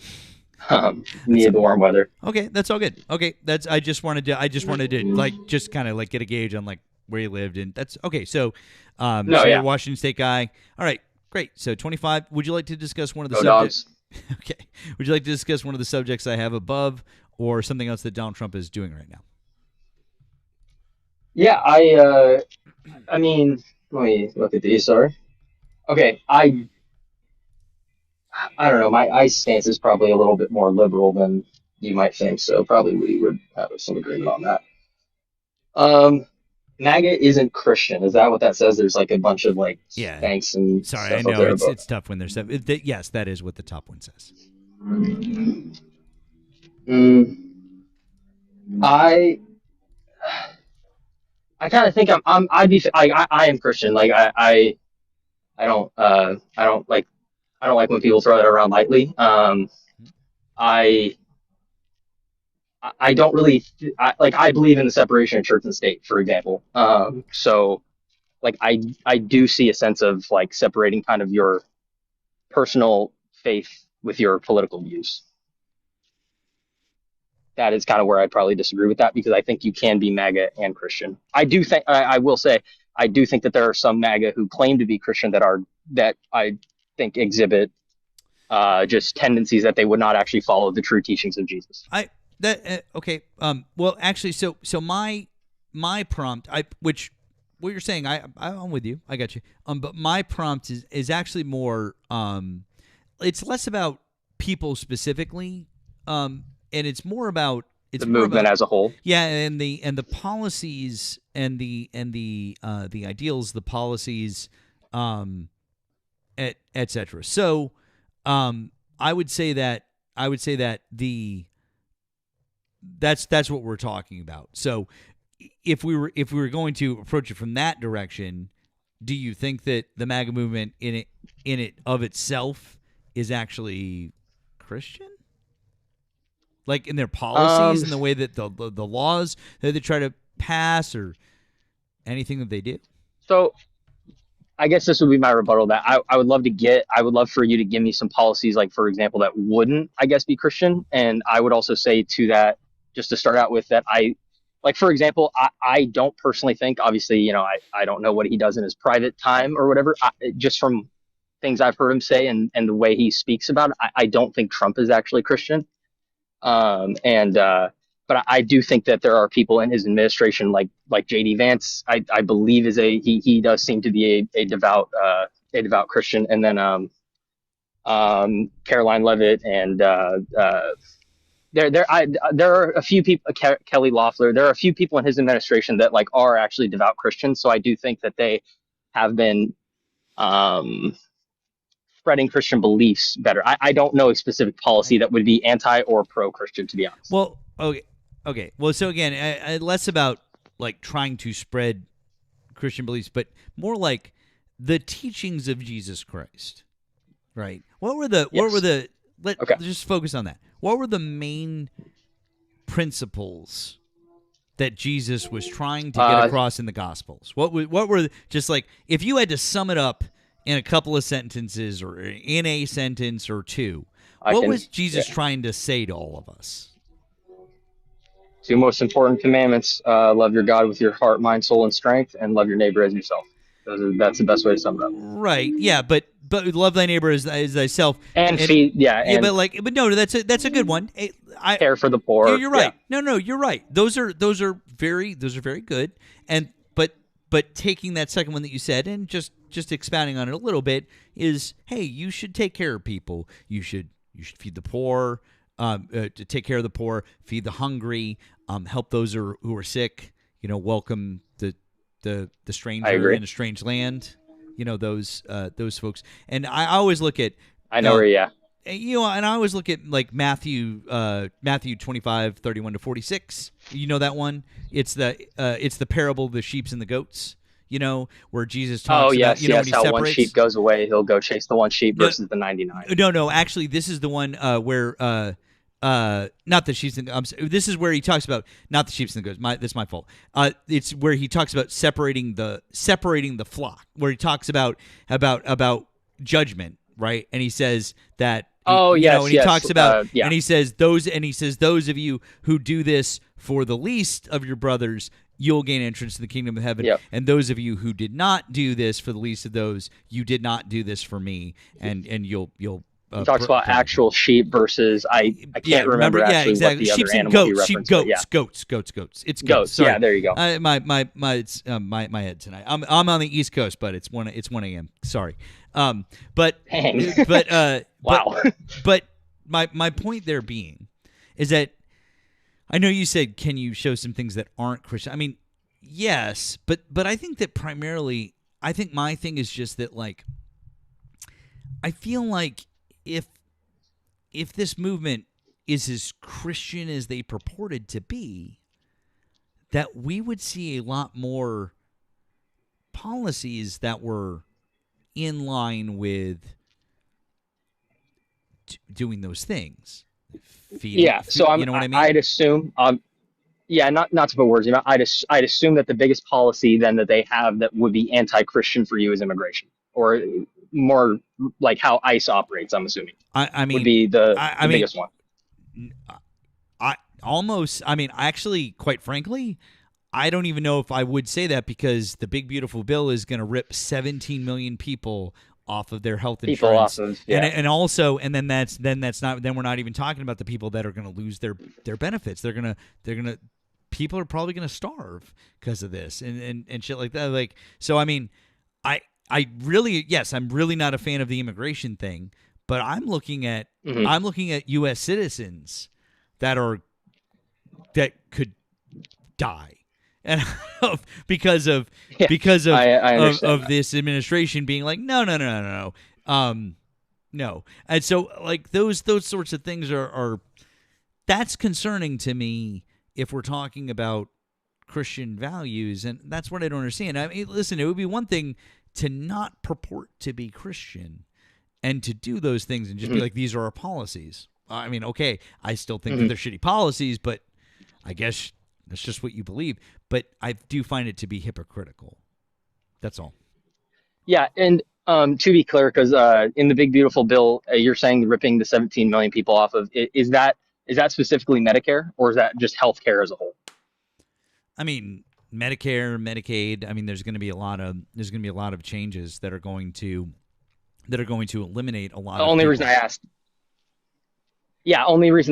Needed the warm weather. Okay, that's all good. Okay, that's I just wanted to like just kind of like get a gauge on like where you lived, and that's okay. So, so you're a Washington State guy. All right, great. So 25. Would you like to discuss one of the subjects? Okay. Would you like to discuss one of the subjects I have above, or something else that Donald Trump is doing right now? Yeah, I mean, let me look at these. Sorry. Okay, I don't know. My stance is probably a little bit more liberal than you might think, so probably we would have some agreement on that. MAGA isn't Christian. Is that what that says? There's like a bunch of like thanks and sorry, I stuff know up there, it's tough when there's stuff. Yes, that is what the top one says. I kind of think I am Christian. Like I don't like when people throw that around lightly. I don't really I believe in the separation of church and state, for example. So like I do see a sense of like separating kind of your personal faith with your political views. That is kind of where I'd probably disagree with that, because I think you can be MAGA and Christian. I do think I will say I do think that there are some MAGA who claim to be Christian that I think exhibit just tendencies that they would not actually follow the true teachings of Jesus. Okay. Well, actually, so my prompt, what you're saying, I'm with you. I got you. But my prompt is actually more. It's less about people specifically. And it's more about the movement as a whole. Yeah, and the policies and the ideals, the policies, etc. So, I would say that that's what we're talking about. So, if we were going to approach it from that direction, do you think that the MAGA movement in it of itself is actually Christian? Like in their policies and the way that the laws that they try to pass, or anything that they do? So I guess this would be my rebuttal. That I would love for you to give me some policies, like, for example, that wouldn't, I guess, be Christian. And I would also say to that, just to start out with, that for example, I don't personally think, obviously, I don't know what he does in his private time or whatever, just from things I've heard him say and the way he speaks about it, I don't think Trump is actually Christian. But I do think that there are people in his administration, like JD Vance, I believe he does seem to be a devout Christian. And then, Caroline Leavitt and, there are a few people, Kelly Loeffler, there are a few people in his administration that are actually devout Christians. So I do think that they have been, spreading Christian beliefs better. I don't know a specific policy that would be anti or pro-Christian, to be honest. Well, okay. Well, so again, less about trying to spread Christian beliefs, but more like the teachings of Jesus Christ, right? Let's just focus on that. What were the main principles that Jesus was trying to get across in the Gospels? What were just if you had to sum it up in a couple of sentences or in a sentence or two, what was Jesus trying to say to all of us? Two most important commandments: love your God with your heart, mind, soul, and strength, and love your neighbor as yourself. That's the best way to sum it up. Right. Yeah, but love thy neighbor as thyself. And feed. Yeah. Yeah, but no, that's a good one. Care for the poor. You're right. Yeah. No, you're right. Those are very good. And but taking that second one that you said and just expounding on it a little bit is, hey, you should take care of people. You should feed the poor. To take care of the poor, feed the hungry, help those who are sick. Welcome the stranger in a strange land. Those folks. And I always look at. I know where. Yeah. And I always look at Matthew 25:31-46. You know that one? It's the parable of the sheep and the goats. Where Jesus talks about, yes, how one sheep goes away, he'll go chase the one sheep versus the 99. No, actually, this is the one where not the sheep. This is where he talks about not the sheep and the goats. This is my fault. It's where he talks about separating the flock. Where he talks about judgment, right? And he says that. Oh yes, and he talks about, yeah. and he says those of you who do this for the least of your brothers, you'll gain entrance to the kingdom of heaven. Yep. And those of you who did not do this for the least of those, you did not do this for me, and you'll. He talks about actual sheep versus I can't remember actually what the Sheep other and animal he goats, referenced. goats. It's goats. Sorry. Yeah, there you go. It's my head tonight. I'm on the East Coast, but it's 1 a.m. Sorry. But Dang. Wow. But my point there being is that I know you said, can you show some things that aren't Christian? I mean, yes, but I think that primarily, I think my thing is just that, like, I feel like if this movement is as Christian as they purported to be, that we would see a lot more policies that were in line with doing those things. So you know what I mean? I'd assume, not to put words in your mouth, I'd assume that the biggest policy then that they have that would be anti-Christian for you is immigration, or more like how ICE operates. I'm assuming. I mean, would be the biggest one. Actually, quite frankly, I don't even know if I would say that, because the big beautiful bill is going to rip 17 million people off of their health insurance, and then we're not even talking about the people that are going to lose their benefits. People are probably going to starve because of this and shit like that. Like, so I mean, I'm really not a fan of the immigration thing, but I'm looking at U.S. citizens that could die, and because of this administration being like, no, and so like those sorts of things are that's concerning to me if we're talking about Christian values, and that's what I don't understand. I mean, listen, it would be one thing to not purport to be Christian and to do those things and just be like, these are our policies. I mean, okay, I still think that they're shitty policies, but I guess that's just what you believe. But I do find it to be hypocritical. That's all. Yeah, and to be clear, because in the big beautiful bill, you're saying ripping the 17 million people off of, is that specifically Medicare, or is that just healthcare as a whole? I mean, Medicare, Medicaid. I mean, there's going to be a lot of changes that are going to eliminate a lot. The only reason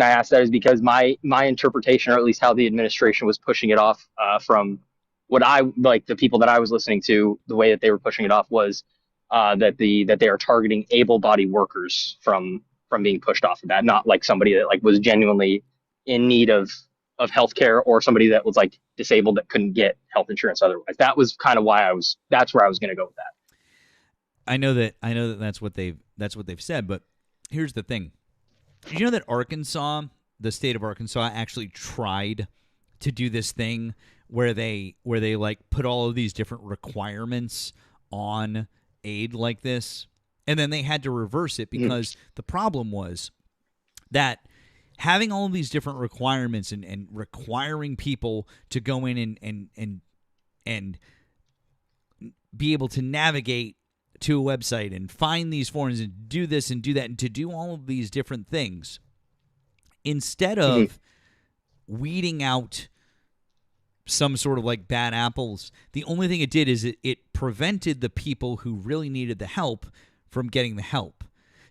I asked that is because my interpretation, or at least how the administration was pushing it off, from what the people that I was listening to, the way that they were pushing it off was that they are targeting able-bodied workers from being pushed off of that, not like somebody that like was genuinely in need of healthcare, or somebody that was like disabled that couldn't get health insurance otherwise. That was kind of why that's where I was going to go with that. I know that that's what they've said, but here's the thing. Did you know that Arkansas, the state of Arkansas, actually tried to do this thing where they like put all of these different requirements on aid like this, and then they had to reverse it because the problem was that having all of these different requirements and requiring people to go in and be able to navigate to a website and find these forms and do this and do that and to do all of these different things, instead of weeding out some sort of like bad apples, the only thing it did is it prevented the people who really needed the help from getting the help.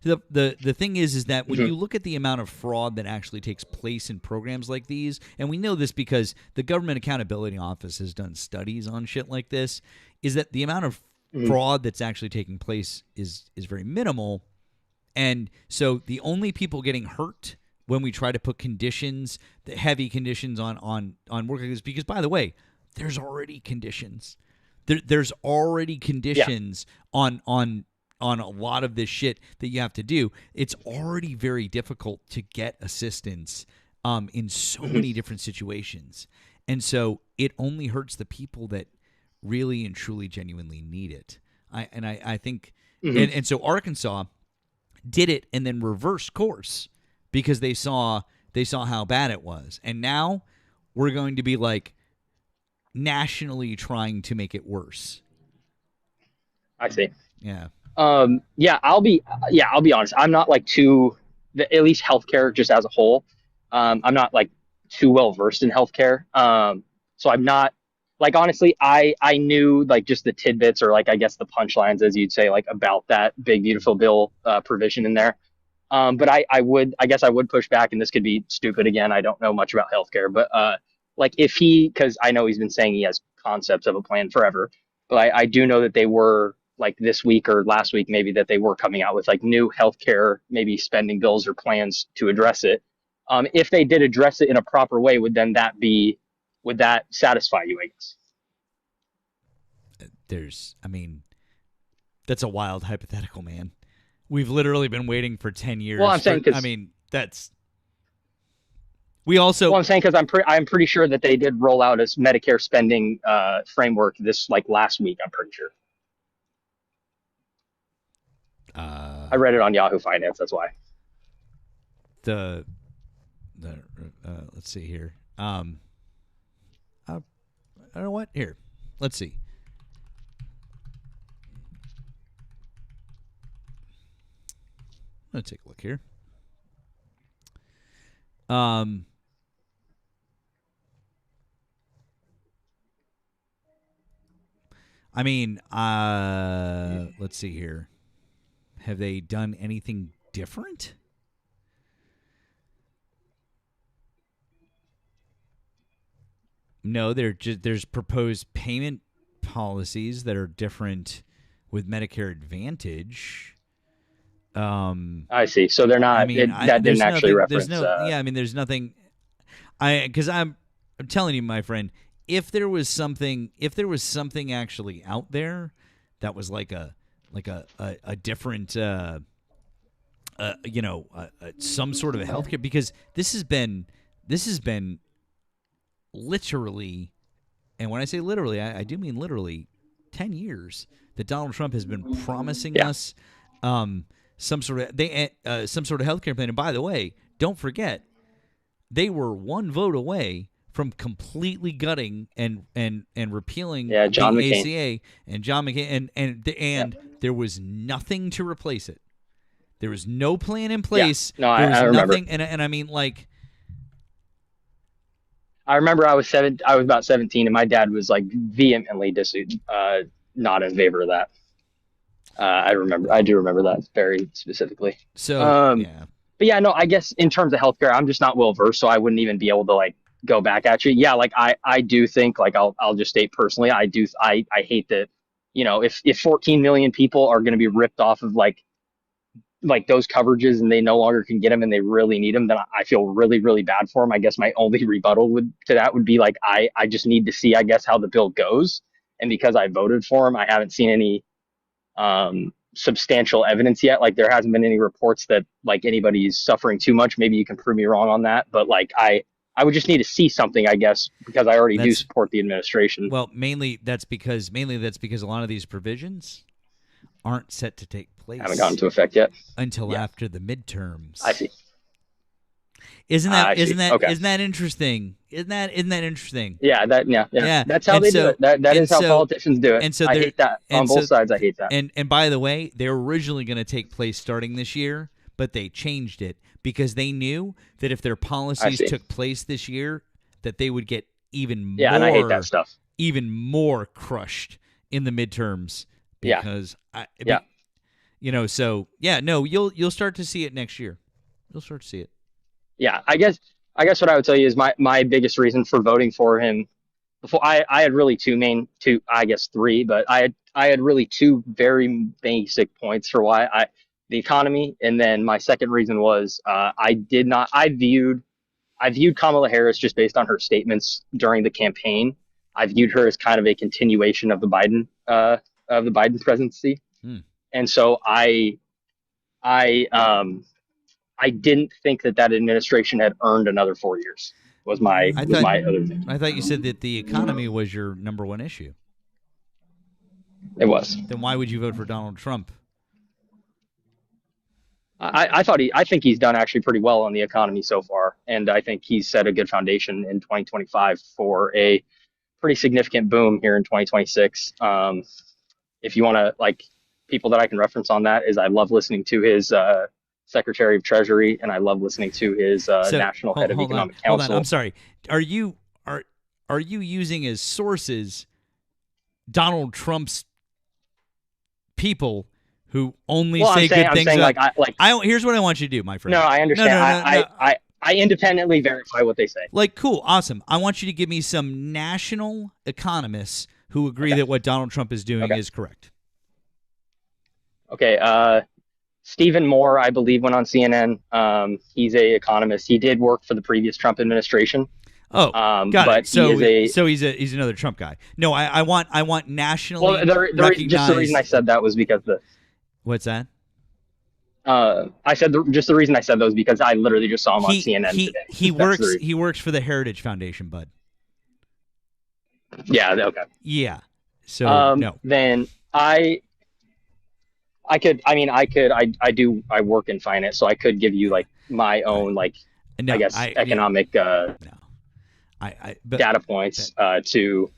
The thing is that when you look at the amount of fraud that actually takes place in programs like these, and we know this because the Government Accountability Office has done studies on shit like this, is that the amount of fraud that's actually taking place is very minimal. And so the only people getting hurt when we try to put conditions, the heavy conditions on workers, because by the way, there's already conditions. There's already conditions on a lot of this shit that you have to do. It's already very difficult to get assistance in so many different situations. And so it only hurts the people that really and truly genuinely need it. I think and so Arkansas did it and then reversed course because they saw They saw how bad it was. And now we're going to be like nationally trying to make it worse. I see. Yeah. I'll be honest. I'm not like at least healthcare just as a whole. I'm not like too well versed in healthcare. So I'm not like, honestly, I knew like just the tidbits or like, I guess the punchlines, as you'd say, like about that big, beautiful bill provision in there. But I guess I would push back, and this could be stupid again. I don't know much about healthcare, but like because I know he's been saying he has concepts of a plan forever, but I do know that they were like this week or last week, maybe, that they were coming out with like new healthcare, maybe spending bills or plans to address it. If they did address it in a proper way, would that satisfy you, I guess? That's a wild hypothetical, man. We've literally been waiting for 10 years. Well, I'm saying I'm saying because I'm pretty sure that they did roll out a Medicare spending framework this like last week. I'm pretty sure. I read it on Yahoo Finance. That's why. Let's see here. I don't know what here. Let's see. Let's take a look here. Let's see here. Have they done anything different? No, there's proposed payment policies that are different with Medicare Advantage. I see. So they're not. That didn't actually reference. There's nothing. Because I'm telling you, my friend, if there was something actually out there that was like a different, some sort of a healthcare, because this has been literally, and when I say literally, I do mean literally 10 years that Donald Trump has been promising us some sort of healthcare plan. And by the way, don't forget, they were one vote away from completely gutting and repealing John the McCain. ACA and John McCain, and there was nothing to replace it. There was no plan in place. No, there was I remember. nothing, and I mean, like, I remember I was about 17, and my dad was like vehemently not in favor of that. I do remember that very specifically. So, yeah. But yeah, no, I guess in terms of healthcare, I'm just not well versed, so I wouldn't even be able to like go back at you. Yeah, like I do think, like I'll just state personally, I hate that, if 14 million people are going to be ripped off of like those coverages and they no longer can get them and they really need them, then I feel really, really bad for them. I guess my only rebuttal to that would be like, I just need to see, I guess, how the bill goes. And because I voted for him, I haven't seen any substantial evidence yet. Like there hasn't been any reports that like anybody's suffering too much. Maybe you can prove me wrong on that. But like I would just need to see something, I guess, because I already do support the administration. Well, mainly that's because a lot of these provisions aren't set to take place. Haven't gone into effect yet until after the midterms. I see. Isn't that Okay. isn't that interesting? Isn't that interesting? Yeah. That's how And they so- do it. That and is how so- politicians do it. and so I there- hate that on and both so- sides. I hate that. And by the way, they were originally going to take place starting this year, but they changed it because they knew that if their policies see. took place this year, that they would get even Yeah, more, and I hate that stuff. even more crushed in the midterms. Yeah. Because Yeah. you'll start to see it next year. You'll start to see it. Yeah, I guess what I would tell you is my biggest reason for voting for him. Before I had really three, but I had really two very basic points for why the economy, and then my second reason was I viewed Kamala Harris just based on her statements during the campaign. I viewed her as kind of a continuation of the Biden presidency, and so I didn't think that administration had earned another 4 years. Was my other thing. I thought you said that the economy was your number one issue. It was. Then why would you vote for Donald Trump? I think he's done actually pretty well on the economy so far. and I think he's set a good foundation in 2025 for a pretty significant boom here in 2026. If you want to, like, people that I can reference on that is I love listening to his Secretary of Treasury, and I love listening to his National Head of Economic Council. Hold on, I'm sorry. Are you using as sources Donald Trump's people who only say good things? Here's what I want you to do, my friend. No, I understand. No. I independently verify what they say. Like, cool, awesome. I want you to give me some national economists who agree that what Donald Trump is doing is correct. Okay. Stephen Moore, I believe, went on CNN. He's an economist. He did work for the previous Trump administration. Oh, got it. So he's another Trump guy. No, I want nationally recognized. Just the reason I said that was because What's that? I said just the reason I said that was because I literally just saw him on CNN today. He works for the Heritage Foundation, bud. Yeah. Okay. Yeah. So no. Then I work in finance, so I could give you like my own economic data points to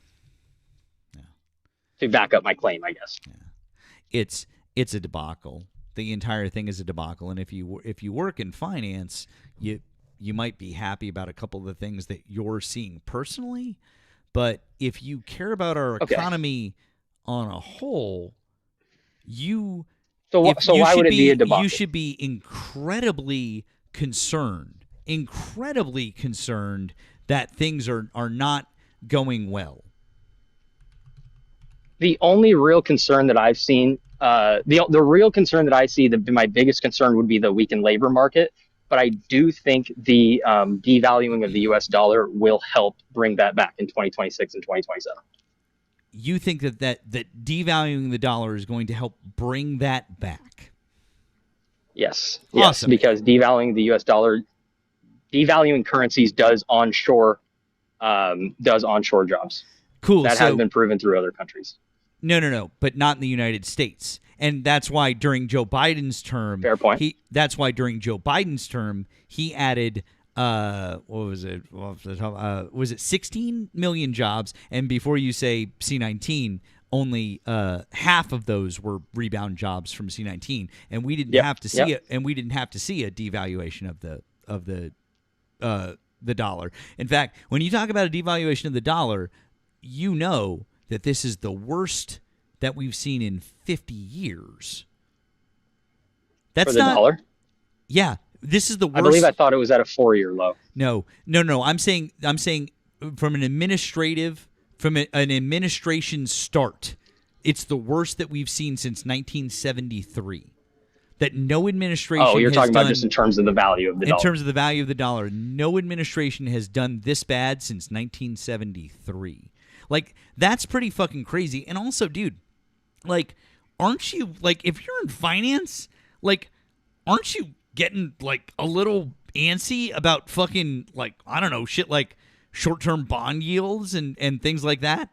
back up my claim, I guess. Yeah. It's a debacle. The entire thing is a debacle, and if you work in finance, you might be happy about a couple of the things that you're seeing personally, but if you care about our economy on a whole, why would it be a debacle? You should be incredibly concerned that things are not going well. The only real concern that I've seen, the real concern that I see, my biggest concern would be the weakened labor market. But I do think the devaluing of the U.S. dollar will help bring that back in 2026 and 2027. You think that devaluing the dollar is going to help bring that back? Yes. Awesome. Yes, because devaluing the U.S. dollar, devaluing currencies does onshore jobs. Cool. That has been proven through other countries. No, but not in the United States. And that's why during Joe Biden's term, fair point. He added was it 16 million jobs? And before you say C-19, only half of those were rebound jobs from C-19, and we didn't have to see it. And we didn't have to see a devaluation of the dollar. In fact, when you talk about a devaluation of the dollar, you know that this is the worst that we've seen in 50 years. That's for the dollar? Yeah, this is the worst. I believe I thought it was at a 4-year low. No. I'm saying from an administration start, it's the worst that we've seen since 1973. That no administration. Oh, you're talking about just in terms of the value of the dollar. In terms of the value of the dollar, no administration has done this bad since 1973. Like, that's pretty fucking crazy. And also, dude, like, aren't you, like, if you're in finance, like, aren't you getting, like, a little antsy about fucking, like, I don't know, shit like short-term bond yields and things like that?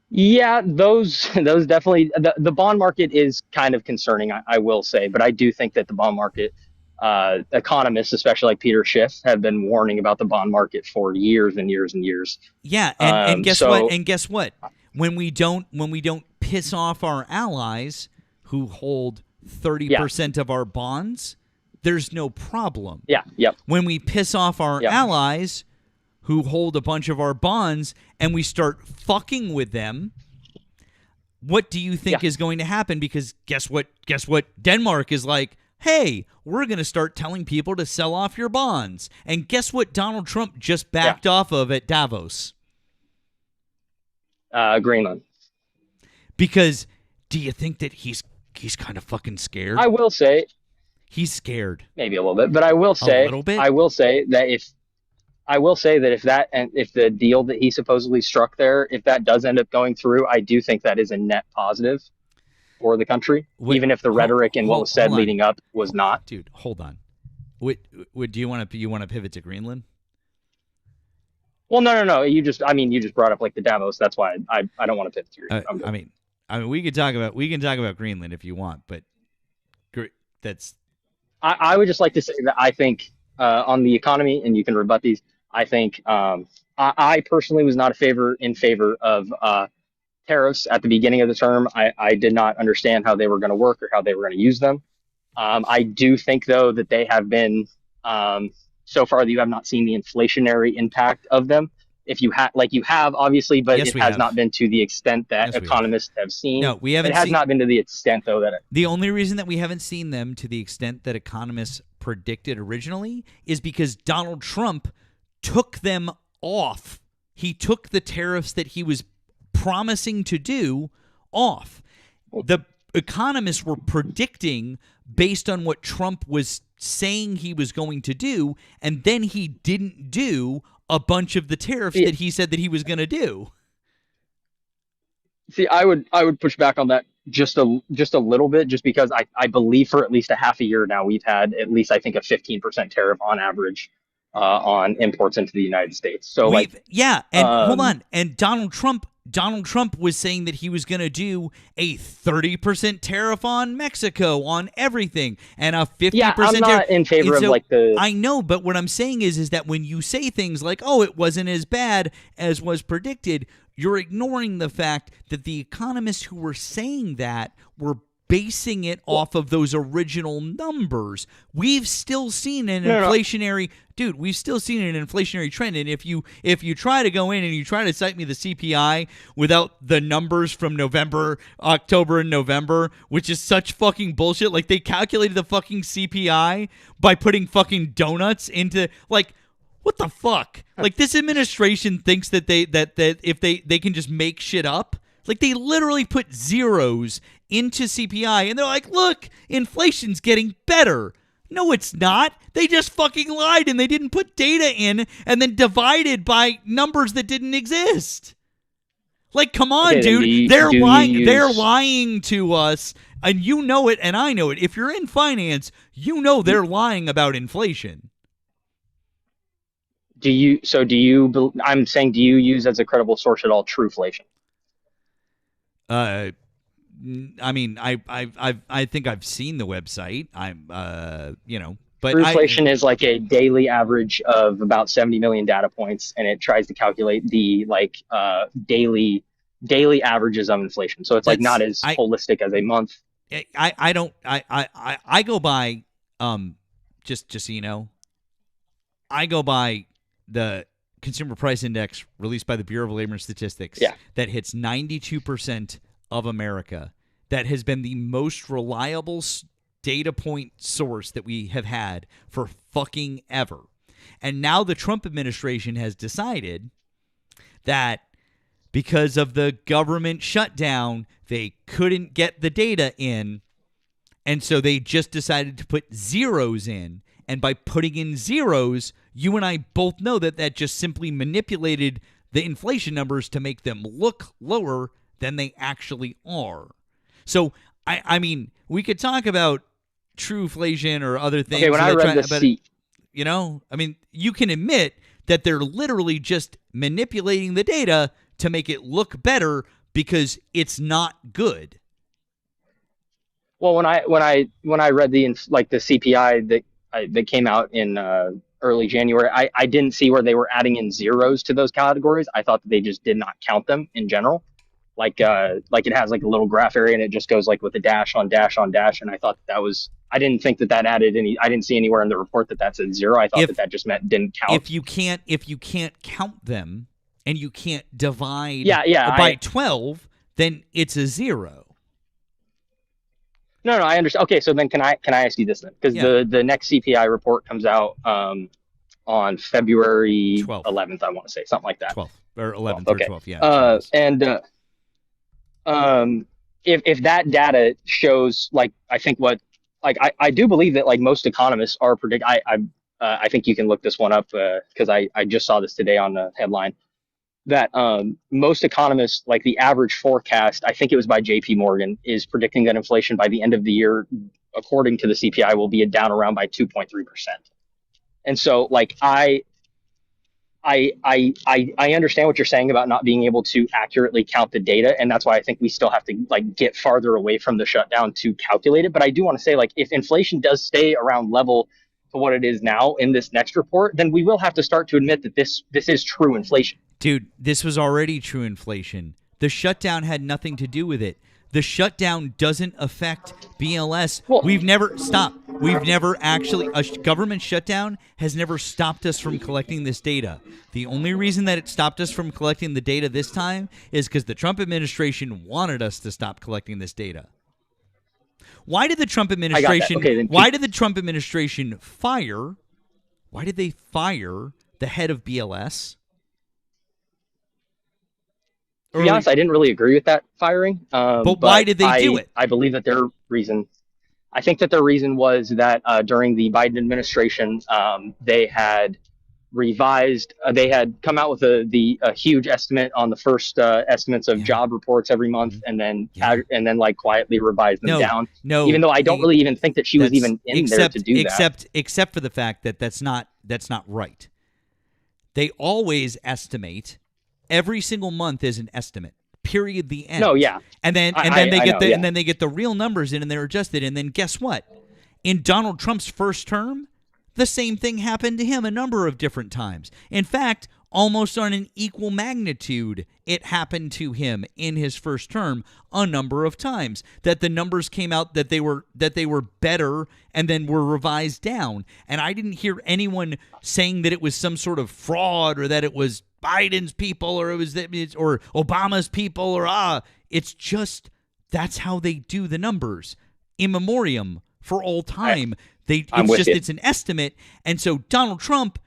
Yeah, those definitely, the bond market is kind of concerning, I will say, but I do think that the bond market, economists, especially like Peter Schiff, have been warning about the bond market for years and years and years. Yeah, and guess what? And guess what? When we don't piss off our allies who hold 30% of our bonds, there's no problem. Yeah, yep. When we piss off our allies who hold a bunch of our bonds and we start fucking with them, what do you think is going to happen? Because guess what? Denmark is like, hey, we're going to start telling people to sell off your bonds. And guess what Donald Trump just backed off of at Davos? Greenland. Because do you think that he's kind of fucking scared? I will say he's scared. Maybe a little bit, but I will say if the deal that he supposedly struck there, if that does end up going through, I do think that is a net positive for the country, even if the rhetoric and what was said leading up was not. Dude, hold on. Do you want to pivot to Greenland? Well, no. You just brought up like the Davos. That's why I don't want to pivot to Greenland. I mean, we can talk about Greenland if you want, but that's. I would just like to say that I think on the economy, and you can rebut these. I think I personally was not in favor of tariffs at the beginning of the term. I did not understand how they were going to work or how they were going to use them. I do think, though, that they have been so far that you have not seen the inflationary impact of them. If you have, you have, obviously, but Yes, it we has have. not been to the extent that Yes, we have. economists have seen. No, we haven't It has seen- not been to the extent, though, that The only reason that we haven't seen them to the extent that economists predicted originally is because Donald Trump took them off. He took the tariffs that he was promising to do off. The economists were predicting based on what Trump was saying he was going to do, and then he didn't do a bunch of the tariffs that he said that he was going to do. See, I would push back on that just a little bit, just because I believe for at least a half a year now we've had at least, I think, a 15% tariff on average on imports into the United States. So Hold on. And Donald Trump was saying that he was going to do a 30% tariff on Mexico on everything and a 50% Yeah, I'm not tariff. in favor And of, like, the- I know, but what I'm saying is that when you say things like, "Oh, it wasn't as bad as was predicted," you're ignoring the fact that the economists who were saying that were basing it off of those original numbers. We've still seen an inflationary trend, and if you try to go in and you try to cite me the CPI without the numbers from November, October, and November, which is such fucking bullshit. Like, they calculated the fucking CPI by putting fucking donuts into, like, what the fuck? Like, this administration thinks that if they can just make shit up. Like, they literally put zeros into CPI, and they're like, look, inflation's getting better. No, it's not. They just fucking lied, and they didn't put data in and then divided by numbers that didn't exist. Like, come on, Okay, then dude. do you use- They're lying to us, and you know it, and I know it. If you're in finance, you know they're lying about inflation. I'm saying, do you use as a credible source at all Trueflation? I mean, I think I've seen the website. But Trueflation is like a daily average of about 70 million data points, and it tries to calculate the daily averages of inflation. So it's like not as holistic as a month. I go by just so you know, I go by the Consumer Price Index released by the Bureau of Labor and Statistics that hits 92% of America. That has been the most reliable data point source that we have had for fucking ever. And now the Trump administration has decided that because of the government shutdown, they couldn't get the data in, and so they just decided to put zeros in. And by putting in zeros, you and I both know that just simply manipulated the inflation numbers to make them look lower than they actually are. So, I mean, we could talk about Trueflation or other things. Okay, when I read the I mean, you can admit that they're literally just manipulating the data to make it look better because it's not good. Well, when I read the CPI that came out in early January, I didn't see where they were adding in zeros to those categories. I thought that they just did not count them in general. Like it has like a little graph area, and it just goes like with a dash on dash on dash. And I thought I didn't think that added any. I didn't see anywhere in the report that said zero. I thought that just meant didn't count. If you can't count them and you can't divide by 12, then it's a zero. No, I understand. Okay, so then can I ask you this then? Because the next CPI report comes out on February 11th, I want to say, something like that. 12th or 11th okay. or 12th, yeah. If that data shows, like, I think I do believe that, like, most economists are I think you can look this one up because I just saw this today on the headline that most economists, like the average forecast, I think it was by JP Morgan, is predicting that inflation by the end of the year, according to the CPI, will be down around by 2.3%. And so, like, I understand what you're saying about not being able to accurately count the data, and that's why I think we still have to, like, get farther away from the shutdown to calculate it. But I do want to say, like, if inflation does stay around level to what it is now in this next report, then we will have to start to admit that this is true inflation. Dude, this was already true inflation. The shutdown had nothing to do with it. The shutdown doesn't affect BLS. We've never actually, a government shutdown has never stopped us from collecting this data. The only reason that it stopped us from collecting the data this time is because the Trump administration wanted us to stop collecting this data. Why did the Trump administration, why did the Trump administration fire the head of BLS? To be honest, I didn't really agree with that firing. But why did they do it? I believe that their reason, I think that their reason was that during the Biden administration, they had revised, they had come out with a huge estimate on the first estimates of job reports every month, and then like quietly revised them down. No, even though I don't really even think that she was even in there to do that. Except for the fact that that's not right. They always estimate. Every single month is an estimate. Period. The end. No, yeah. And then they get the real numbers in and they're adjusted. And then guess what? In Donald Trump's first term, the same thing happened to him a number of different times. In fact, almost on an equal magnitude, it happened to him in his first term a number of times. That the numbers came out that they were better and then were revised down. And I didn't hear anyone saying that it was some sort of fraud or that it was Biden's people or or Obama's people or it's just that's how they do the numbers in memoriam for all time. It's an estimate, and so Donald Trump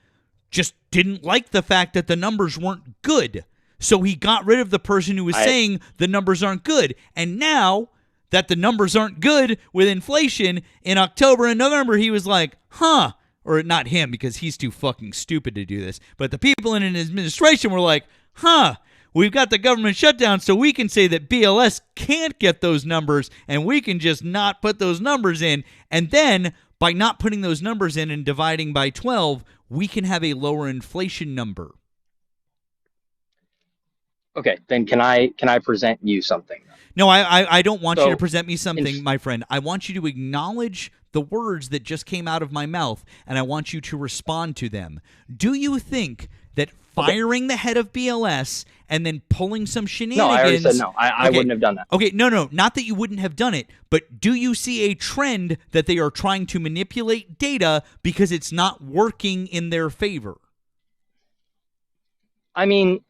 just didn't like the fact that the numbers weren't good, so he got rid of the person who was saying the numbers aren't good, and now that the numbers aren't good with inflation in October and November, he was like, huh. Or not him, because he's too fucking stupid to do this. But the people in his administration were like, huh, we've got the government shutdown, so we can say that BLS can't get those numbers, and we can just not put those numbers in. And then, by not putting those numbers in and dividing by 12, we can have a lower inflation number. Okay, then can I present you something? No, I don't want you to present me something, my friend. I want you to acknowledge the words that just came out of my mouth, and I want you to respond to them. Do you think that firing the head of BLS and then pulling some shenanigans... No, I already said no. I wouldn't have done that. Okay, no, not that you wouldn't have done it, but do you see a trend that they are trying to manipulate data because it's not working in their favor? I mean,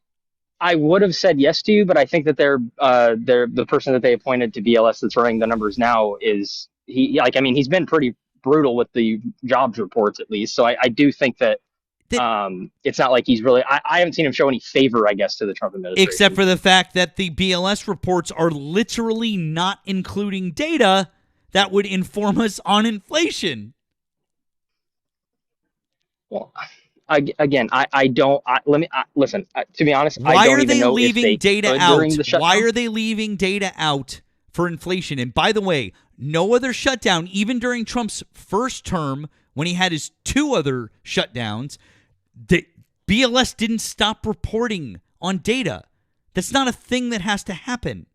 I would have said yes to you, but I think that they're the person that they appointed to BLS that's running the numbers now is he's been pretty brutal with the jobs reports at least. So I do think that it's not like he's really. I haven't seen him show any favor, I guess, to the Trump administration, except for the fact that the BLS reports are literally not including data that would inform us on inflation. Well. Again, I don't. Listen. To be honest, why I don't are they even know leaving if they data could out? During the shutdown. Why are they leaving data out for inflation? And by the way, no other shutdown, even during Trump's first term, when he had his two other shutdowns, the BLS didn't stop reporting on data. That's not a thing that has to happen.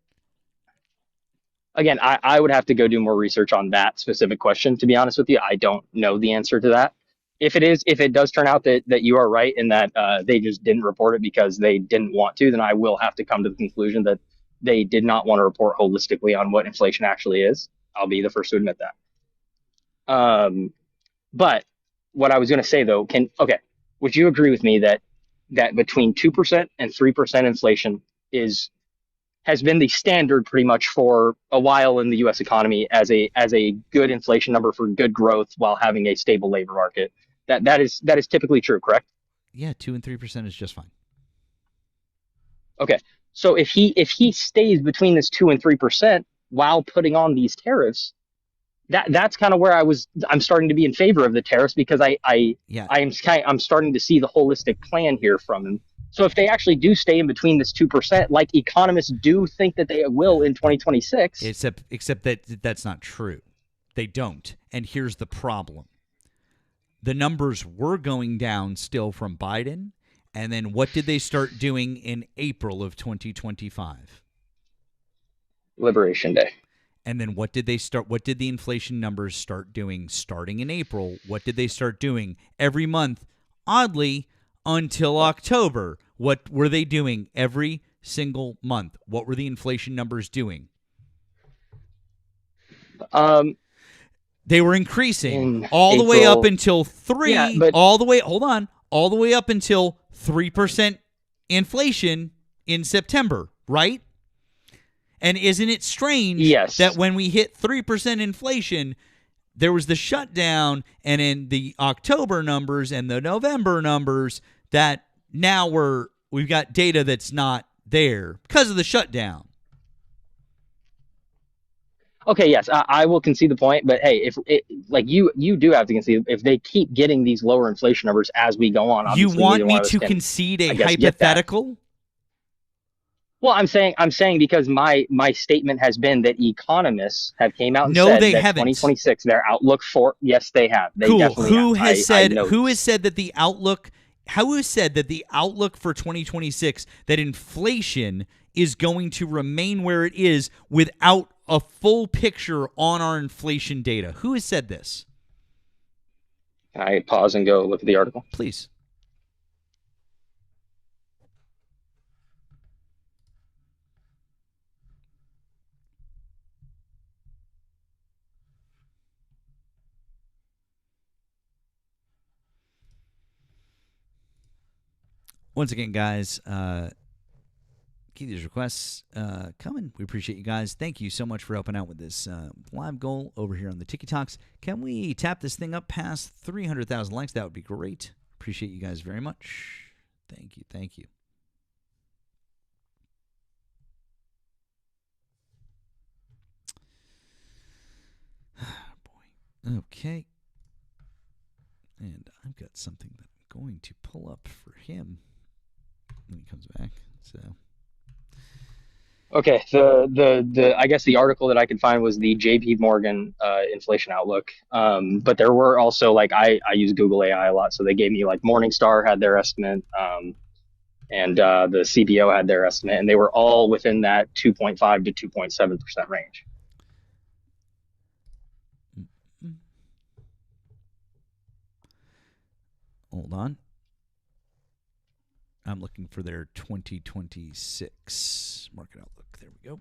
Again, I would have to go do more research on that specific question. To be honest with you, I don't know the answer to that. If it does turn out that you are right in that they just didn't report it because they didn't want to, then I will have to come to the conclusion that they did not want to report holistically on what inflation actually is. I'll be the first to admit that. But what I was going to say though, would you agree with me that between 2% and 3% inflation has been the standard pretty much for a while in the U.S. economy as a good inflation number for good growth while having a stable labor market? That is typically true, correct? Yeah, 2 and 3% is just fine. Okay, so if he stays between this 2 and 3% while putting on these tariffs, that's kind of where I'm starting to be in favor of the tariffs because I'm starting to see the holistic plan here from him. So if they actually do stay in between this 2%, like economists do think that they will in 2026, except that that's not true. They don't, and here's the problem. The numbers were going down still from Biden, and then what did they start doing in April of 2025? Liberation Day. And then what did the inflation numbers start doing starting in April? What did they start doing every month? Oddly, until October. What were they doing every single month? What were the inflation numbers doing? They were increasing all the way up until 3. Yeah, but all the way up until 3% inflation in September, right? And isn't it strange that when we hit 3% inflation, there was the shutdown, and in the October numbers and the November numbers, that now we've got data that's not there because of the shutdown. Okay, yes, I will concede the point, but hey, if you do have to concede if they keep getting these lower inflation numbers as we go on. You want me to concede a hypothetical? Well, I'm saying because my statement has been that economists have came out and no, said they that haven't. 2026 their outlook for yes they have. They cool. definitely Who have. has said who has said that the outlook for 2026 that inflation is going to remain where it is without a full picture on our inflation data? Who has said this? Can I pause and go look at the article? Please. Once again, guys, keep these requests coming. We appreciate you guys. Thank you so much for helping out with this live goal over here on the Tiki Talks. Can we tap this thing up past 300,000 likes? That would be great. Appreciate you guys very much. Thank you. Thank you. Boy. Okay. And I've got something that I'm going to pull up for him when he comes back. So Okay, the I guess the article that I could find was the J.P. Morgan inflation outlook. But there were also I use Google AI a lot, so they gave me Morningstar had their estimate, and the CBO had their estimate, and they were all within that 2.5 to 2.7% range. Hold on. I'm looking for their 2026 market outlook. There we go.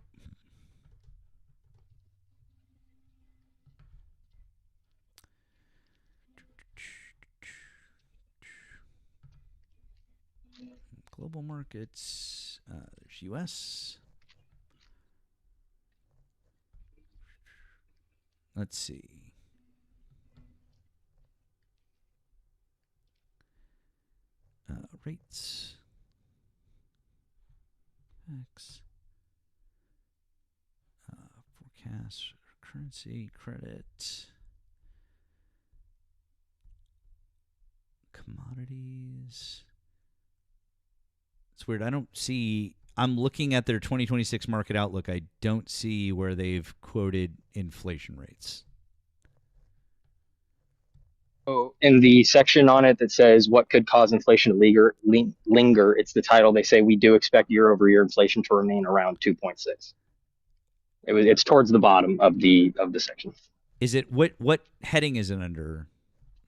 Global markets. There's U.S. Let's see. Rates. X. Forecast. Currency. Credit. Commodities. It's weird. I don't see. I'm looking at their 2026 market outlook. I don't see where they've quoted inflation rates. In the section on it that says what could cause inflation to linger, it's the title. They say we do expect year-over-year inflation to remain around 2.6. It's towards the bottom of the section. Is it what heading is it under?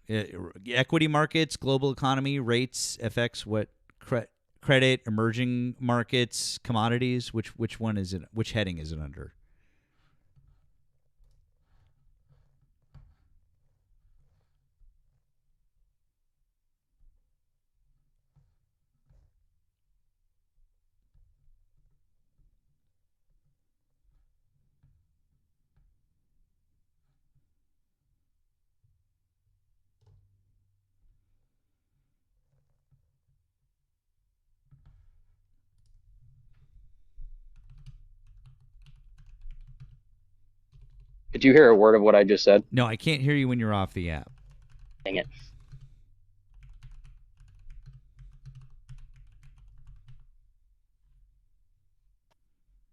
Equity markets, global economy, rates, FX, what credit, emerging markets, commodities? Which one is it? Which heading is it under? Did you hear a word of what I just said? No, I can't hear you when you're off the app. Dang it.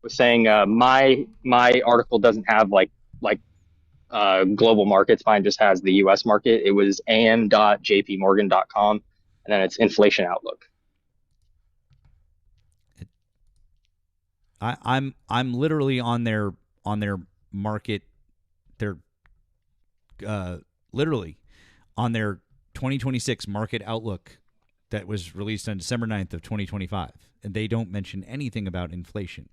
Was saying my article doesn't have global markets. Mine just has the U.S. market. It was am.jpmorgan.com, and then it's inflation outlook. I'm literally on their market, their literally on their 2026 market outlook that was released on December 9th of 2025, and they don't mention anything about inflation.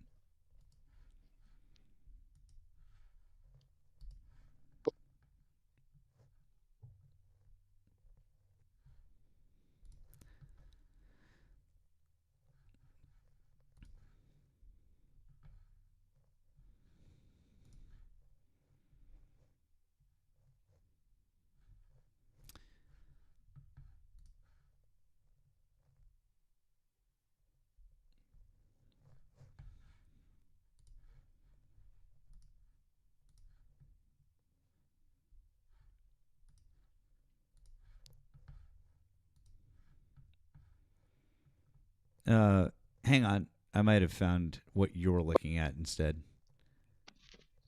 Hang on. I might have found what you're looking at instead.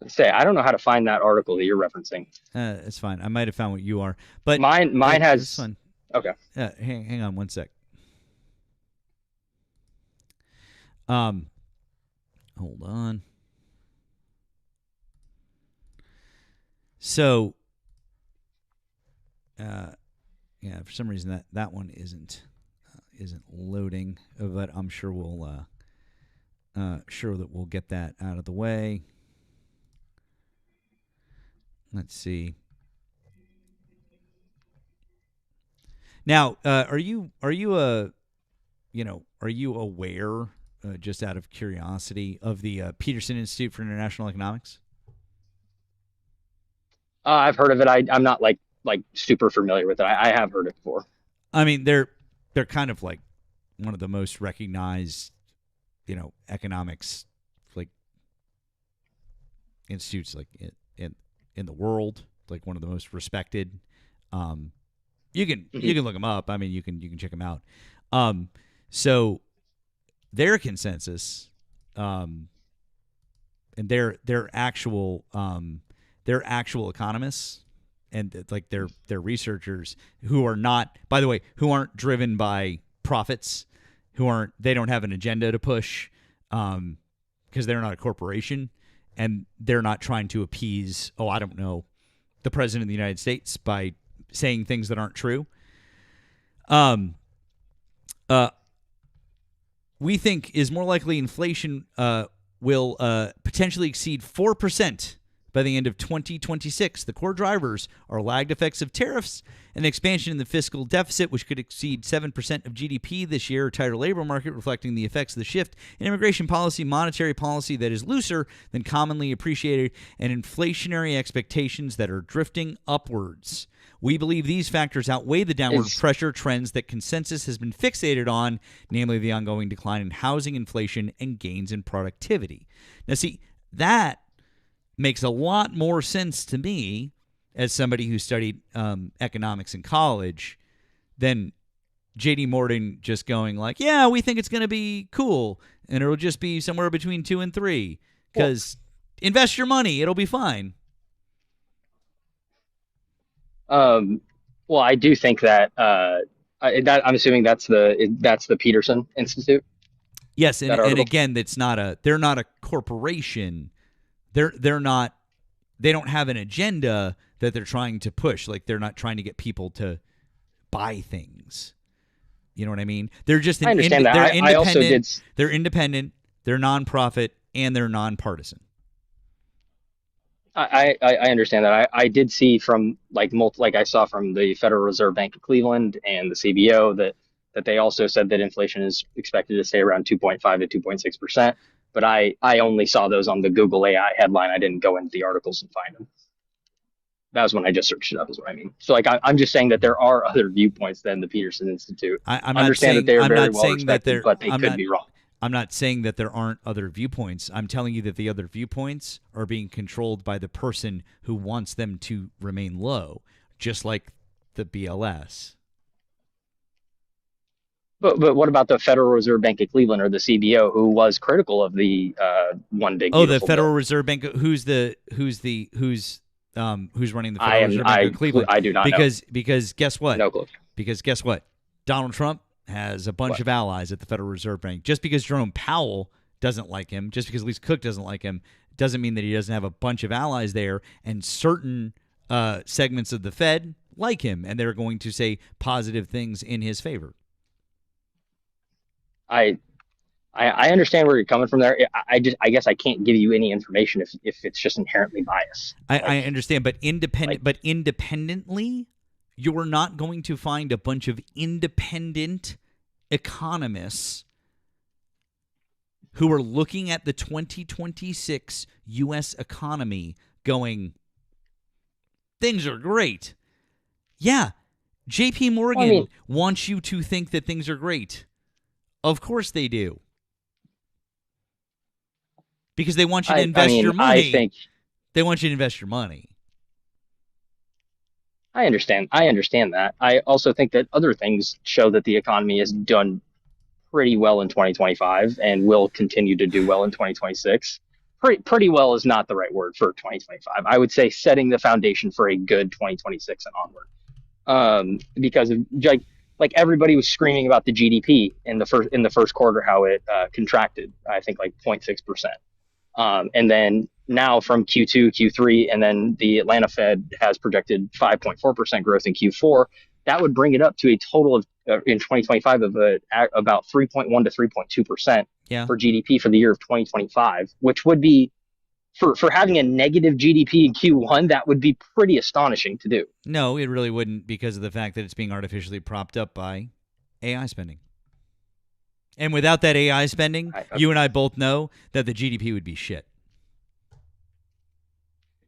Say, I don't know how to find that article that you're referencing. It's fine. I might have found what you are, but mine has. It's fun. Okay. Hang on one sec. Hold on. So, yeah, for some reason that one isn't loading, but I'm sure we'll that we'll get that out of the way. Let's see. Now, are you aware, just out of curiosity, of the Peterson Institute for International Economics? I've heard of it. I'm not like super familiar with it. I have heard it before. I mean, they're kind of like one of the most recognized, economics like institutes like in the world, like one of the most respected. You can look them up. I mean, you can check them out. So their consensus, and their actual economists, and like their researchers who are not, by the way, who aren't driven by profits, they don't have an agenda to push, because they're not a corporation, and they're not trying to appease, the president of the United States by saying things that aren't true. We think is more likely inflation will potentially exceed 4% by the end of 2026. The core drivers are lagged effects of tariffs and expansion in the fiscal deficit, which could exceed 7% of GDP this year, a tighter labor market reflecting the effects of the shift in immigration policy, monetary policy that is looser than commonly appreciated, and inflationary expectations that are drifting upwards. We believe these factors outweigh the downward pressure trends that consensus has been fixated on, namely the ongoing decline in housing inflation and gains in productivity. Now, see, that makes a lot more sense to me as somebody who studied economics in college than J.D. Morgan just going like, yeah, we think it's going to be cool, and it'll just be somewhere between 2 and 3, because invest your money, it'll be fine. Well, I do think that I'm assuming that's the Peterson Institute. Yes, and again, they're not a corporation. They don't have an agenda that they're trying to push. Like, they're not trying to get people to buy things. You know what I mean? They're just I understand that. They're I also did. They're independent. They're nonprofit, and they're nonpartisan. I understand that. I did see from like I saw from the Federal Reserve Bank of Cleveland and the CBO that they also said that inflation is expected to stay around 2.5 to 2.6%. But I only saw those on the Google AI headline. I didn't go into the articles and find them. That was when I just searched it up, is what I mean. So, like, I'm just saying that there are other viewpoints than the Peterson Institute. I understand that they are very well respected, but they could be wrong. I'm not saying that there aren't other viewpoints. I'm telling you that the other viewpoints are being controlled by the person who wants them to remain low, just like the BLS. But what about the Federal Reserve Bank of Cleveland, or the CBO, who was critical of the one big the beautiful Federal bill? Reserve Bank? Who's running the Federal Reserve Bank of Cleveland? I do not know. Because guess what? No clue. Because guess what? Donald Trump has a bunch of allies at the Federal Reserve Bank. Just because Jerome Powell doesn't like him, just because Lisa Cook doesn't like him, Doesn't mean that he doesn't have a bunch of allies there, and certain segments of the Fed like him, and they're going to say positive things in his favor. I understand where you're coming from there. I guess I can't give you any information if it's just inherently biased. I understand, but independently, you're not going to find a bunch of independent economists who are looking at the 2026 U.S. economy going, things are great. Yeah, J.P. Morgan wants you to think that things are great. Of course they do. Because they want you to invest your money. They want you to invest your money. I understand that. I also think that other things show that the economy has done pretty well in 2025 and will continue to do well in 2026. Pretty well is not the right word for 2025. I would say setting the foundation for a good 2026 and onward. Because of, like everybody was screaming about the GDP in the first quarter, how it contracted, I think like 0.6%. And then now from Q2, Q3, and then the Atlanta Fed has projected 5.4% growth in Q4. That would bring it up to a total of in 2025 of about 3.1 to 3.2% for GDP for the year of 2025, which would be for having a negative GDP in Q1. That would be pretty astonishing to do. No, it really wouldn't, because of the fact that it's being artificially propped up by AI spending. And without that AI spending, you and I both know that the GDP would be shit.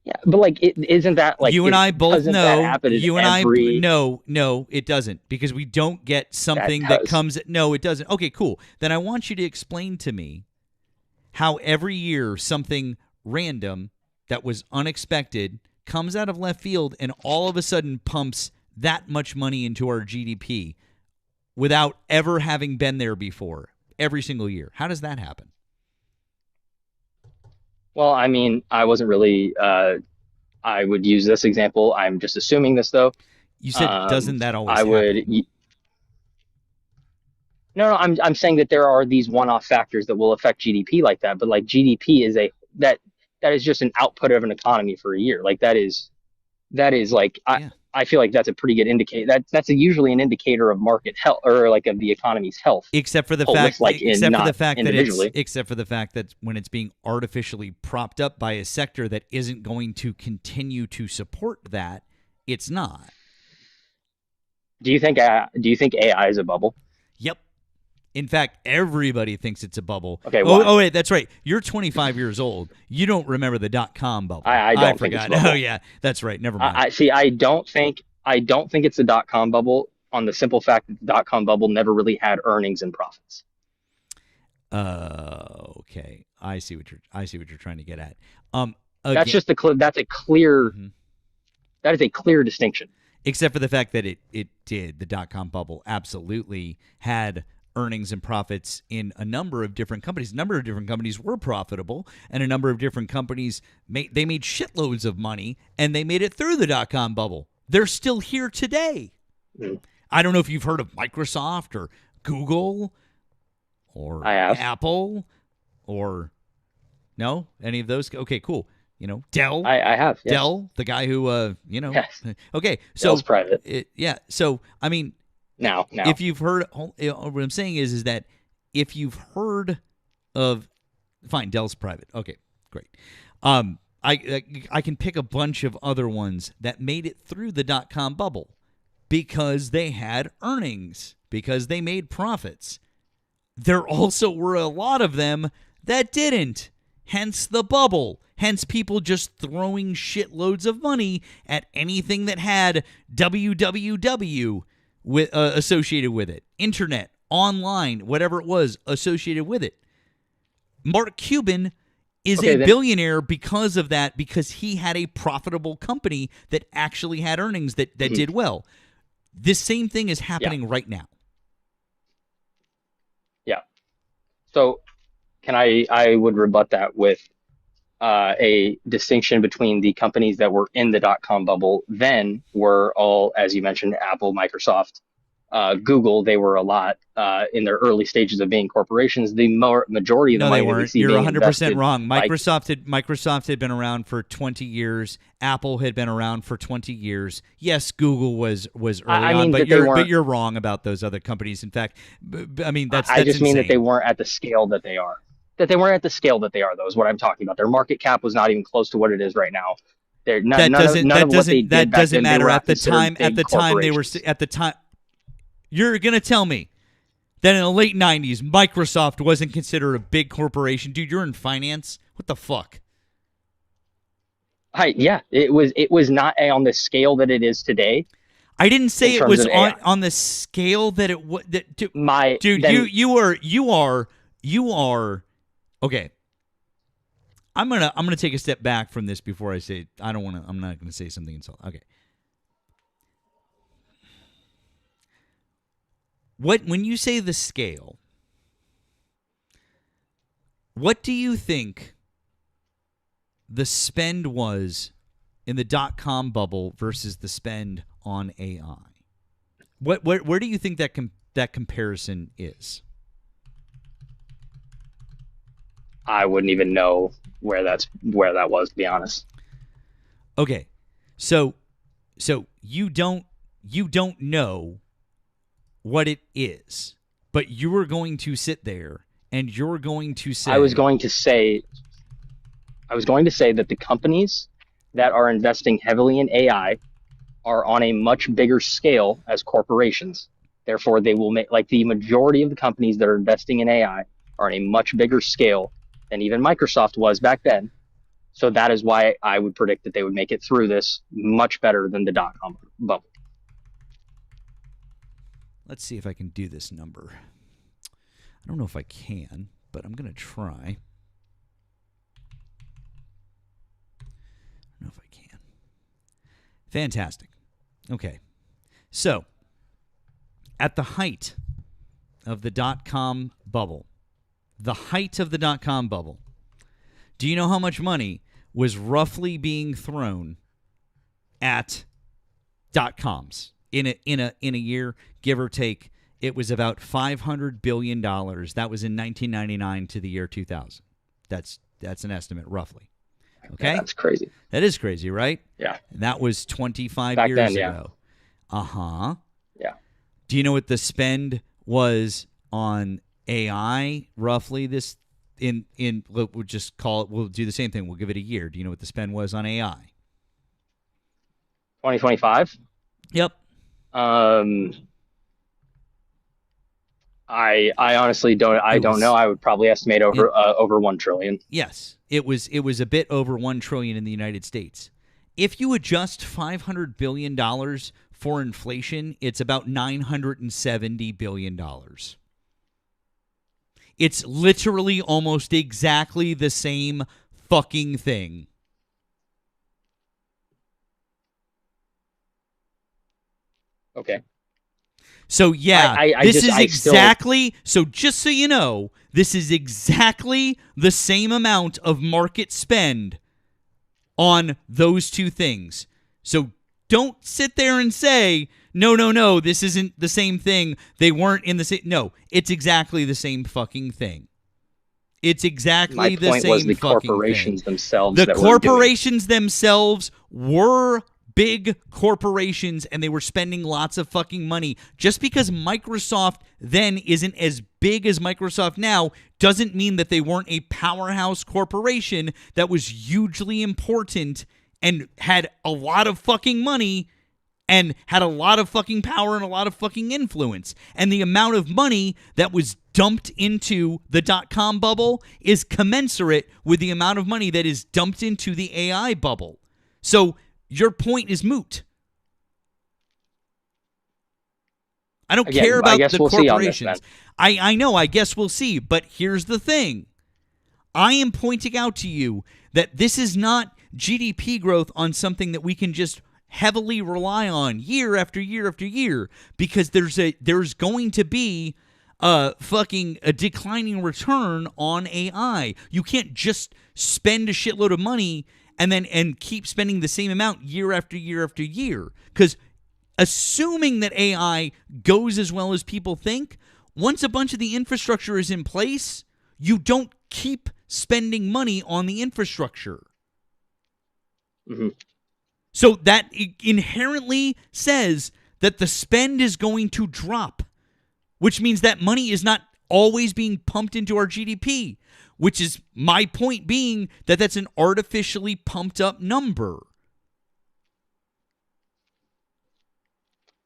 Yeah, but like, isn't that like you and I both know? No, it doesn't, because we don't get something that comes. No, it doesn't. Okay, cool. Then I want you to explain to me how every year something random that was unexpected comes out of left field and all of a sudden pumps that much money into our GDP without ever having been there before every single year. How does that happen? Well, I mean, I wasn't really, I would use this example. I'm just assuming this, though. You said, doesn't that always happen? No, I'm saying that there are these one-off factors that will affect GDP like that. But like GDP is that is just an output of an economy for a year. Like that is like, I feel like that's a pretty good indicator. That's usually an indicator of market health, or like of the economy's health. Except for the fact that when it's being artificially propped up by a sector that isn't going to continue to support that, it's not. Do you think AI is a bubble? Yep. In fact, everybody thinks it's a bubble. Okay. Oh, wait, that's right. You're 25 years old. You don't remember the .com bubble. I don't forgot. Think it's a bubble. Oh yeah, that's right. Never mind. I don't think it's the .com bubble, on the simple fact that the .com bubble never really had earnings and profits. Okay. I see what you're trying to get at. That's just that is a clear distinction. Except for the fact that it did. The .com bubble absolutely had earnings and profits in a number of different companies. A number of different companies were profitable, and a number of different companies made shitloads of money, and they made it through the .com bubble. They're still here today. I don't know if you've heard of Microsoft or Google or Apple or no, any of those. Okay, cool. Dell. I have. Yes. Dell, the guy who Yes. Okay, so Dell's private. So I mean, now if you've heard, what I'm saying is that if you've heard of, fine, Dell's private. Okay, great. I can pick a bunch of other ones that made it through the .com bubble because they had earnings, because they made profits. There also were a lot of them that didn't, hence the bubble. Hence people just throwing shitloads of money at anything that had www associated with it. Internet, online, whatever it was associated with it. Mark Cuban is a billionaire because of that, because he had a profitable company that actually had earnings that did well. This same thing is happening right now. Yeah. So I would rebut that with a distinction between the companies that were in the .com bubble then were all, as you mentioned, Apple, Microsoft, Google, they were a lot in their early stages of being corporations. The majority of the No, they money that we weren't. see You're being 100% invested wrong. by Microsoft had been around for 20 years. Apple had been around for 20 years. Yes, Google was early I on, mean but that they weren't. you're wrong about those other companies. In fact, I mean that's I just insane. mean that they weren't at the scale that they are. That they weren't at the scale that they are, though, is what I'm talking about. Their market cap was not even close to what it is right now. They're none of what they did that back doesn't then, they matter were at the considered time. At big the time they were corporations. at the time. You're gonna tell me that in the late 90s, Microsoft wasn't considered a big corporation, dude? You're in finance. What the fuck? Hi, yeah, it was not on the scale that it is today. I didn't say in it terms was of AI. on the scale that it was. Dude, then- you are okay. I'm gonna take a step back from this before I say. I'm not gonna say something insult. Okay. When you say the scale, what do you think the spend was in the .com bubble versus the spend on AI? Where do you think that comparison is? I wouldn't even know where that was, to be honest. Okay, so you don't know what it is, but you are going to sit there and you're going to say, I was going to say that the companies that are investing heavily in AI are on a much bigger scale as corporations. Therefore, they will make, like, the majority of the companies that are investing in AI are on a much bigger scale than even Microsoft was back then. So that is why I would predict that they would make it through this much better than the .com bubble. Let's see if I can do this number. I don't know if I can, but I'm going to try. I don't know if I can. Fantastic. Okay. So, at the height of the .com bubble, do you know how much money was roughly being thrown at .coms in a year, give or take? It was about $500 billion. That was in 1999 to the year 2000. That's an estimate, roughly. Okay, That's crazy. That is crazy, right? Yeah. And that was 25 Back years then, yeah. ago. Uh-huh. Yeah. Do you know what the spend was on AI roughly this in we'll just call it, we'll do the same thing. We'll give it a year. Do you know what the spend was on AI? 2025? Yep. I honestly don't. I don't know. I would probably estimate over $1 trillion. Yes, it was a bit over $1 trillion in the United States. If you adjust $500 billion for inflation, it's about $970 billion. It's literally almost exactly the same fucking thing. Okay. So yeah, so just so you know, this is exactly the same amount of market spend on those two things. So don't sit there and say, no, this isn't the same thing. They weren't in the same. No, it's exactly the same fucking thing. It's exactly the same fucking thing. My point was the corporations themselves. The corporations themselves were big corporations, and they were spending lots of fucking money. Just because Microsoft then isn't as big as Microsoft now doesn't mean that they weren't a powerhouse corporation that was hugely important and had a lot of fucking money and had a lot of fucking power and a lot of fucking influence. And the amount of money that was dumped into the .com bubble is commensurate with the amount of money that is dumped into the AI bubble. So your point is moot. I don't care about the corporations. I know, I guess we'll see. But here's the thing. I am pointing out to you that this is not GDP growth on something that we can just heavily rely on year after year after year, because there's going to be a declining return on AI. You can't just spend a shitload of money and keep spending the same amount year after year after year, because assuming that AI goes as well as people think, once a bunch of the infrastructure is in place, you don't keep spending money on the infrastructure. Mm-hmm. So that inherently says that the spend is going to drop, which means that money is not always being pumped into our GDP, which is my point being that that's an artificially pumped up number.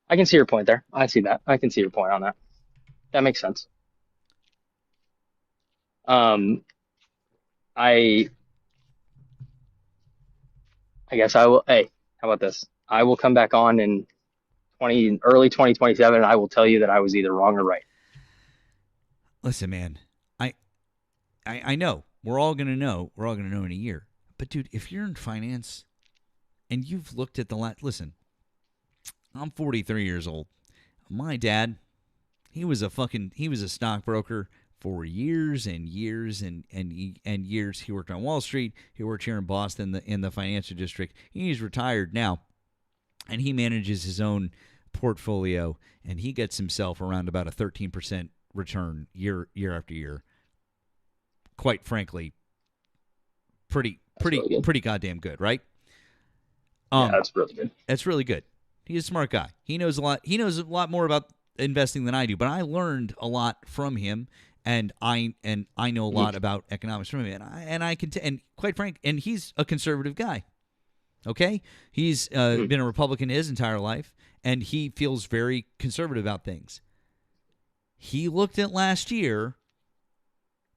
I can see your point there. I see that. I can see your point on that. That makes sense. I I guess I will. Hey, how about this? I will come back on in early 2027, and I will tell you that I was either wrong or right. Listen, man, I know. We're all gonna know. We're all gonna know in a year. But dude, if you're in finance and you've looked at listen, I'm 43 years old. My dad, he was a stockbroker for years and years and years. He worked on Wall Street. He worked here in Boston in the financial district. He's retired now, and he manages his own portfolio, and he gets himself around about a 13% return year after year. Quite frankly, pretty goddamn good, right? Yeah, that's really good. That's really good. He's a smart guy. He knows a lot. He knows a lot more about investing than I do, but I learned a lot from him, and I know a lot about economics from him, and quite frank, and he's a conservative guy. Okay, he's been a Republican his entire life, and he feels very conservative about things. He looked at last year,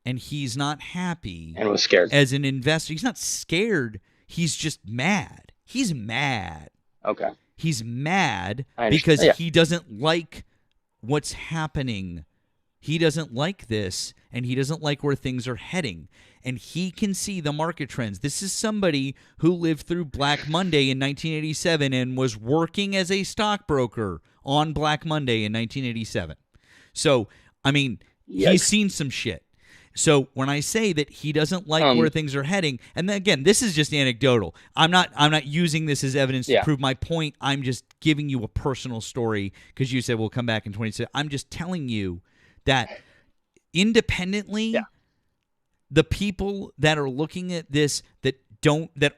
and he's not happy and was scared as an investor. He's not scared. He's just mad. He's mad. Okay. He's mad because he doesn't like what's happening. He doesn't like this, and he doesn't like where things are heading. And he can see the market trends. This is somebody who lived through Black Monday in 1987 and was working as a stockbroker on Black Monday in 1987. So, I mean, he's seen some shit. So when I say that he doesn't like where things are heading, and then again, this is just anecdotal. I'm not using this as evidence to prove my point. I'm just giving you a personal story because you said we'll come back in 26. I'm just telling you that independently, the people that are looking at this that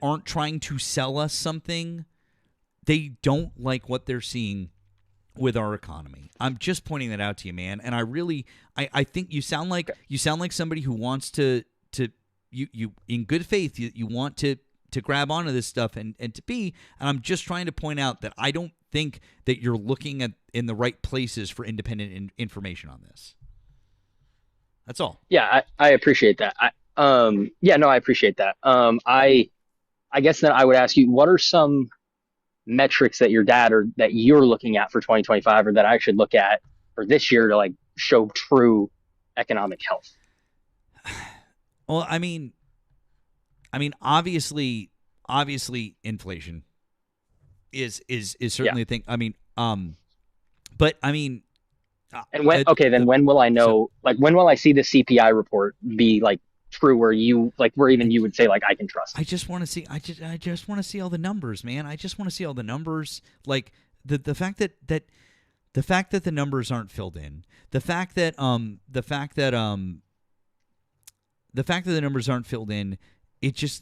aren't trying to sell us something, they don't like what they're seeing with our economy. I'm just pointing that out to you, man. And I think you sound like somebody who wants to you in good faith, you want to grab onto this stuff and I'm just trying to point out that I don't think that you're looking in the right places for independent information on this. That's all. Yeah, I appreciate that. I appreciate that. I guess then I would ask you, what are some metrics that your dad or that you're looking at for 2025 or that I should look at for this year to like show true economic health? Well, I mean obviously inflation is certainly a thing. I mean but I mean and when will I know, like when will I see the CPI report be like true where you would say like I can trust? I just want to see all the numbers, man. I just want to see all the numbers, like the fact that the numbers aren't filled in, the fact that the numbers aren't filled in, it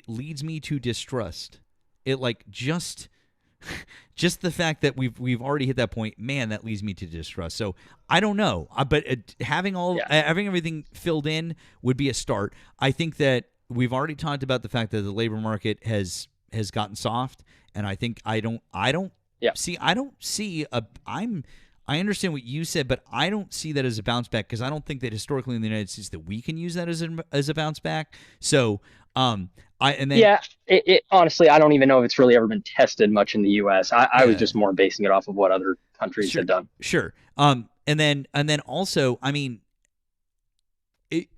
leads me to distrust. It like just the fact that we've already hit that point, man, that leads me to distrust. So I don't know, but having everything filled in would be a start. I think that we've already talked about the fact that the labor market has gotten soft, and I think I understand what you said, but I don't see that as a bounce back because I don't think that historically in the United States that we can use that as a bounce back. So honestly, I don't even know if it's really ever been tested much in the U.S. I was just more basing it off of what other countries had done. Sure. And then also, I mean,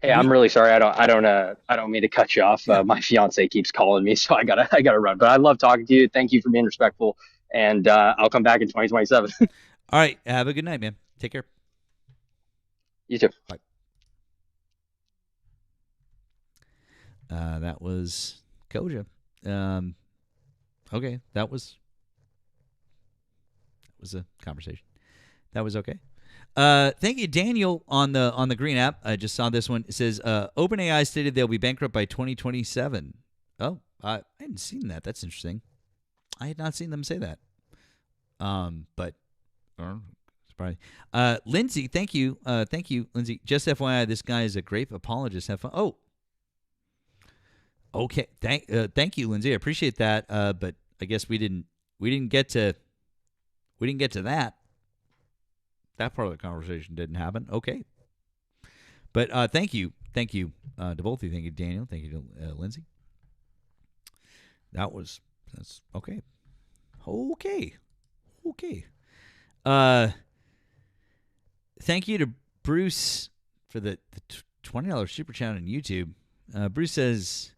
I'm really sorry. I don't mean to cut you off. My fiance keeps calling me, so I gotta run. But I love talking to you. Thank you for being respectful, and I'll come back in 2027. All right. Have a good night, man. Take care. You too. Bye. That was Koja. Okay, that was was a conversation. That was okay. Thank you, Daniel, on the Green app. I just saw this one. It says OpenAI stated they'll be bankrupt by 2027. Oh, I hadn't seen that. That's interesting. I had not seen them say that. But surprising. Lindsay, thank you, Lindsay. Just FYI, this guy is a grape apologist. Have fun. Oh, okay. Thank you, Lindsay. I appreciate that. But I guess we didn't get to that. That part of the conversation didn't happen. Okay. But thank you to both of you. Thank you, Daniel. Thank you to Lindsay. That's okay. Okay. Thank you to Bruce for the $20 super chat on YouTube. Bruce says,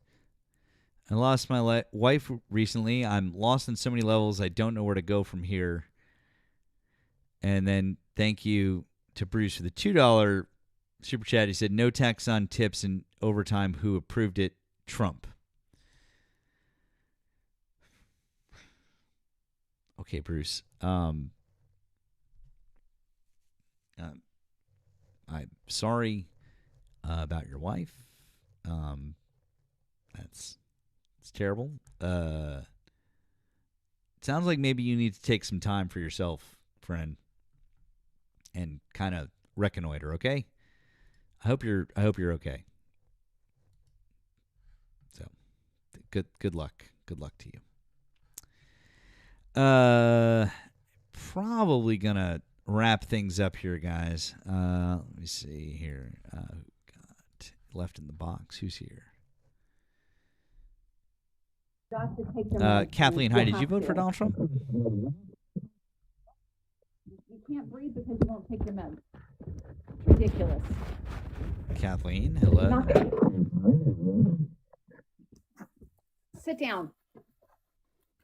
I lost my wife recently. I'm lost in so many levels. I don't know where to go from here. And then thank you to Bruce for the $2 super chat. He said, no tax on tips and overtime. Who approved it? Trump. Okay, Bruce. I'm sorry about your wife. It's terrible. It sounds like maybe you need to take some time for yourself, friend, and kind of reconnoiter. Okay. I hope you're okay. So, good luck. Good luck to you. Probably gonna wrap things up here, guys. Let me see here. Who got left in the box? Who's here? Kathleen, hi. Did you vote for Donald Trump? You can't breathe because you won't take your meds. It's ridiculous. Kathleen, hello. Sit down.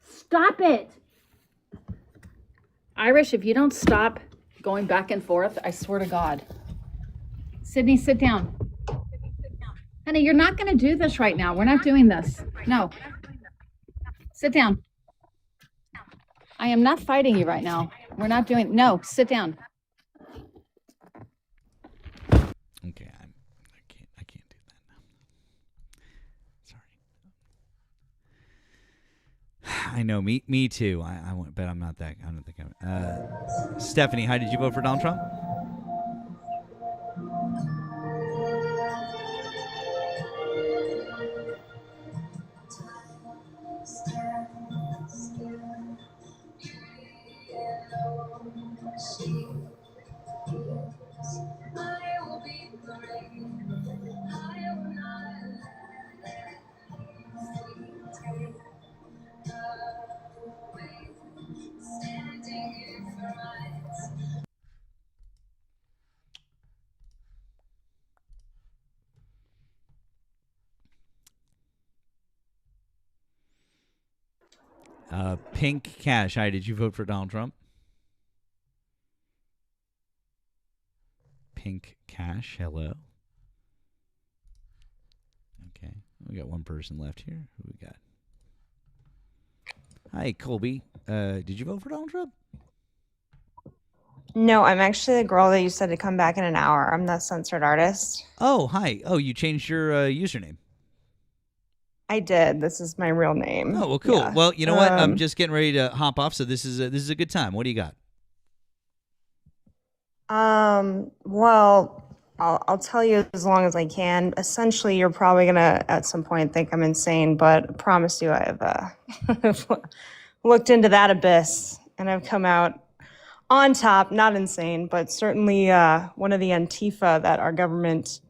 Stop it. Irish, if you don't stop going back and forth, I swear to God. Sydney, sit down. Honey, you're not going to do this right now. We're not doing this. No. Sit down. I am not fighting you right now. We're not doing. No, sit down. Okay, I can't do that now. Sorry. I know, me too. I went, but I'm not that. I don't think I'm. Stephanie, how did you vote for Donald Trump? Pink Cash, hi, did you vote for Donald Trump? Pink Cash, hello. Okay, we got one person left here. Who we got? Hi, Colby. Did you vote for Donald Trump? No, I'm actually the girl that you said to come back in an hour. I'm the censored artist. Oh, hi. Oh, you changed your username. I did. This is my real name. Oh, well, cool. Yeah. Well, you know what? I'm just getting ready to hop off, so this is a good time. What do you got? Well, I'll tell you as long as I can. Essentially, you're probably gonna at some point think I'm insane, but I promise you, I've looked into that abyss and I've come out on top. Not insane, but certainly one of the Antifa that our government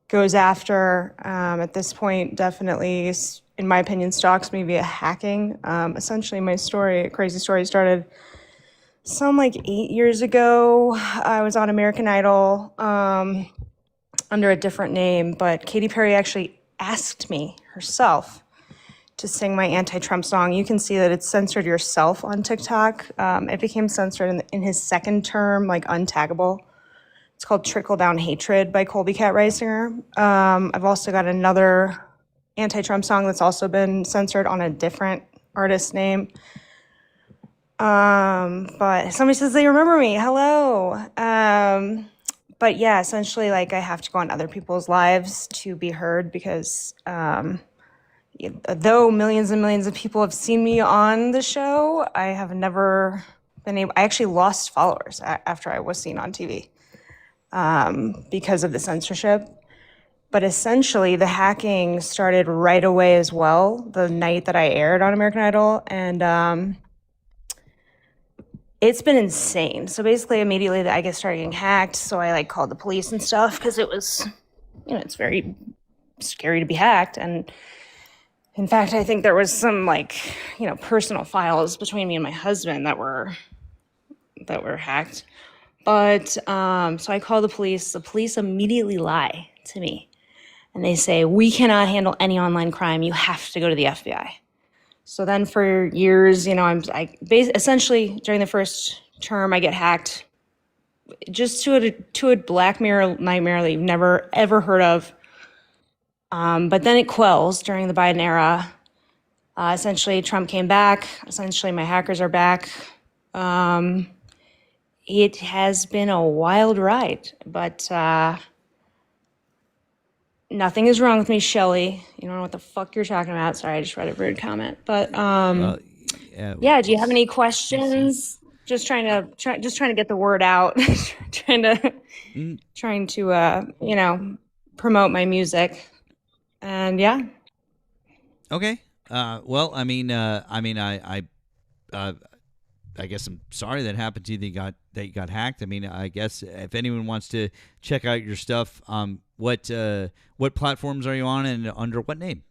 goes after at this point. Definitely, in my opinion, stalks me via hacking. Essentially, my crazy story started some like 8 years ago. I was on American Idol under a different name, but Katy Perry actually asked me herself to sing my anti-Trump song. You can see that it's censored yourself on TikTok. It became censored in his second term, like untaggable. It's called Trickle Down Hatred by Colby Cat Reisinger. I've also got another anti-Trump song that's also been censored on a different artist name. But somebody says they remember me. Hello. But yeah, essentially, like I have to go on other people's lives to be heard because though millions and millions of people have seen me on the show, I have never been able. I actually lost followers after I was seen on TV because of the censorship. But essentially, the hacking started right away as well, the night that I aired on American Idol, and it's been insane. So basically, immediately I get started getting hacked. So I like called the police and stuff because it was, it's very scary to be hacked. And in fact, I think there was some personal files between me and my husband that were hacked. But so I call the police. The police immediately lie to me. And they say, we cannot handle any online crime. You have to go to the FBI. So then for years, essentially during the first term, I get hacked just to a Black Mirror nightmare that you've never, ever heard of. But then it quells during the Biden era. Essentially, Trump came back. Essentially, my hackers are back. It has been a wild ride, but nothing is wrong with me, Shelly. You don't know what the fuck you're talking about. Sorry, I just read a rude comment. But yeah, do you have any questions? Just trying to get the word out. trying to promote my music. And yeah. Okay. Well, I guess I'm sorry that happened to you. That you got hacked. I mean, I guess if anyone wants to check out your stuff, what platforms are you on and under what name?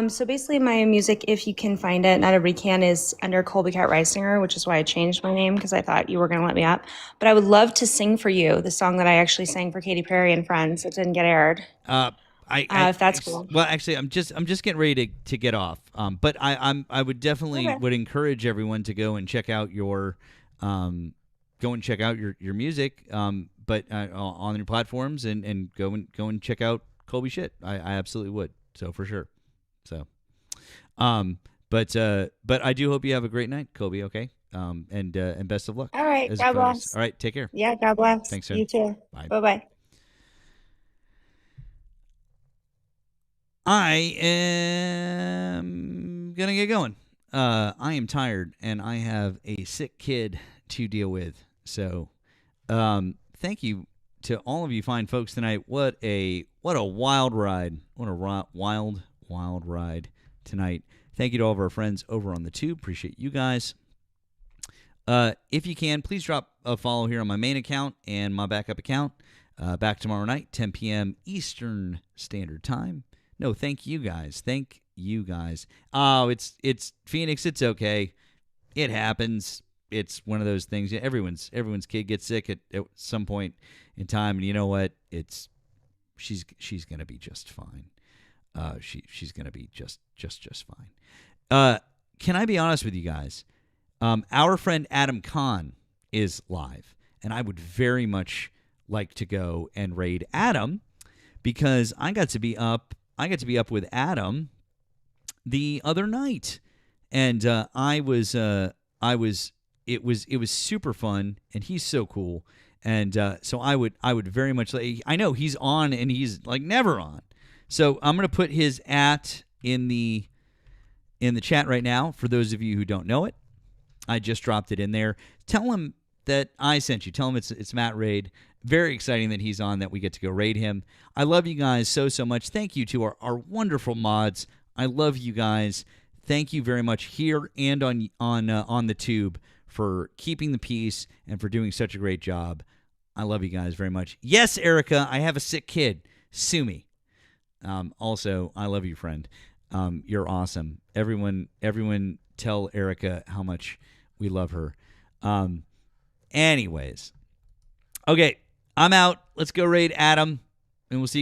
So basically my music, if you can find it, not everybody can, is under Colby Cat Reisinger, which is why I changed my name because I thought you were going to let me up. But I would love to sing for you the song that I actually sang for Katy Perry and Friends. It didn't get aired. If that's cool. Well, actually, I'm just getting ready to get off. But I would definitely would encourage everyone to go and check out your music. But on your platforms and go and check out Colby shit. I absolutely would. So for sure. So, but I do hope you have a great night, Colby. Okay. And best of luck. All right. God bless. All right. Take care. Yeah. God bless. Thanks, sir. You too. Bye. Bye-bye. I am gonna get going. I am tired and I have a sick kid to deal with. So, thank you to all of you fine folks tonight. What a wild ride. What a wild ride tonight. Thank you to all of our friends over on the tube. Appreciate you guys. If you can, please drop a follow here on my main account and my backup account. Back tomorrow night, 10 p.m. Eastern Standard Time. No, thank you guys. Thank you guys. Oh, it's Phoenix. It's okay. It happens. It's one of those things. Everyone's kid gets sick at some point in time, and you know what? She's gonna be just fine. She's gonna be just fine. Can I be honest with you guys? Our friend Adam Kahn is live, and I would very much like to go and raid Adam because I got to be up with Adam the other night, and it was super fun, and he's so cool, and so I would very much like. I know he's on, and he's like never on, so I'm gonna put his in the chat right now for those of you who don't know it. I just dropped it in there. Tell him that I sent you. Tell him it's Matt Raid. Very exciting that he's on, that we get to go raid him. I love you guys so much. Thank you to our wonderful mods. I love you guys. Thank you very much here and on the tube for keeping the peace and for doing such a great job. I love you guys very much. Yes, Erica, I have a sick kid. Sue me. Also, I love you, friend. You're awesome. Everyone tell Erica how much we love her. Anyways. Okay. I'm out. Let's go raid Adam, and we'll see you guys.